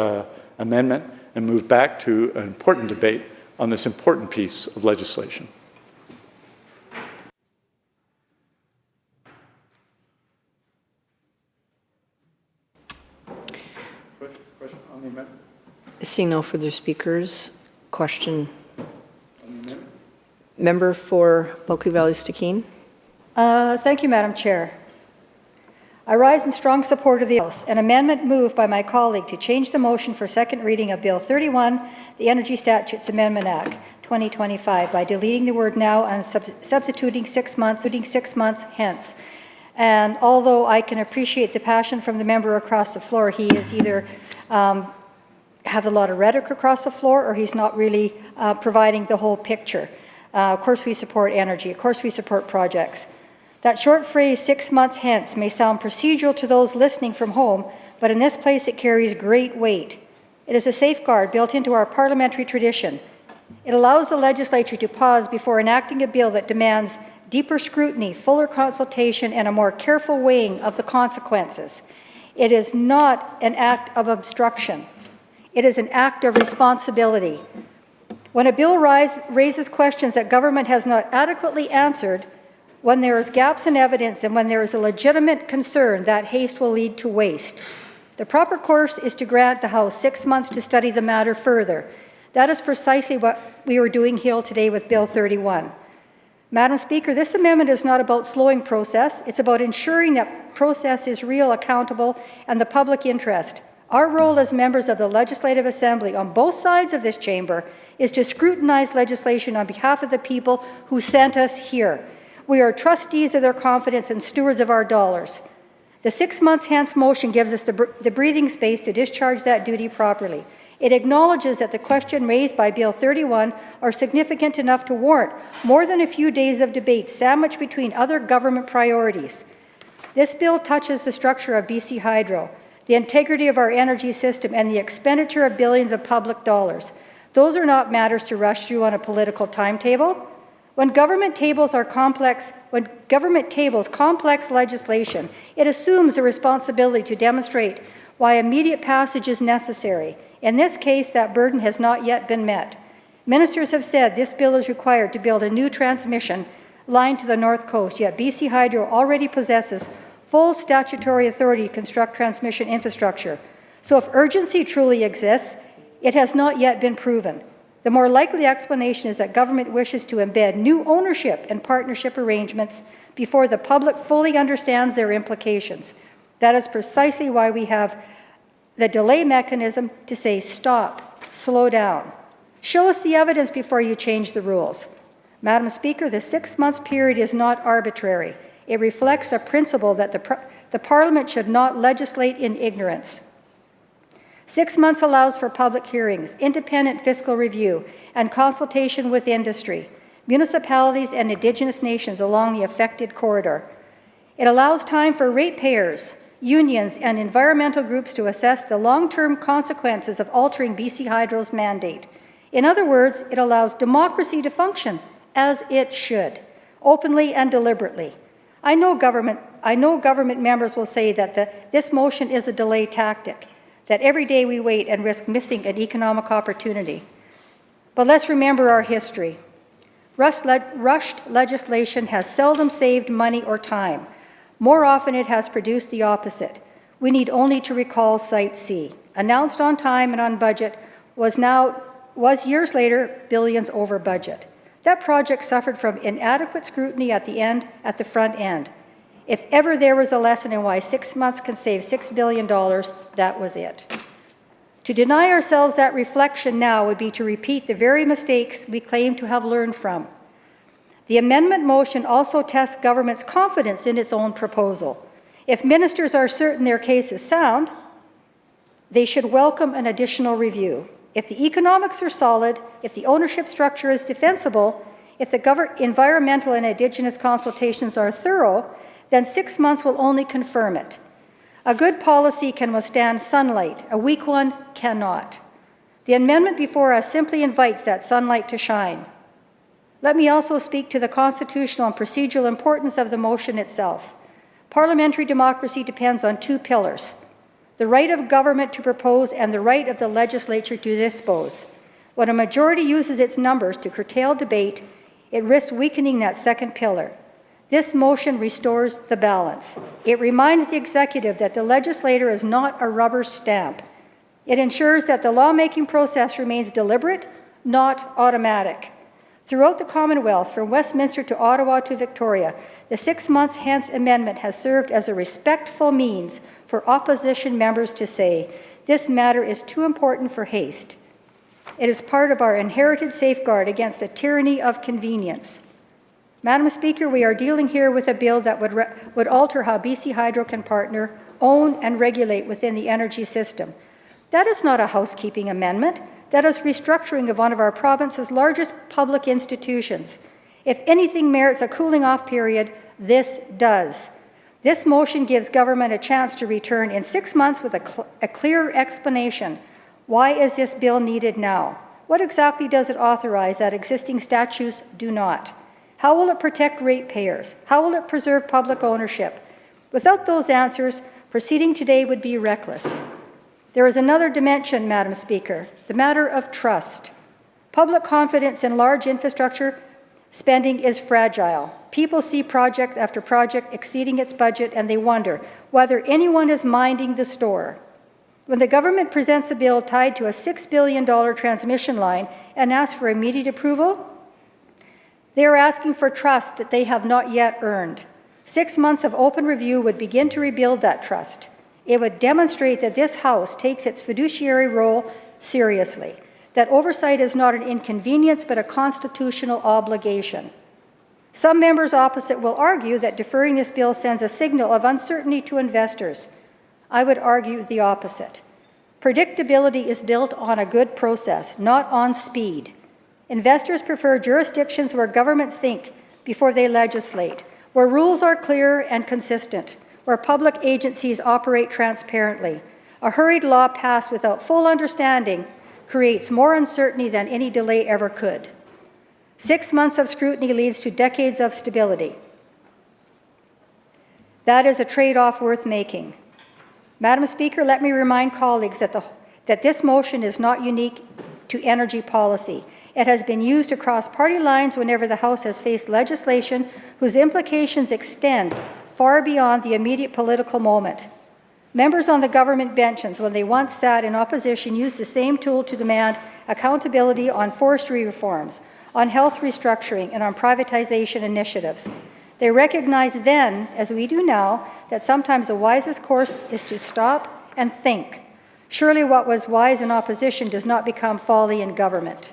O: amendment and move back to an important debate on this important piece of legislation. Question on the amendment?
N: Seeing no further speakers, question. Member for Bulkley Valley Stikine.
P: Thank you, Madam Chair. I rise in strong support of the House. An amendment moved by my colleague to change the motion for second reading of Bill 31, the Energy Statutes Amendment Act 2025, by deleting the word now and substituting 6 months hence. And although I can appreciate the passion from the member across the floor, he is either have a lot of rhetoric across the floor, or he's not really providing the whole picture. Of course we support energy, of course we support projects. That short phrase, 6 months hence, may sound procedural to those listening from home, but in this place it carries great weight. It is a safeguard built into our parliamentary tradition. It allows the legislature to pause before enacting a bill that demands deeper scrutiny, fuller consultation, and a more careful weighing of the consequences. It is not an act of obstruction. It is an act of responsibility. When a bill raises questions that government has not adequately answered, when there is gaps in evidence, and when there is a legitimate concern, that haste will lead to waste. The proper course is to grant the House 6 months to study the matter further. That is precisely what we were doing here today with Bill 31. Madam Speaker, this amendment is not about slowing process. It's about ensuring that process is real, accountable, and the public interest. Our role as members of the Legislative Assembly on both sides of this chamber is to scrutinize legislation on behalf of the people who sent us here. We are trustees of their confidence and stewards of our dollars. The 6 months hence motion gives us the breathing space to discharge that duty properly. It acknowledges that the question raised by Bill 31 are significant enough to warrant more than a few days of debate sandwiched between other government priorities. This bill touches the structure of BC Hydro, the integrity of our energy system, and the expenditure of billions of public dollars. Those are not matters to rush through on a political timetable. When government tables complex legislation, it assumes the responsibility to demonstrate why immediate passage is necessary. In this case, that burden has not yet been met. Ministers have said this bill is required to build a new transmission line to the North Coast, yet BC Hydro already possesses full statutory authority to construct transmission infrastructure. So if urgency truly exists, it has not yet been proven. The more likely explanation is that government wishes to embed new ownership and partnership arrangements before the public fully understands their implications. That is precisely why we have the delay mechanism to say stop, slow down. Show us the evidence before you change the rules. Madam Speaker, the 6-month period is not arbitrary. It reflects a principle that the Parliament should not legislate in ignorance. 6 months allows for public hearings, independent fiscal review, and consultation with industry, municipalities, and Indigenous nations along the affected corridor. It allows time for ratepayers, unions, and environmental groups to assess the long-term consequences of altering BC Hydro's mandate. In other words, it allows democracy to function as it should, openly and deliberately. I know government members will say that this motion is a delay tactic, that every day we wait and risk missing an economic opportunity. But let's remember our history. Rushed legislation has seldom saved money or time. More often it has produced the opposite. We need only to recall Site C. Announced on time and on budget, was years later billions over budget. That project suffered from inadequate scrutiny at the front end. If ever there was a lesson in why 6 months can save $6 billion, that was it. To deny ourselves that reflection now would be to repeat the very mistakes we claim to have learned from. The amendment motion also tests government's confidence in its own proposal. If ministers are certain their case is sound, they should welcome an additional review. If the economics are solid, if the ownership structure is defensible, if the environmental and Indigenous consultations are thorough, then 6 months will only confirm it. A good policy can withstand sunlight, a weak one cannot. The amendment before us simply invites that sunlight to shine. Let me also speak to the constitutional and procedural importance of the motion itself. Parliamentary democracy depends on 2 pillars: the right of government to propose and the right of the legislature to dispose. When a majority uses its numbers to curtail debate, it risks weakening that second pillar. This motion restores the balance. It reminds the executive that the legislator is not a rubber stamp. It ensures that the lawmaking process remains deliberate, not automatic. Throughout the Commonwealth, from Westminster to Ottawa to Victoria, the 6 months hence amendment has served as a respectful means for opposition members to say, this matter is too important for haste. It is part of our inherited safeguard against the tyranny of convenience. Madam Speaker, we are dealing here with a bill that would alter how BC Hydro can partner, own, and regulate within the energy system. That is not a housekeeping amendment. That is restructuring of one of our province's largest public institutions. If anything merits a cooling-off period, this does. This motion gives government a chance to return in 6 months with a clear explanation. Why is this bill needed now? What exactly does it authorize that existing statutes do not? How will it protect ratepayers? How will it preserve public ownership? Without those answers, proceeding today would be reckless. There is another dimension, Madam Speaker, the matter of trust. Public confidence in large infrastructure spending is fragile. People see project after project exceeding its budget and they wonder whether anyone is minding the store. When the government presents a bill tied to a $6 billion transmission line and asks for immediate approval, they are asking for trust that they have not yet earned. 6 months of open review would begin to rebuild that trust. It would demonstrate that this House takes its fiduciary role seriously, that oversight is not an inconvenience but a constitutional obligation. Some members opposite will argue that deferring this bill sends a signal of uncertainty to investors. I would argue the opposite. Predictability is built on a good process, not on speed. Investors prefer jurisdictions where governments think before they legislate, where rules are clear and consistent, where public agencies operate transparently. A hurried law passed without full understanding creates more uncertainty than any delay ever could. 6 months of scrutiny leads to decades of stability. That is a trade-off worth making. Madam Speaker, let me remind colleagues that this motion is not unique to energy policy. It has been used across party lines whenever the House has faced legislation whose implications extend far beyond the immediate political moment. Members on the government benches, when they once sat in opposition, used the same tool to demand accountability on forestry reforms, on health restructuring, and on privatization initiatives. They recognized then, as we do now, that sometimes the wisest course is to stop and think. Surely what was wise in opposition does not become folly in government.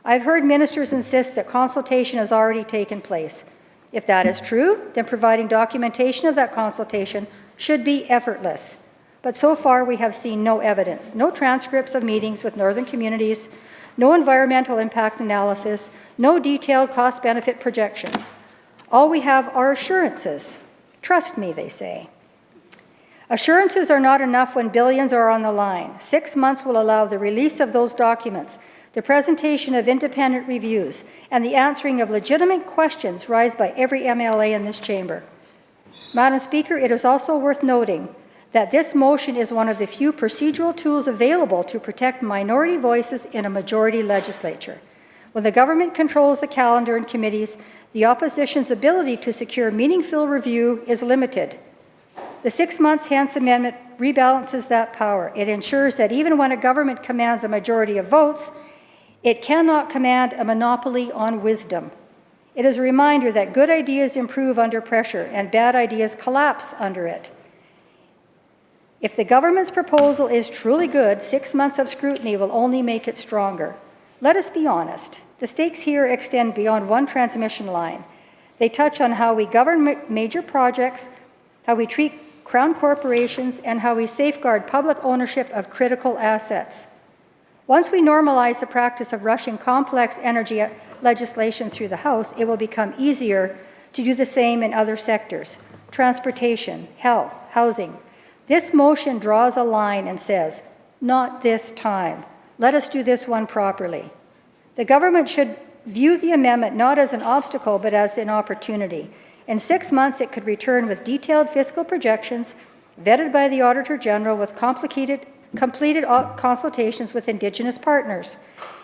P: I've heard ministers insist that consultation has already taken place. If that is true, then providing documentation of that consultation should be effortless. But so far we have seen no evidence, no transcripts of meetings with northern communities, no environmental impact analysis, no detailed cost-benefit projections. All we have are assurances. Trust me, they say. Assurances are not enough when billions are on the line. 6 months will allow the release of those documents, the presentation of independent reviews, and the answering of legitimate questions raised by every MLA in this chamber. Madam Speaker, it is also worth noting that this motion is one of the few procedural tools available to protect minority voices in a majority legislature. When the government controls the calendar and committees, the opposition's ability to secure meaningful review is limited. The 6 months hence amendment rebalances that power. It ensures that even when a government commands a majority of votes, it cannot command a monopoly on wisdom. It is a reminder that good ideas improve under pressure and bad ideas collapse under it. If the government's proposal is truly good, 6 months of scrutiny will only make it stronger. Let us be honest. The stakes here extend beyond one transmission line. They touch on how we govern major projects, how we treat crown corporations, and how we safeguard public ownership of critical assets. Once we normalize the practice of rushing complex energy legislation through the House, it will become easier to do the same in other sectors: transportation, health, housing. This motion draws a line and says, not this time. Let us do this one properly. The government should view the amendment not as an obstacle, but as an opportunity. In 6 months, it could return with detailed fiscal projections, vetted by the Auditor General with completed consultations with Indigenous partners,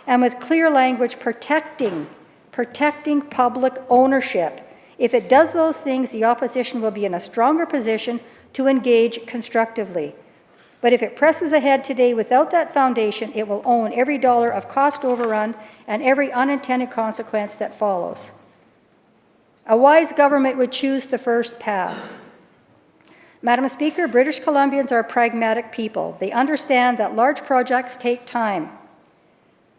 P: and with clear language protecting public ownership. If it does those things, the opposition will be in a stronger position to engage constructively. But if it presses ahead today without that foundation, it will own every dollar of cost overrun and every unintended consequence that follows. A wise government would choose the first path. Madam Speaker, British Columbians are pragmatic people. They understand that large projects take time,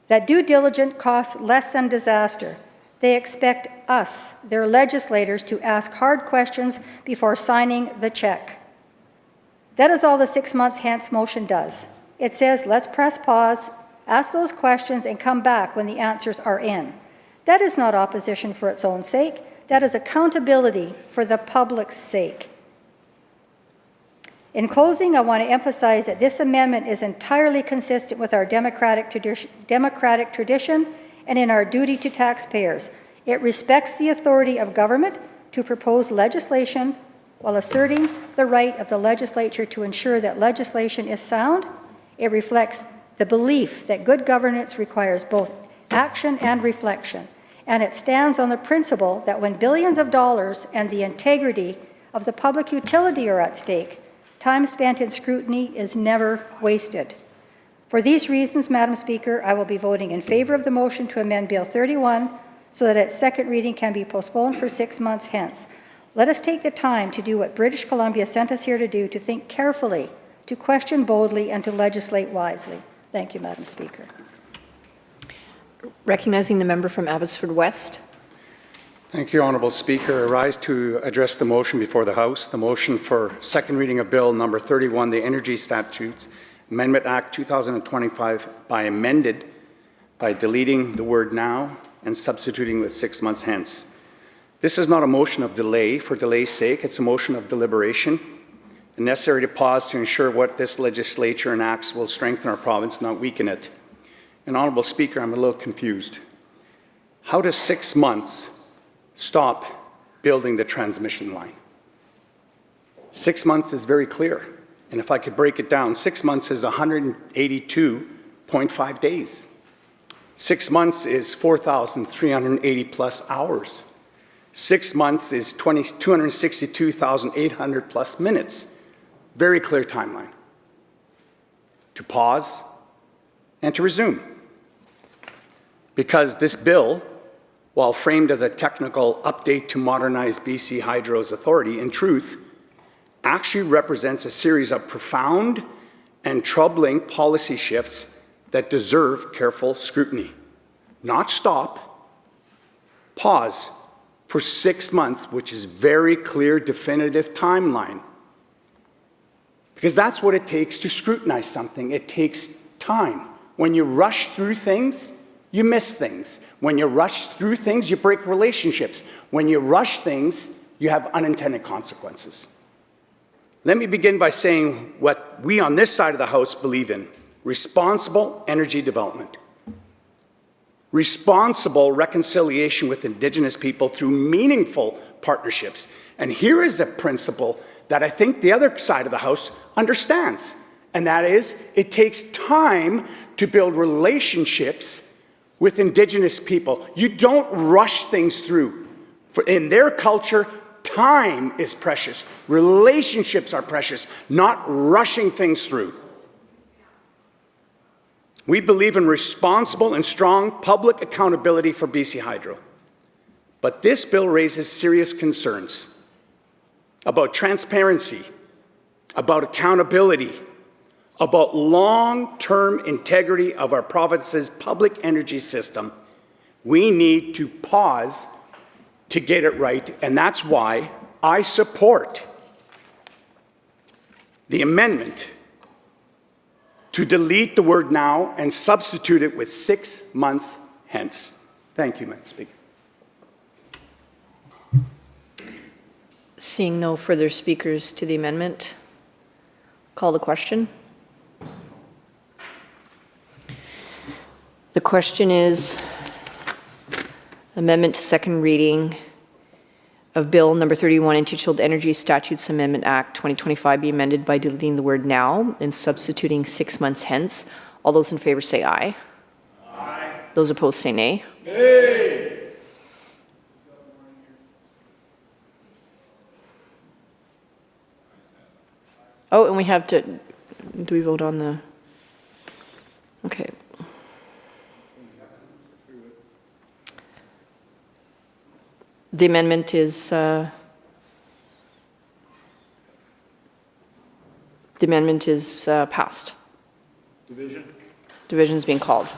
P: that due diligence costs less than disaster. They expect us, their legislators, to ask hard questions before signing the check. That is all the 6 months hence motion does. It says, let's press pause, ask those questions, and come back when the answers are in. That is not opposition for its own sake. That is accountability for the public's sake. In closing, I want to emphasize that this amendment is entirely consistent with our democratic tradition and in our duty to taxpayers. It respects the authority of government to propose legislation while asserting the right of the legislature to ensure that legislation is sound. It reflects the belief that good governance requires both action and reflection. And it stands on the principle that when billions of dollars and the integrity of the public utility are at stake, time spent in scrutiny is never wasted. For these reasons, Madam Speaker, I will be voting in favor of the motion to amend Bill 31 so that its second reading can be postponed for 6 months hence. Let us take the time to do what British Columbia sent us here to do, to think carefully, to question boldly, and to legislate wisely. Thank you, Madam Speaker.
N: Recognizing the member from Abbotsford West.
B: Thank you, Honourable Speaker. I rise to address the motion before the House, the motion for second reading of Bill number 31, the Energy Statutes Amendment Act 2025, amended by deleting the word now and substituting with 6 months hence. This is not a motion of delay for delay's sake. It's a motion of deliberation, and necessary to pause to ensure what this legislature enacts will strengthen our province, not weaken it. And Honourable Speaker, I'm a little confused.
Q: How does 6 months stop building the transmission line? 6 months is very clear. And if I could break it down, 6 months is 182.5 days. 6 months is 4,380 plus hours. 6 months is 262,800 plus minutes. Very clear timeline. To pause and to resume. Because this bill, while framed as a technical update to modernize BC Hydro's authority, in truth, actually represents a series of profound and troubling policy shifts that deserve careful scrutiny. Not stop, pause for 6 months, which is very clear, definitive timeline. Because that's what it takes to scrutinize something. It takes time. When you rush through things, you miss things. When you rush through things, you break relationships. When you rush things, you have unintended consequences. Let me begin by saying what we on this side of the House believe in: responsible energy development, responsible reconciliation with Indigenous people through meaningful partnerships. And here is a principle that I think the other side of the House understands, and that is it takes time to build relationships with Indigenous people. You don't rush things through. In their culture, time is precious. Relationships are precious, not rushing things through. We believe in responsible and strong public accountability for BC Hydro. But this bill raises serious concerns about transparency, about accountability, about long-term integrity of our province's public energy system. We need to pause to get it right, and that's why I support the amendment to delete the word now and substitute it with 6 months hence. Thank you, Madam Speaker.
N: Seeing no further speakers to the amendment, call the question. The question is amendment to second reading of Bill number 31 entitled Energy Statutes Amendment Act 2025 be amended by deleting the word now and substituting 6 months hence. All those in favor say aye. Aye. Those opposed say nay. Nay. Oh, and we have to, do we vote on the, okay. The amendment is passed. Division? Division is being called.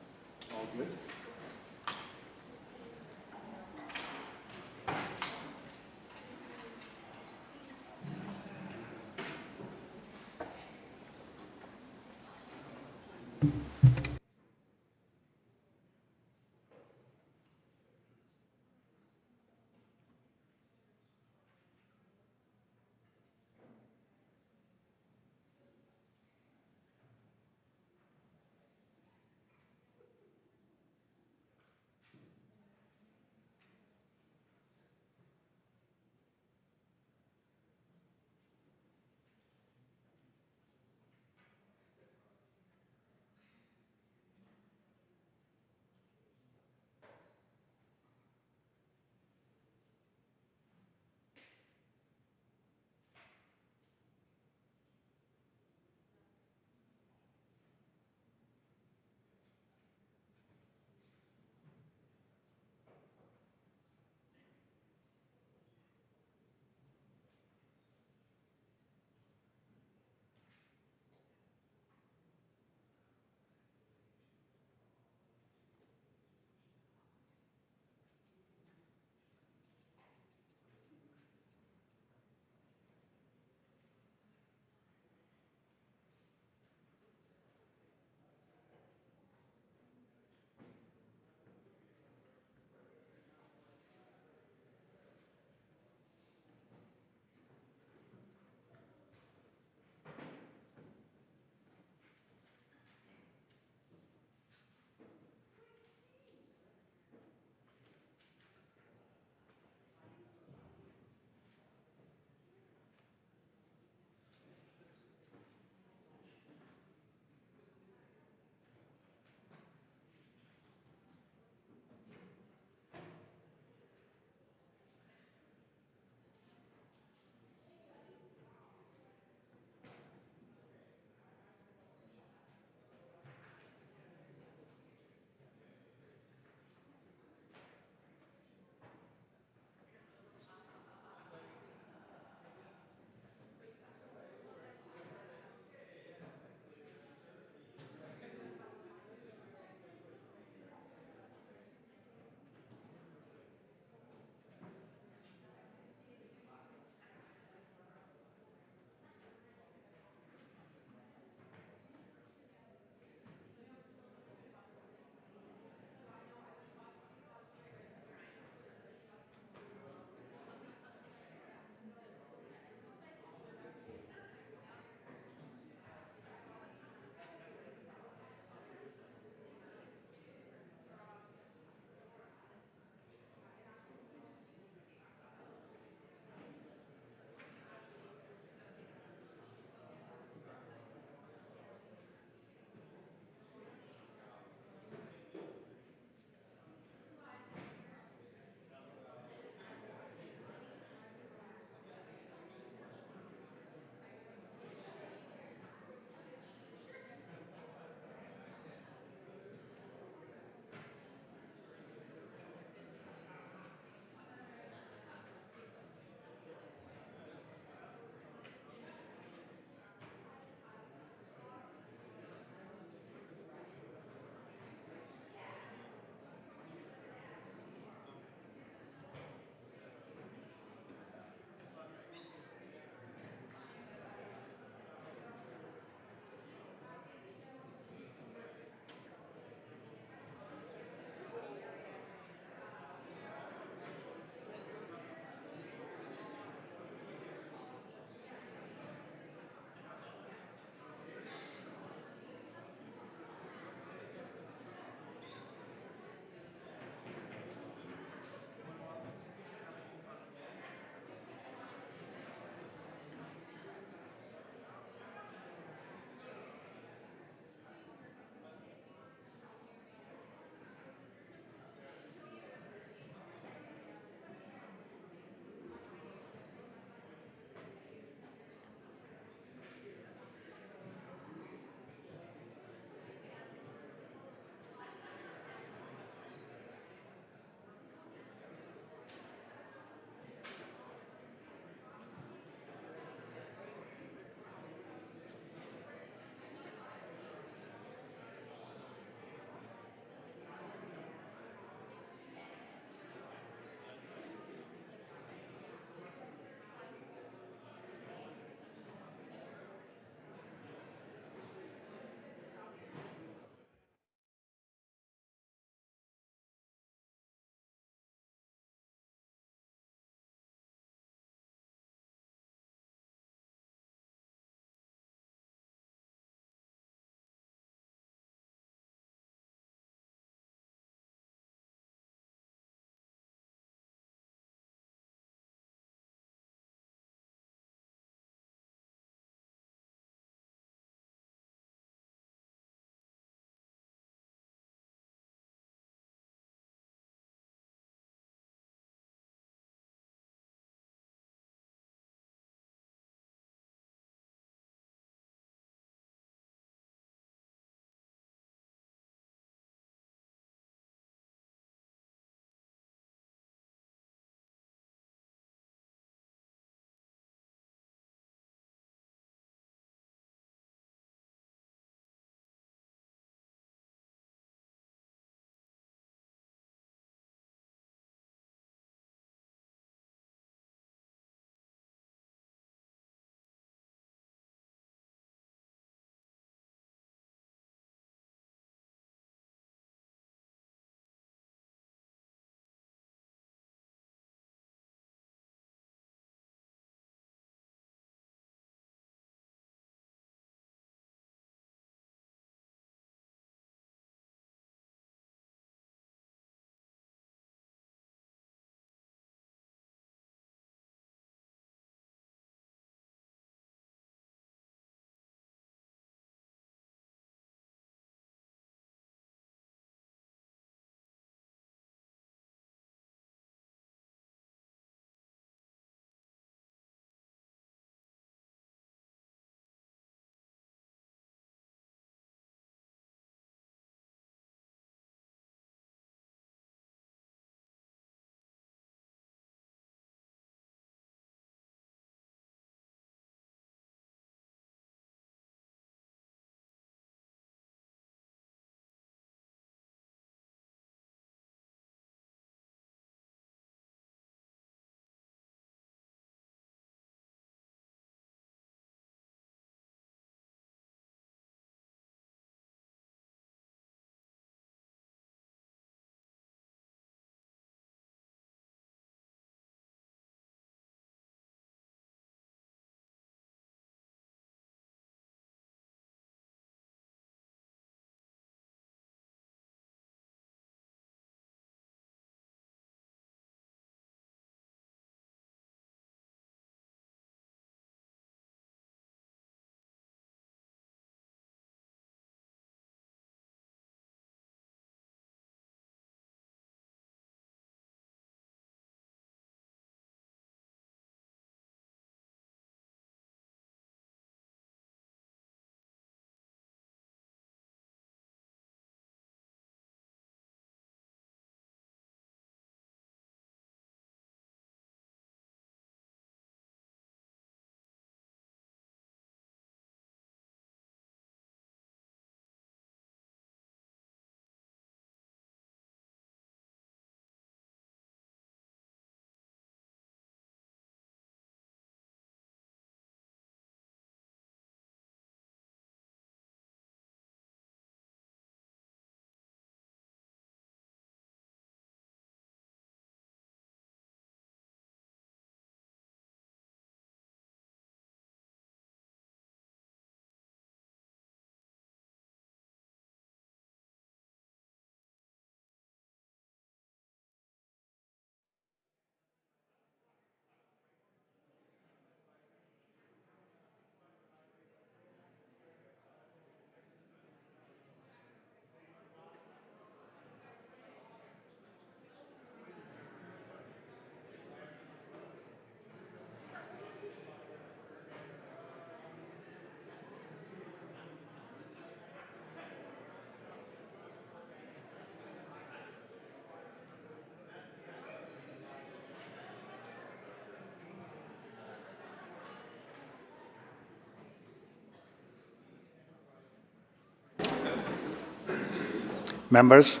R: Members,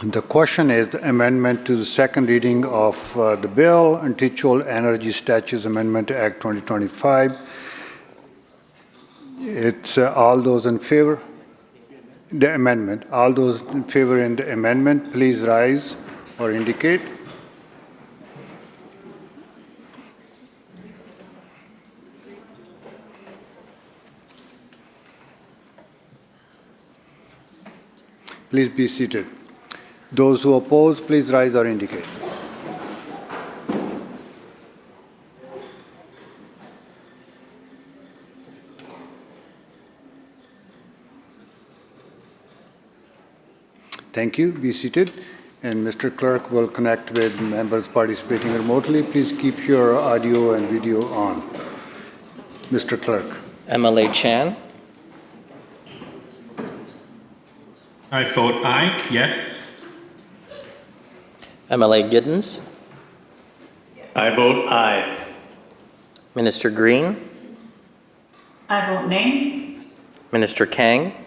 R: the question is the amendment to the second reading of the bill, Intituled Energy Statutes Amendment Act 2025. It's all those in favor? The amendment. All those in favor in the amendment, please rise or indicate. Please be seated. Those who oppose, please rise or indicate. Thank you. Be seated. And Mr. Clerk will connect with members participating remotely. Please keep your audio and video on. Mr. Clerk.
S: MLA Chan.
T: I vote aye, yes.
S: MLA Giddens.
T: I vote aye.
S: Minister Green.
U: I vote nay.
S: Minister Kang.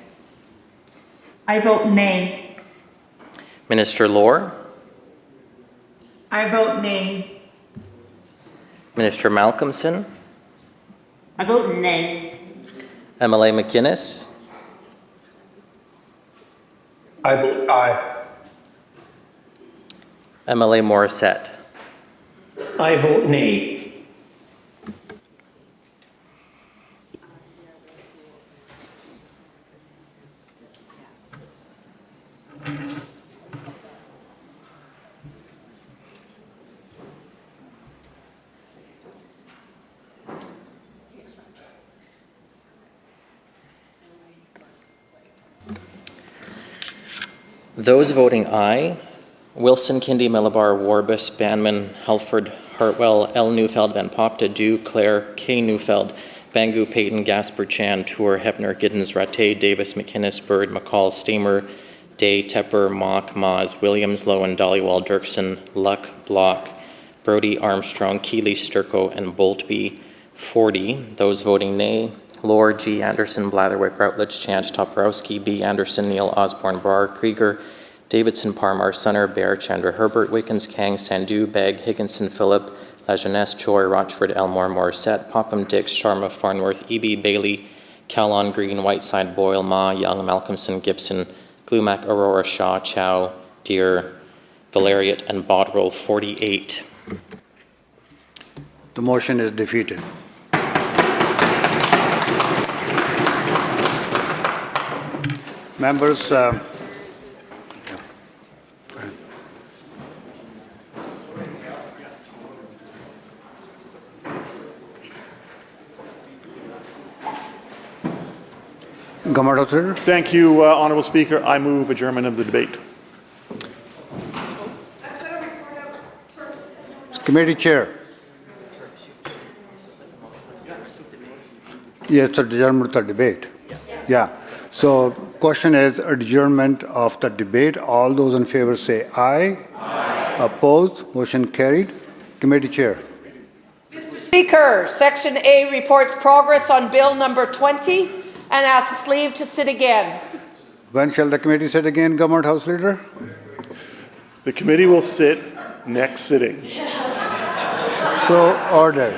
U: I vote nay.
S: Minister Lohr.
U: I vote nay.
S: Minister Malcolmson.
U: I vote nay.
S: MLA McInnes.
T: I vote aye.
S: MLA Morissette.
T: I vote nay.
S: Those voting aye: Wilson, Kindy, Millibar, Warbus, Banman, Halford, Hartwell, L. Neufeld, Van Popta, Dew, Clare, K. Neufeld, Bangu, Payton, Gasper, Chan, Tour, Hebner, Giddens, Rattay, Davis, McInnes, Bird, McCall, Stamer, Day, Tepper, Mock, Maz, Williams, Lowen, Dollywall, Dirksen, Luck, Block, Brody, Armstrong, Keeley, Sturko, and Boltby. 40. Those voting nay: Lohr, G. Anderson, Blatherwick, Routledge, Chant, Toporowski, B. Anderson, Neil, Osborne, Barr, Krieger, Davidson, Parmar, Sunner, Bear, Chandra, Herbert, Wickens, Kang, Sandhu, Begg, Higginson, Phillip, Lajeunesse, Choi, Rochford, Elmore, Morissette, Popham, Dix, Sharma, Farnworth, Eby, Bailey, Callon, Green, Whiteside, Boyle, Ma, Young, Malcolmson, Gibson, Glumac, Aurora, Shaw, Chow, Deere, Valeriot, and Bodrell. 48.
R: The motion is defeated. Members, Government Officer.
F: Thank you, Honourable Speaker. I move adjournment of the debate.
R: Committee Chair. Yes, adjournment of the debate. Yeah. So question is adjournment of the debate. All those in favor say aye. Aye. Opposed? Motion carried. Committee Chair.
V: Mr. Speaker, Section A reports progress on Bill number 20 and asks leave to sit again.
R: When shall the committee sit again, Government House Leader?
F: The committee will sit next sitting.
R: So ordered.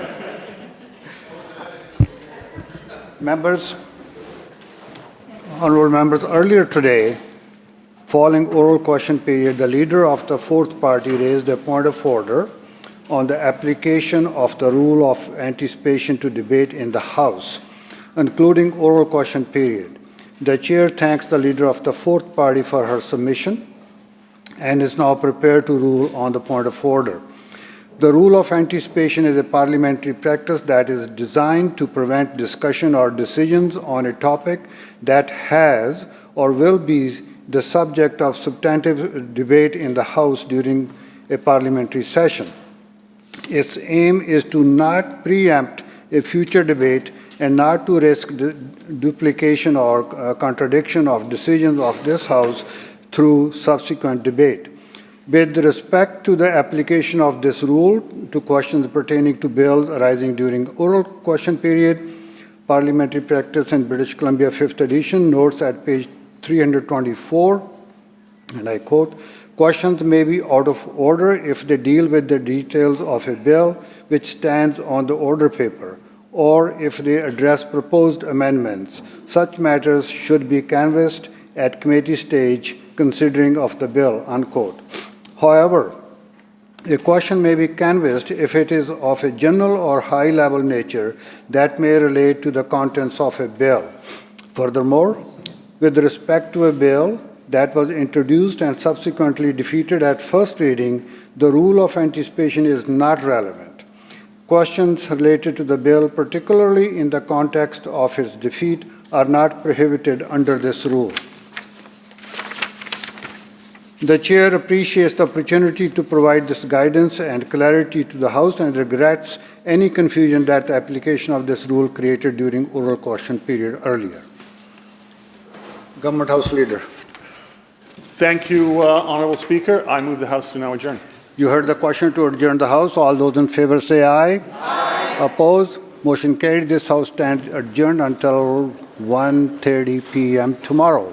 R: Members, honorable members, earlier today, following oral question period, the leader of the fourth party raised a point of order on the application of the rule of anticipation to debate in the House, including oral question period. The chair thanks the leader of the fourth party for her submission and is now prepared to rule on the point of order. The rule of anticipation is a parliamentary practice that is designed to prevent discussion or decisions on a topic that has or will be the subject of substantive debate in the House during a parliamentary session. Its aim is to not preempt a future debate and not to risk duplication or contradiction of decisions of this House through subsequent debate. With respect to the application of this rule to questions pertaining to bills arising during oral question period, Parliamentary Practice in British Columbia 5th edition notes at page 324, and I quote, "Questions may be out of order if they deal with the details of a bill which stands on the order paper, or if they address proposed amendments. Such matters should be canvassed at committee stage considering of the bill," unquote. However, a question may be canvassed if it is of a general or high-level nature that may relate to the contents of a bill. Furthermore, with respect to a bill that was introduced and subsequently defeated at first reading, the rule of anticipation is not relevant. Questions related to the bill, particularly in the context of its defeat, are not prohibited under this rule. The Chair appreciates the opportunity to provide this guidance and clarity to the House and regrets any confusion that the application of this rule created during oral question period earlier. Government House Leader.
F: Thank you, Honourable Speaker. I move the House to now adjourn.
R: You heard the question to adjourn the House. All those in favor say aye. Aye. Opposed? Motion carried. This House stands adjourned until 1:30 p.m. tomorrow.